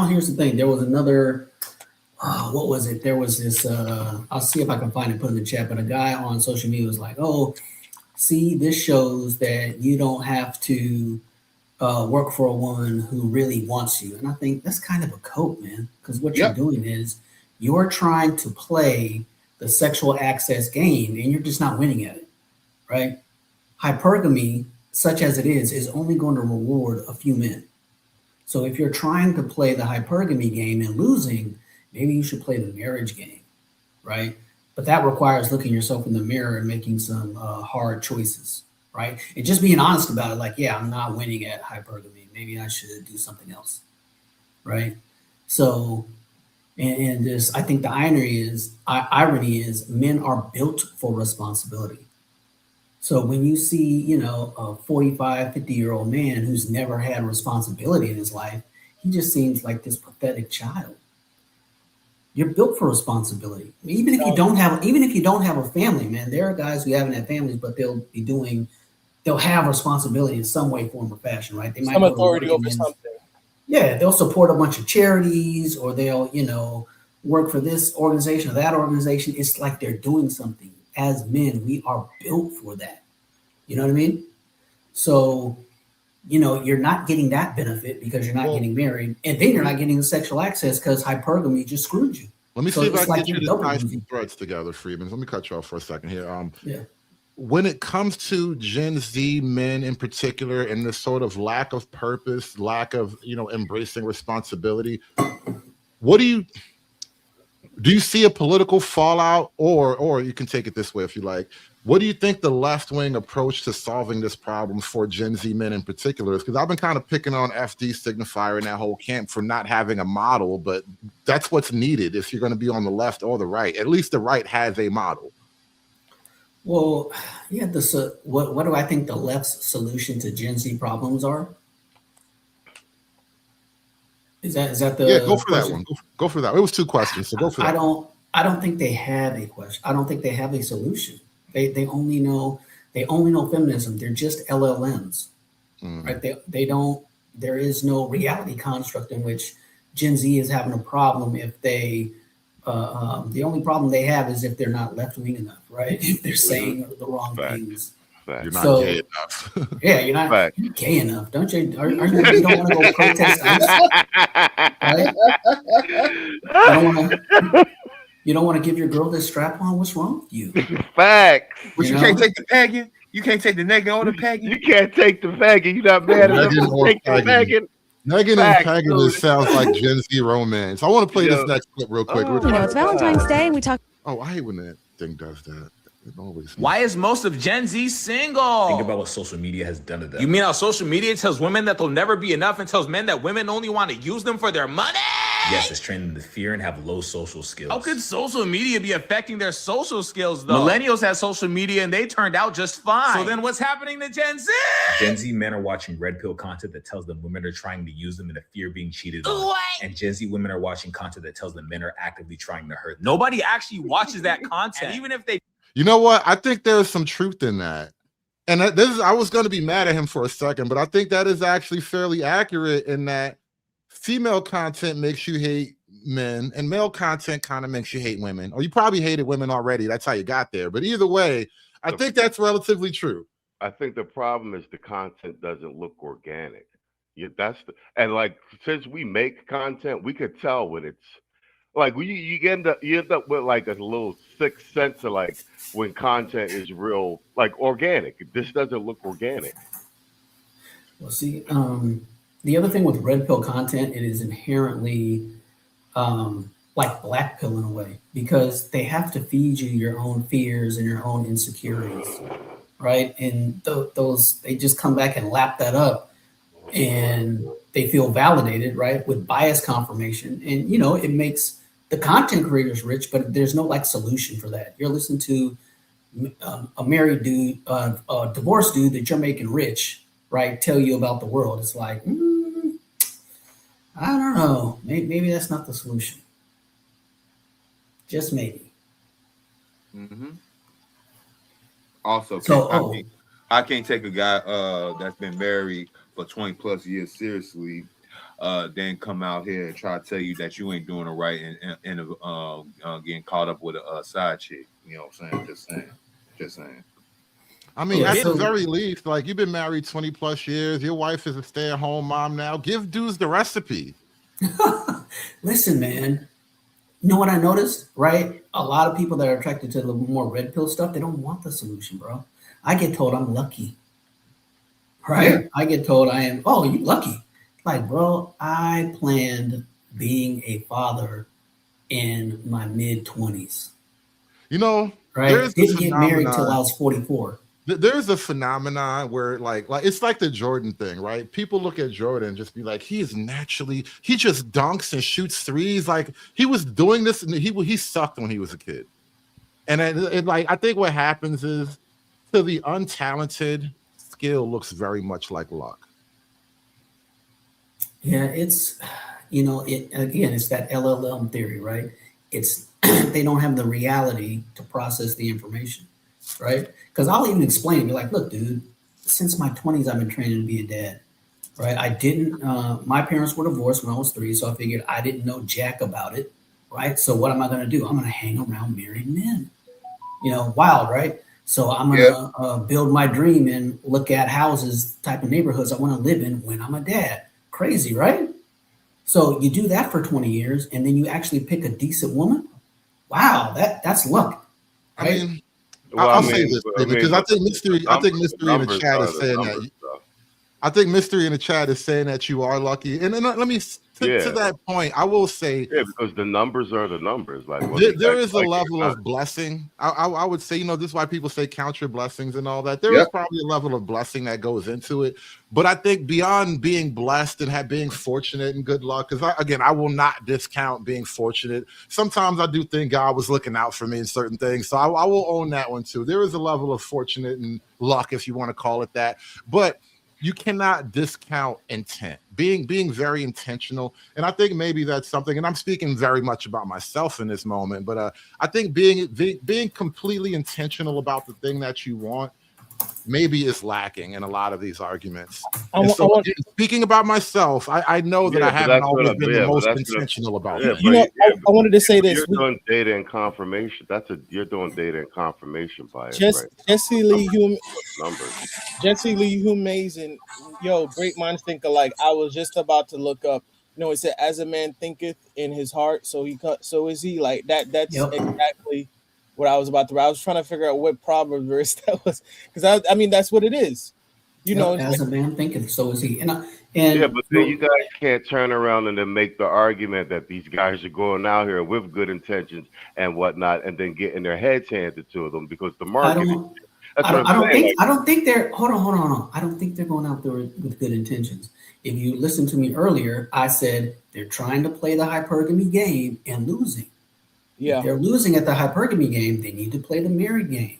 here's the thing. There was another, what was it? There was this, I'll see if I can find it, put it in the chat, but a guy on social media was like, oh, see, this shows that you don't have to work for a woman who really wants you. And I think that's kind of a cope, man, because what you're doing is you're trying to play the sexual access game and you're just not winning at it, right? Hypergamy, such as it is only going to reward a few men. So if you're trying to play the hypergamy game and losing, maybe you should play the marriage game, right? But that requires looking yourself in the mirror and making some hard choices, right? And just being honest about it, like, yeah, I'm not winning at hypergamy. Maybe I should do something else, right? So, and this, I think the irony is men are built for responsibility. So when you see, a 45, 50-year-old man who's never had responsibility in his life, he just seems like this pathetic child. You're built for responsibility. Even if you don't have a family, man, there are guys who haven't had families, but they'll have responsibility in some way, form, or fashion, right? They might some authority over something. Yeah, they'll support a bunch of charities, or they'll, work for this organization or that organization. It's like they're doing something. As men, we are built for that. You know what I mean? So, you're not getting that benefit because you're not getting married, and then you're not getting the sexual access because hypergamy just screwed you. Let me see if I can get you to tie some threads together, Freeman. Let me cut you off for a second here. When it comes to Gen Z men in particular, and this sort of lack of purpose, lack of embracing responsibility, what do you see a political fallout, or you can take it this way if you like? What do you think the left-wing approach to solving this problem for Gen Z men in particular is? Because I've been kind of picking on FD, Signifier, and that whole camp for not having a model, but that's what's needed if you're going to be on the left or the right. At least the right has a model. Well, yeah. What do I think the left's solution to Gen Z problems are? Is that the go for question? that one? Go for that. It was 2 questions, so go for that. I don't think they have a question. I don't think they have a solution. They only know feminism. They're just LLMs, right? They don't. There is no reality construct in which Gen Z is having a problem if they. The only problem they have is if they're not left wing enough, right? If they're saying the wrong things. You're not gay enough. Yeah, you're not gay enough, don't you? Are you don't want to go protest ICE, right? You don't want to give your girl this strap on. What's wrong with you? Facts. But you can't take the pegging. You can't take the nigga or the pegging. You can't take the pegging. You're not mad enough to take the pegging. Negging and pegging sounds like Gen Z romance. I want to play this next clip real quick. It's Valentine's Day, and we talk. Oh, I hate when that thing does that. Why is most of Gen Z single? Think about what social media has done to them. You mean how social media tells women that they'll never be enough and tells men that women only want to use them for their money? Yes, it's training them to fear and have low social skills. How could social media be affecting their social skills, though? Millennials had social media and they turned out just fine. So then what's happening to Gen Z? Gen Z men are watching red pill content that tells them women are trying to use them in a fear of being cheated on. What? And Gen Z women are watching content that tells them men are actively trying to hurt them. Nobody actually watches that content. And even if they You know what? I think there's some truth in that. And I was going to be mad at him for a second, but I think that is actually fairly accurate in that female content makes you hate men and male content kind of makes you hate women. Or you probably hated women already. That's how you got there. But either way, I think that's relatively true. I think the problem is the content doesn't look organic. And like, since we make content, we could tell when it's like you end up with like a little sixth sense of like when content is real, like organic. This doesn't look organic. Well, see, the other thing with red pill content, it is inherently like black pill in a way, because they have to feed you your own fears and your own insecurities, right? And those they just come back and lap that up, and they feel validated, right, with bias confirmation, and it makes the content creators rich, but there's no like solution for that. You're listening to a married dude, a divorced dude that you're making rich, right? Tell you about the world. It's like, I don't know. Maybe that's not the solution. Just maybe. Mm-hmm. Also, So, I can't take a guy that's been married for 20 plus years seriously, then come out here and try to tell you that you ain't doing it right and getting caught up with a side chick. You know what I'm saying? Just saying. I mean, at the very least, like you've been married 20 plus years. Your wife is a stay-at-home mom now. Give dudes the recipe. Listen, man. You know what I noticed, right? A lot of people that are attracted to the more red pill stuff, they don't want the solution, bro. I get told I'm lucky, right? Yeah. I get told I am, oh, you lucky. Like, bro, I planned being a father in my mid-20s. You know, right? Didn't get married till I was 44. There's a phenomenon where like it's like the Jordan thing, right? People look at Jordan and just be like, he just dunks and shoots threes. Like he was doing this and he sucked when he was a kid. And I think what happens is to the untalented, skill looks very much like luck. Yeah, it's it's that LLM theory, right? It's they don't have the reality to process the information, right? Because I'll even explain it. Be like, look, dude, since my 20s, I've been training to be a dad, right? I didn't, my parents were divorced when I was 3, so I figured I didn't know jack about it, right? So what am I going to do? I'm going to hang around married men, wild, right? So I'm going to build my dream and look at houses, type of neighborhoods I want to live in when I'm a dad. Crazy, right? So you do that for 20 years, and then you actually pick a decent woman. Wow, that's luck, right? I mean, I'll say this because I think mystery in the chat is saying that. I think Mystery in the chat is saying that you are lucky. And then let me to that point, I will say, because the numbers are the numbers. Like there is a level of blessing. I would say, this is why people say count your blessings and all that. There is probably a level of blessing that goes into it. But I think beyond being blessed and being fortunate and good luck, because I will not discount being fortunate. Sometimes I do think God was looking out for me in certain things. So I will own that one too. There is a level of fortunate and luck, if you want to call it that. But you cannot discount intent, being very intentional. And I think maybe that's something, and I'm speaking very much about myself in this moment, but I think being completely intentional about the thing that you want maybe is lacking in a lot of these arguments. Speaking about myself, I know that I haven't always been the most intentional about that. I wanted to say this. You're doing data and confirmation. You're doing data and confirmation bias. Jesse Lee numbers. Jesse Lee Mason, great minds think alike. I was just about to look up. It said, "As a man thinketh in his heart, so is he." Like that. That's exactly what I was about to. I was trying to figure out what Proverbs verse that was, because I mean that's what it is. As a man thinketh, so is he. And but then you guys can't turn around and then make the argument that these guys are going out here with good intentions and whatnot, and then getting their heads handed to them because the market. I don't think they're. Hold on. I don't think they're going out there with good intentions. If you listen to me earlier, I said they're trying to play the hypergamy game and losing. Yeah, if they're losing at the hypergamy game, they need to play the married game.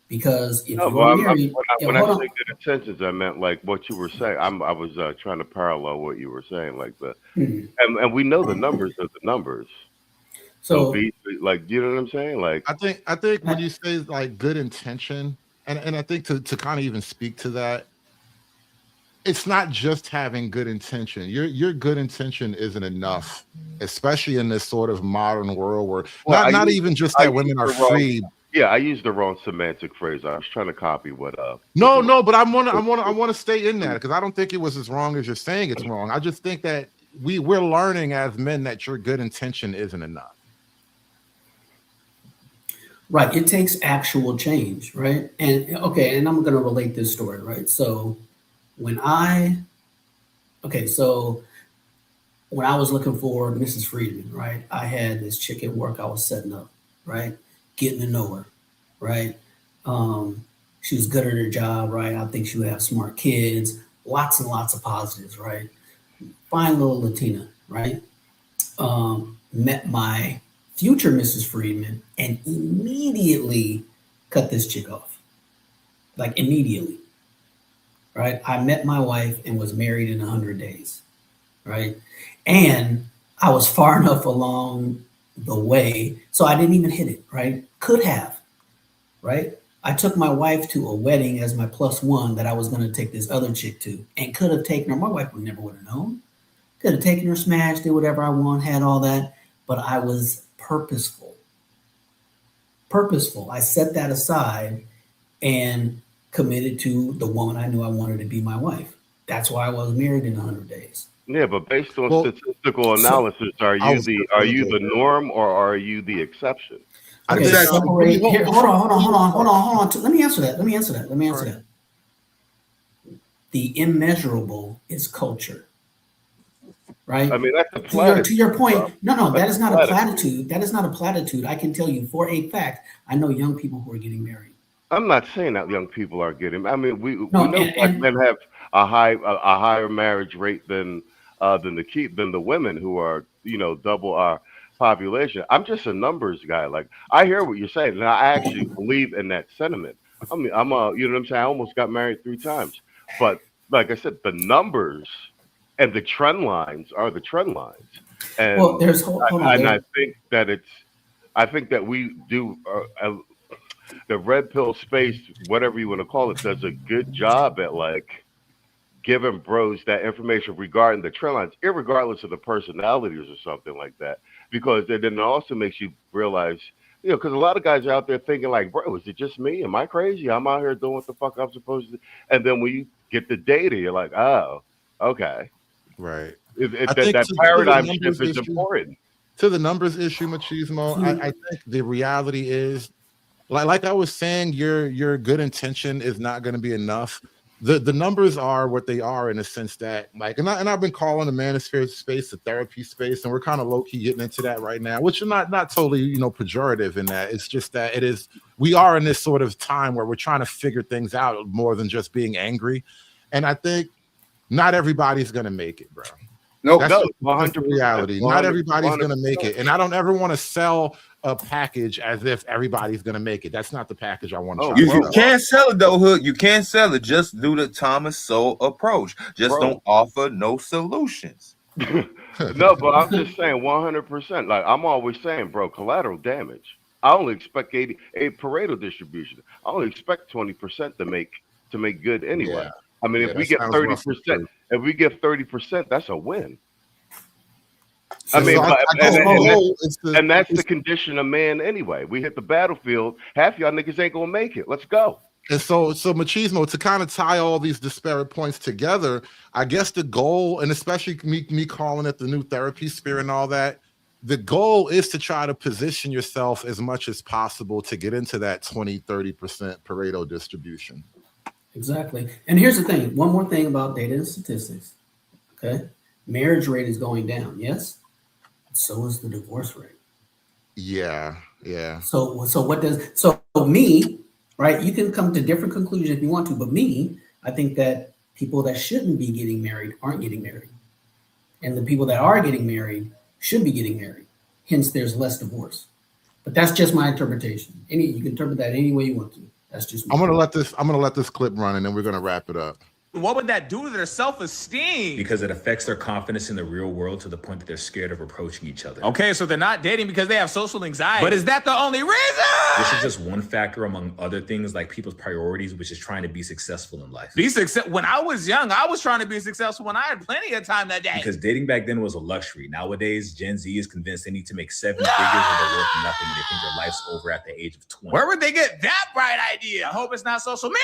Because if you're married, when I say good intentions, I meant like what you were saying. I was trying to parallel what you were saying, like and we know the numbers are the numbers. So like, you know what I'm saying? Like, I think when you say like good intention, and I think to kind of even speak to that, it's not just having good intention. Your good intention isn't enough, especially in this sort of modern world where not even just that women are free. Yeah, I used the wrong semantic phrase. I was trying to copy what No, but I want to stay in that because I don't think it was as wrong as you're saying it's wrong. I just think that we're learning as men that your good intention isn't enough. Right. It takes actual change, right? And I'm going to relate this story, right? So when I was looking for Mrs. Friedman, right? I had this chick at work I was setting up, right? Getting to know her, right? She was good at her job, right? I think she would have smart kids, lots and lots of positives, right? Fine little Latina, right? Met my future Mrs. Friedman and immediately cut this chick off. Like immediately, right? I met my wife and was married in 100 days, right? And I was far enough along the way, so I didn't even hit it, right? Could have, right? I took my wife to a wedding as my +1 that I was going to take this other chick to, and could have taken her. My wife would never would have known. Could have taken her, smashed, did whatever I want, had all that, but I was purposeful. I set that aside and committed to the woman I knew I wanted to be my wife. That's why I was married in 100 days. Yeah, but based on statistical analysis, are you the norm or are you the exception? Okay, hold on. Let me answer that. The immeasurable is culture. Right? I mean, that's a platitude. To your point, no, that is not a platitude. That is not a platitude. I can tell you for a fact, I know young people who are getting married. I'm not saying that young people are getting. I mean, we know black men have a higher marriage rate than the women who are double our population. I'm just a numbers guy. Like, I hear what you're saying, and I actually believe in that sentiment. I mean, you know what I'm saying? I almost got married 3 times, but like I said, the numbers and the trend lines are the trend lines. And I think that we do the red pill space, whatever you want to call it, does a good job at like giving bros that information regarding the trend lines, irregardless of the personalities or something like that. Because then it also makes you realize, because a lot of guys are out there thinking like, bro, is it just me? Am I crazy? I'm out here doing what the fuck I'm supposed to do. And then when you get the data, you're like, oh, okay. Right. That paradigm shift is important. To the numbers issue, Machismo, I think the reality is, like I was saying, your good intention is not going to be enough. the numbers are what they are in a sense that like, and I've been calling the Manosphere space the therapy space, and we're kind of low key getting into that right now, which is not totally pejorative in that. It's just that we are in this sort of time where we're trying to figure things out more than just being angry, and I think not everybody's gonna make it, bro. That's 100% the reality. Not everybody's gonna make it, and I don't ever want to sell a package as if everybody's gonna make it. That's not the package I want to. You can't sell it though, Hood. You can't sell it. Just do the Thomas Sowell approach. Just don't offer no solutions. No, but I'm just saying 100%. Like I'm always saying, bro, collateral damage. I only expect a Pareto distribution. I only expect 20% to make good anyway. Yeah. I mean, if we get 30%, that's a win. I mean, and that's the condition of man anyway. We hit the battlefield. Half y'all niggas ain't gonna make it. Let's go. And so Machismo, to kind of tie all these disparate points together, I guess the goal, and especially me calling it the new therapy sphere and all that, the goal is to try to position yourself as much as possible to get into that 20-30% Pareto distribution. Exactly. And here's the thing. One more thing about data and statistics. Okay. Marriage rate is going down. Yes. So is the divorce rate. Yeah. So me, right? You can come to different conclusions if you want to, but me, I think that people that shouldn't be getting married aren't getting married. And the people that are getting married should be getting married. Hence, there's less divorce. But that's just my interpretation. You can interpret that any way you want to. That's just I'm gonna let this clip run, and then we're gonna wrap it up. What would that do to their self-esteem? Because it affects their confidence in the real world to the point that they're scared of approaching each other. Okay, so they're not dating because they have social anxiety. But is that the only reason? This is just one factor among other things like people's priorities, which is trying to be successful in life. When I was young, I was trying to be successful when I had plenty of time that day. Because dating back then was a luxury. Nowadays, Gen Z is convinced they need to make 7 figures or they're worth nothing and they think their life's over at the age of 20. Where would they get that bright idea? I hope it's not social media.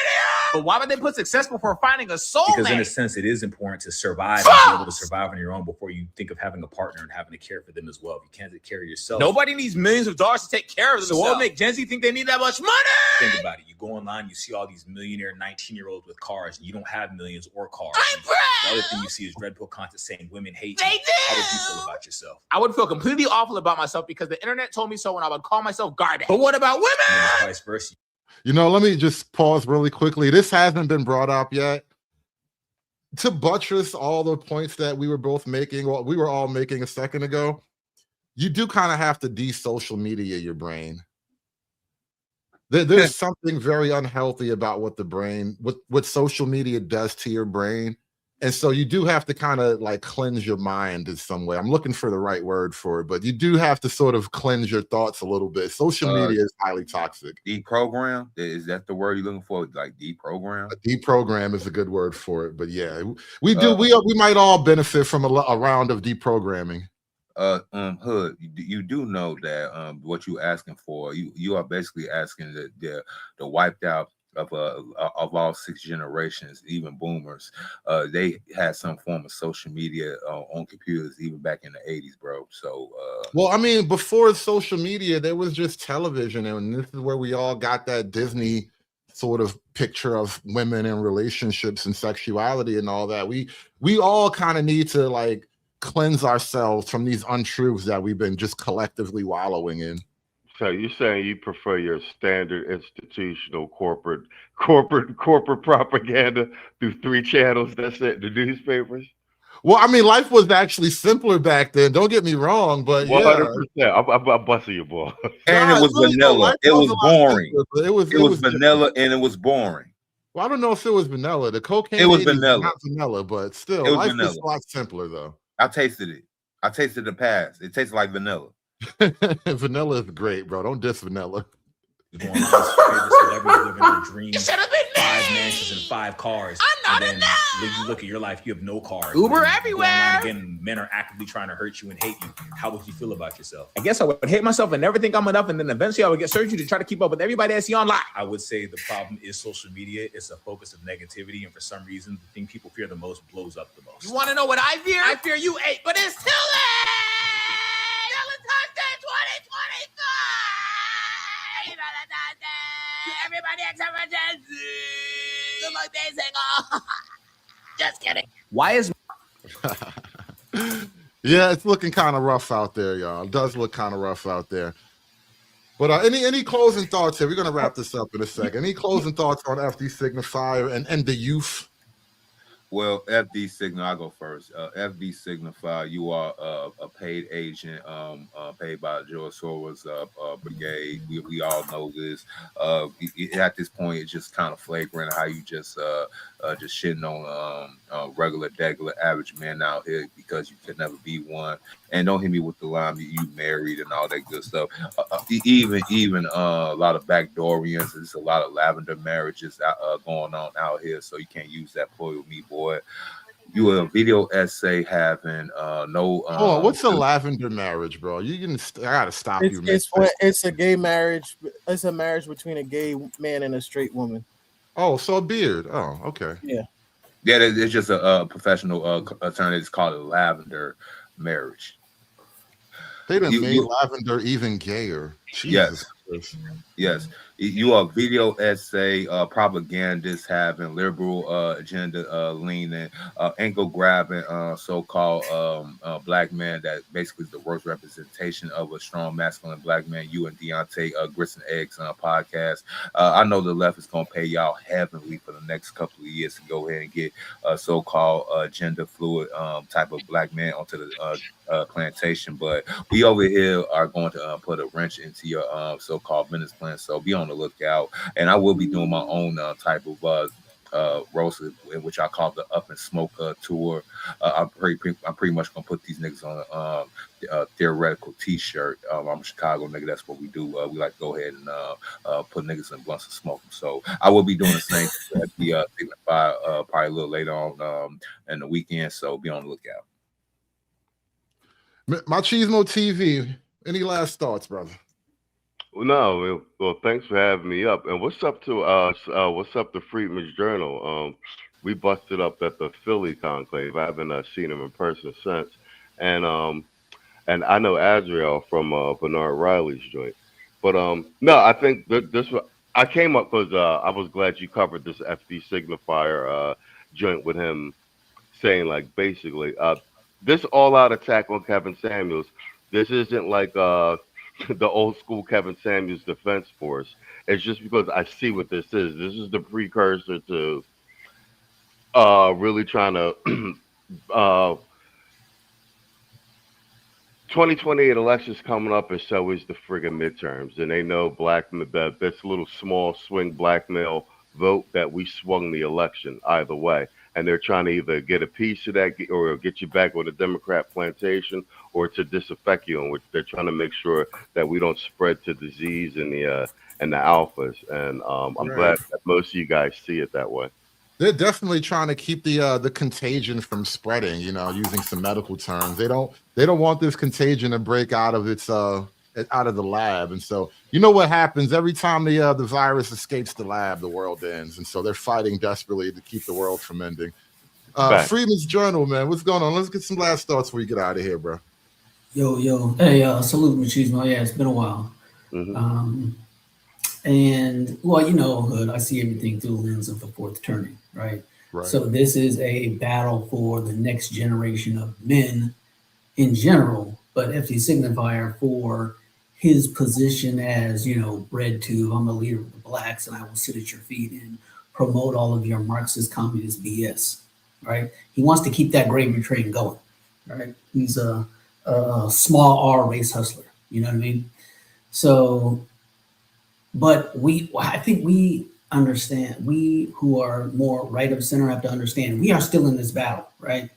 But why would they put success before finding a soulmate? Because in a sense, it is important to survive and be able to survive on your own before you think of having a partner and having to care for them as well. If you can't take care of yourself. Nobody needs millions of dollars to take care of themselves. So what would make Gen Z think they need that much money? Think about it. You go online, you see all these millionaire 19-year-olds with cars, and you don't have millions or cars. The other thing you see is red pill content saying women hate you. How would you feel about yourself? I would feel completely awful about myself because the internet told me so when I would call myself garbage. But what about women? And vice versa. Let me just pause really quickly. This hasn't been brought up yet. To buttress all the points that we were both making, we were all making a second ago, you do kind of have to de-social media your brain. There's something very unhealthy about what social media does to your brain. And so you do have to kind of like cleanse your mind in some way. I'm looking for the right word for it, but you do have to sort of cleanse your thoughts a little bit. Social media is highly toxic. Deprogram? Is that the word you're looking for? Like deprogram? Deprogram is a good word for it, but yeah, we might all benefit from a round of deprogramming. Hood, you do know that what you're asking for, you are basically asking the wiped out of all 6 generations, even boomers, they had some form of social media on computers even back in the 80s, bro. So well, I mean, before social media, there was just television, and this is where we all got that Disney sort of picture of women and relationships and sexuality and all that. We all kind of need to like cleanse ourselves from these untruths that we've been just collectively wallowing in. So you're saying you prefer your standard institutional corporate propaganda through 3 channels? That's it, the newspapers? Well, I mean, life was actually simpler back then. Don't get me wrong, but 100%. I'm busting your ball. And it was vanilla. It was boring. It was vanilla and it was boring. Well, I don't know if it was vanilla. The cocaine. It was vanilla. Not vanilla, but still, life was a lot simpler though. I tasted it. I tasted the past. It tastes like vanilla. Vanilla is great, bro. Don't diss vanilla. Going on celebrities living their dreams, 5 mansions and 5 cars. I'm not enough. You look at your life, you have no cars. Uber everywhere. Again, men are actively trying to hurt you and hate you. How would you feel about yourself? I guess I would hate myself and never think I'm enough, and then eventually I would get surgery to try to keep up with everybody I see online. I would say the problem is social media. It's a focus of negativity, and for some reason, the thing people fear the most blows up the most. You want to know what I fear? I fear you 8, but it's too late. Valentine's Day 2025. Valentine's Day. Everybody except for Gen Z. just like dancing. Oh, just kidding. Why is Yeah, it's looking kind of rough out there, y'all. It does look kind of rough out there. But any closing thoughts here? We're gonna wrap this up in a second. Any closing thoughts on FD Signifier and the youth? Well, FD Signal, I'll go first. FD Signifier, you are a paid agent, paid by George Soros brigade. We all know this. At this point, it's just kind of flagrant how you just shitting on regular, average men out here because you could never be one. And don't hit me with the line you married and all that good stuff. Even a lot of backdoorians. There's a lot of lavender marriages going on out here, so you can't use that ploy with me, boy. You a video essay having no. Oh, what's a lavender marriage, bro? I gotta stop you. It's a gay marriage. It's a marriage between a gay man and a straight woman. Oh, so a beard. Oh, okay. Yeah. Yeah, it's just a professional attorney. It's called a lavender marriage. They done made lavender even gayer. Jesus. Yes. You are video essay, propagandist having liberal agenda leaning, ankle grabbing, so-called black man that basically is the worst representation of a strong masculine black man. You and Deontay Grits and Eggs podcast. I know the left is gonna pay y'all heavily for the next couple of years to go ahead and get so-called gender fluid type of black man onto the plantation, but we over here are going to put a wrench into your so-called business plan. So be on the lookout, and I will be doing my own type of roast, in which I call the Up and Smoke tour. I'm pretty much gonna put these niggas on a theoretical T-shirt. I'm a Chicago nigga. That's what we do. We like to go ahead and put niggas in blunts and smoke them. So I will be doing the same at the Signify probably a little later on in the weekend. So be on the lookout. Machismo TV. Any last thoughts, brother? No, well, thanks for having me up. And what's up to Freedman's Journal? We busted up at the Philly conclave. I haven't seen him in person since, and I know Azrael from Bernard Riley's joint. But no, I think that I came up because I was glad you covered this FD Signifier joint with him saying, like, basically this all-out attack on Kevin Samuels. This isn't like the old school Kevin Samuels Defense Force. It's just because I see what this is. This is the precursor to really trying to 2028 elections coming up, and so is the friggin' midterms. And they know this little small swing black male vote that we swung the election either way. And they're trying to either get a piece of that or get you back on the Democrat plantation or to disaffect you, in which they're trying to make sure that we don't spread to disease and the alphas. And I'm glad that most of you guys see it that way. They're definitely trying to keep the contagion from spreading, using some medical terms. They don't want this contagion to break out of out of the lab. And so what happens every time the virus escapes the lab, the world ends. And so they're fighting desperately to keep the world from ending. Freeman's Journal, man, what's going on? Let's get some last thoughts before we get out of here, bro. Yo, hey, salute Machismo. Yeah, it's been a while. Mm-hmm. And well, Hood, I see everything through the lens of the fourth turning, right? So this is a battle for the next generation of men in general, but FD Signifier for his position as, bred to, I'm a leader of the blacks and I will sit at your feet and promote all of your Marxist communist BS, right? He wants to keep that gravy train going, right? He's a small R race hustler, you know what I mean? So, but I think we understand, we who are more right of center have to understand, we are still in this battle, right?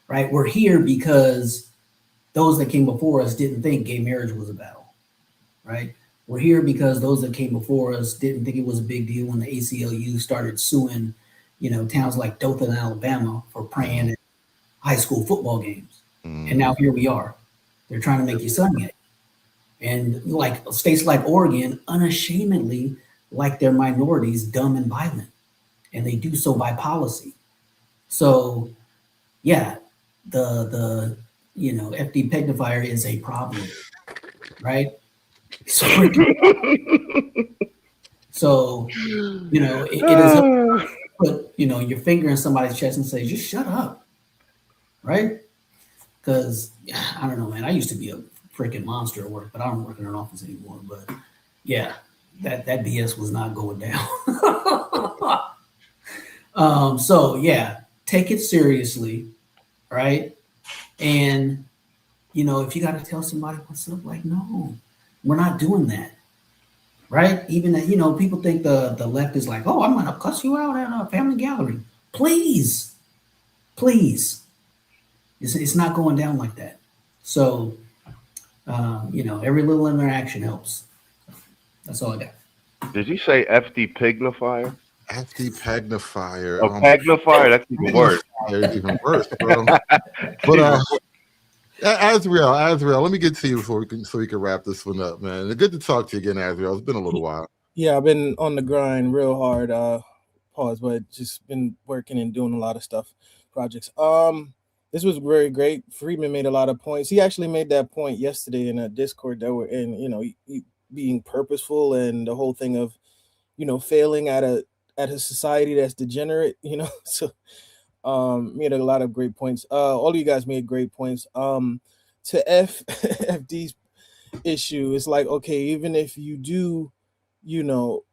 Right? We're here because those that came before us didn't think gay marriage was a battle, right? We're here because those that came before us didn't think it was a big deal when the ACLU started suing, towns like Dothan, Alabama for praying at high school football games. And now here we are. They're trying to make your son gay. And like states like Oregon unashamedly like their minorities dumb and violent. And they do so by policy. So yeah, the FD Signifier is a problem, right? So, you know, it is to put, you know, your finger in somebody's chest and say, just shut up, right? Because I don't know, man. I used to be a freaking monster at work, but I don't work in an office anymore. But yeah, that BS was not going down. So yeah, take it seriously, right? And you know, if you got to tell somebody what's up, like, no, we're not doing that, right? Even that, you know, people think the left is like, oh, I'm gonna cuss you out at a family gathering. Please, please, it's not going down like that. So, you know, every little interaction helps. That's all I got. Did you say FD Pignifier? FD Pagnifier. Oh, Pagnifier? That's even worse. It's even worse, bro. But Azriel, let me get to you so we can wrap this one up, man. Good to talk to you again, Azriel. It's been a little while. Yeah, I've been on the grind real hard. Pause, but just been working and doing a lot of stuff, projects. This was very great. Friedman made a lot of points. He actually made that point yesterday in a Discord that we're in. You know, being purposeful and the whole thing of, you know, failing at a society that's degenerate. You know, so made a lot of great points. All of you guys made great points. To FD's issue, it's like, okay, even if you do, you know,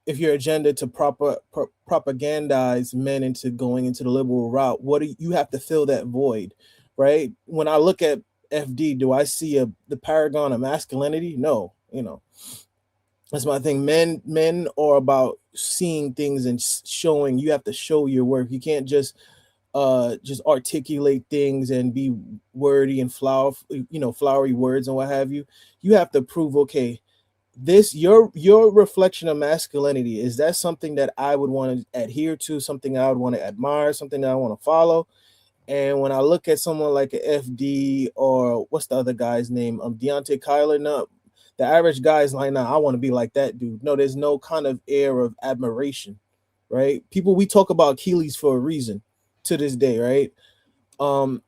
if your agenda to propagandize men into going into the liberal route, you have to fill that void, right? When I look at FD, do I see the paragon of masculinity? No, you know, that's my thing. Men are about seeing things and showing. You have to show your work. You can't just articulate things and be wordy and flowery words and what have you. You have to prove, okay, this your reflection of masculinity, is that something that I would want to adhere to, something I would want to admire, something that I want to follow? And when I look at someone like an FD or what's the other guy's name, Deontay Kyler, no, the average guy is like, nah, I want to be like that dude. No, there's no kind of air of admiration, right? We talk about Achilles for a reason to this day, right? And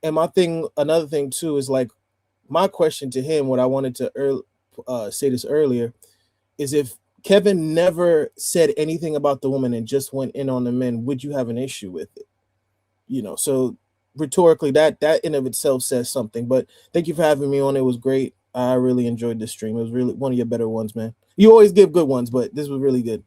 another thing too is like, my question to him, what I wanted to say this earlier, is if Kevin never said anything about the woman and just went in on the men, would you have an issue with it? You know, so rhetorically, that in of itself says something. But thank you for having me on. It was great. I really enjoyed this stream. It was really one of your better ones, man. You always give good ones, but this was really good.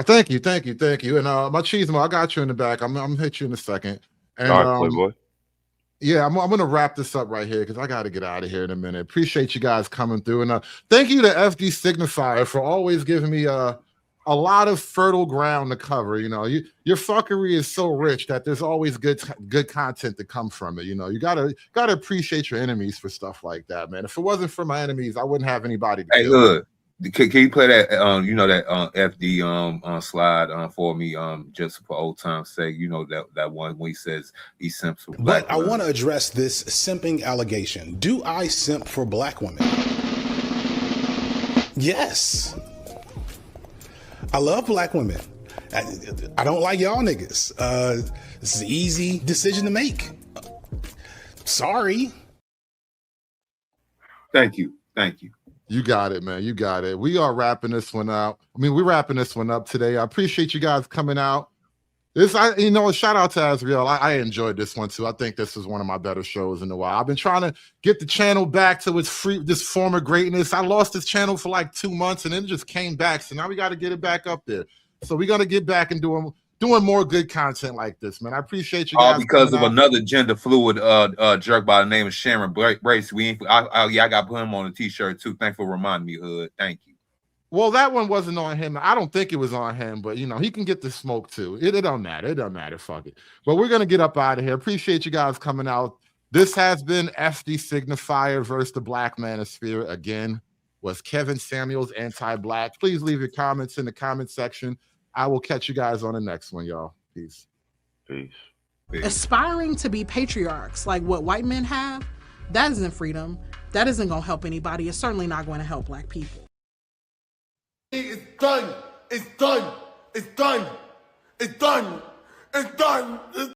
Thank you. And my Cheesemo, I got you in the back. I'm gonna hit you in a second. And all right, Playboy. Yeah, I'm gonna wrap this up right here because I gotta get out of here in a minute. Appreciate you guys coming through, and thank you to FD Signifier for always giving me a lot of fertile ground to cover. You know, your fuckery is so rich that there's always good content to come from it. You know, you gotta appreciate your enemies for stuff like that, man. If it wasn't for my enemies, I wouldn't have anybody to kill. Look, can you play that that FD slide for me, just for old time's sake? You know that one when he says he simps for black women. I want to address this simping allegation. Do I simp for black women? Yes. I love black women. I don't like y'all niggas. This is an easy decision to make. Sorry. Thank you. You got it, man. You got it. We are wrapping this one out. We're wrapping this one up today. I appreciate you guys coming out. Shout out to Azriel. I enjoyed this one too. I think this is one of my better shows in a while. I've been trying to get the channel back to this former greatness. I lost this channel for like 2 months and then it just came back. So now we got to get it back up there. So we got to get back and doing more good content like this, man. I appreciate you guys. All because of another gender fluid jerk by the name of Sharon Brace. I got to put him on a t-shirt too. Thanks for reminding me, Hood. Thank you. Well, that one wasn't on him. I don't think it was on him, but he can get the smoke too. It don't matter. It doesn't matter. Fuck it. But we're gonna get up out of here. Appreciate you guys coming out. This has been FD Signifier versus the Black Manosphere. Again, was Kevin Samuels anti-black? Please leave your comments in the comment section. I will catch you guys on the next one, y'all. Peace. Aspiring to be patriarchs like what white men have, that isn't freedom. That isn't gonna help anybody. It's certainly not going to help black people. It's done. It's done. It's done. It's done. It's done.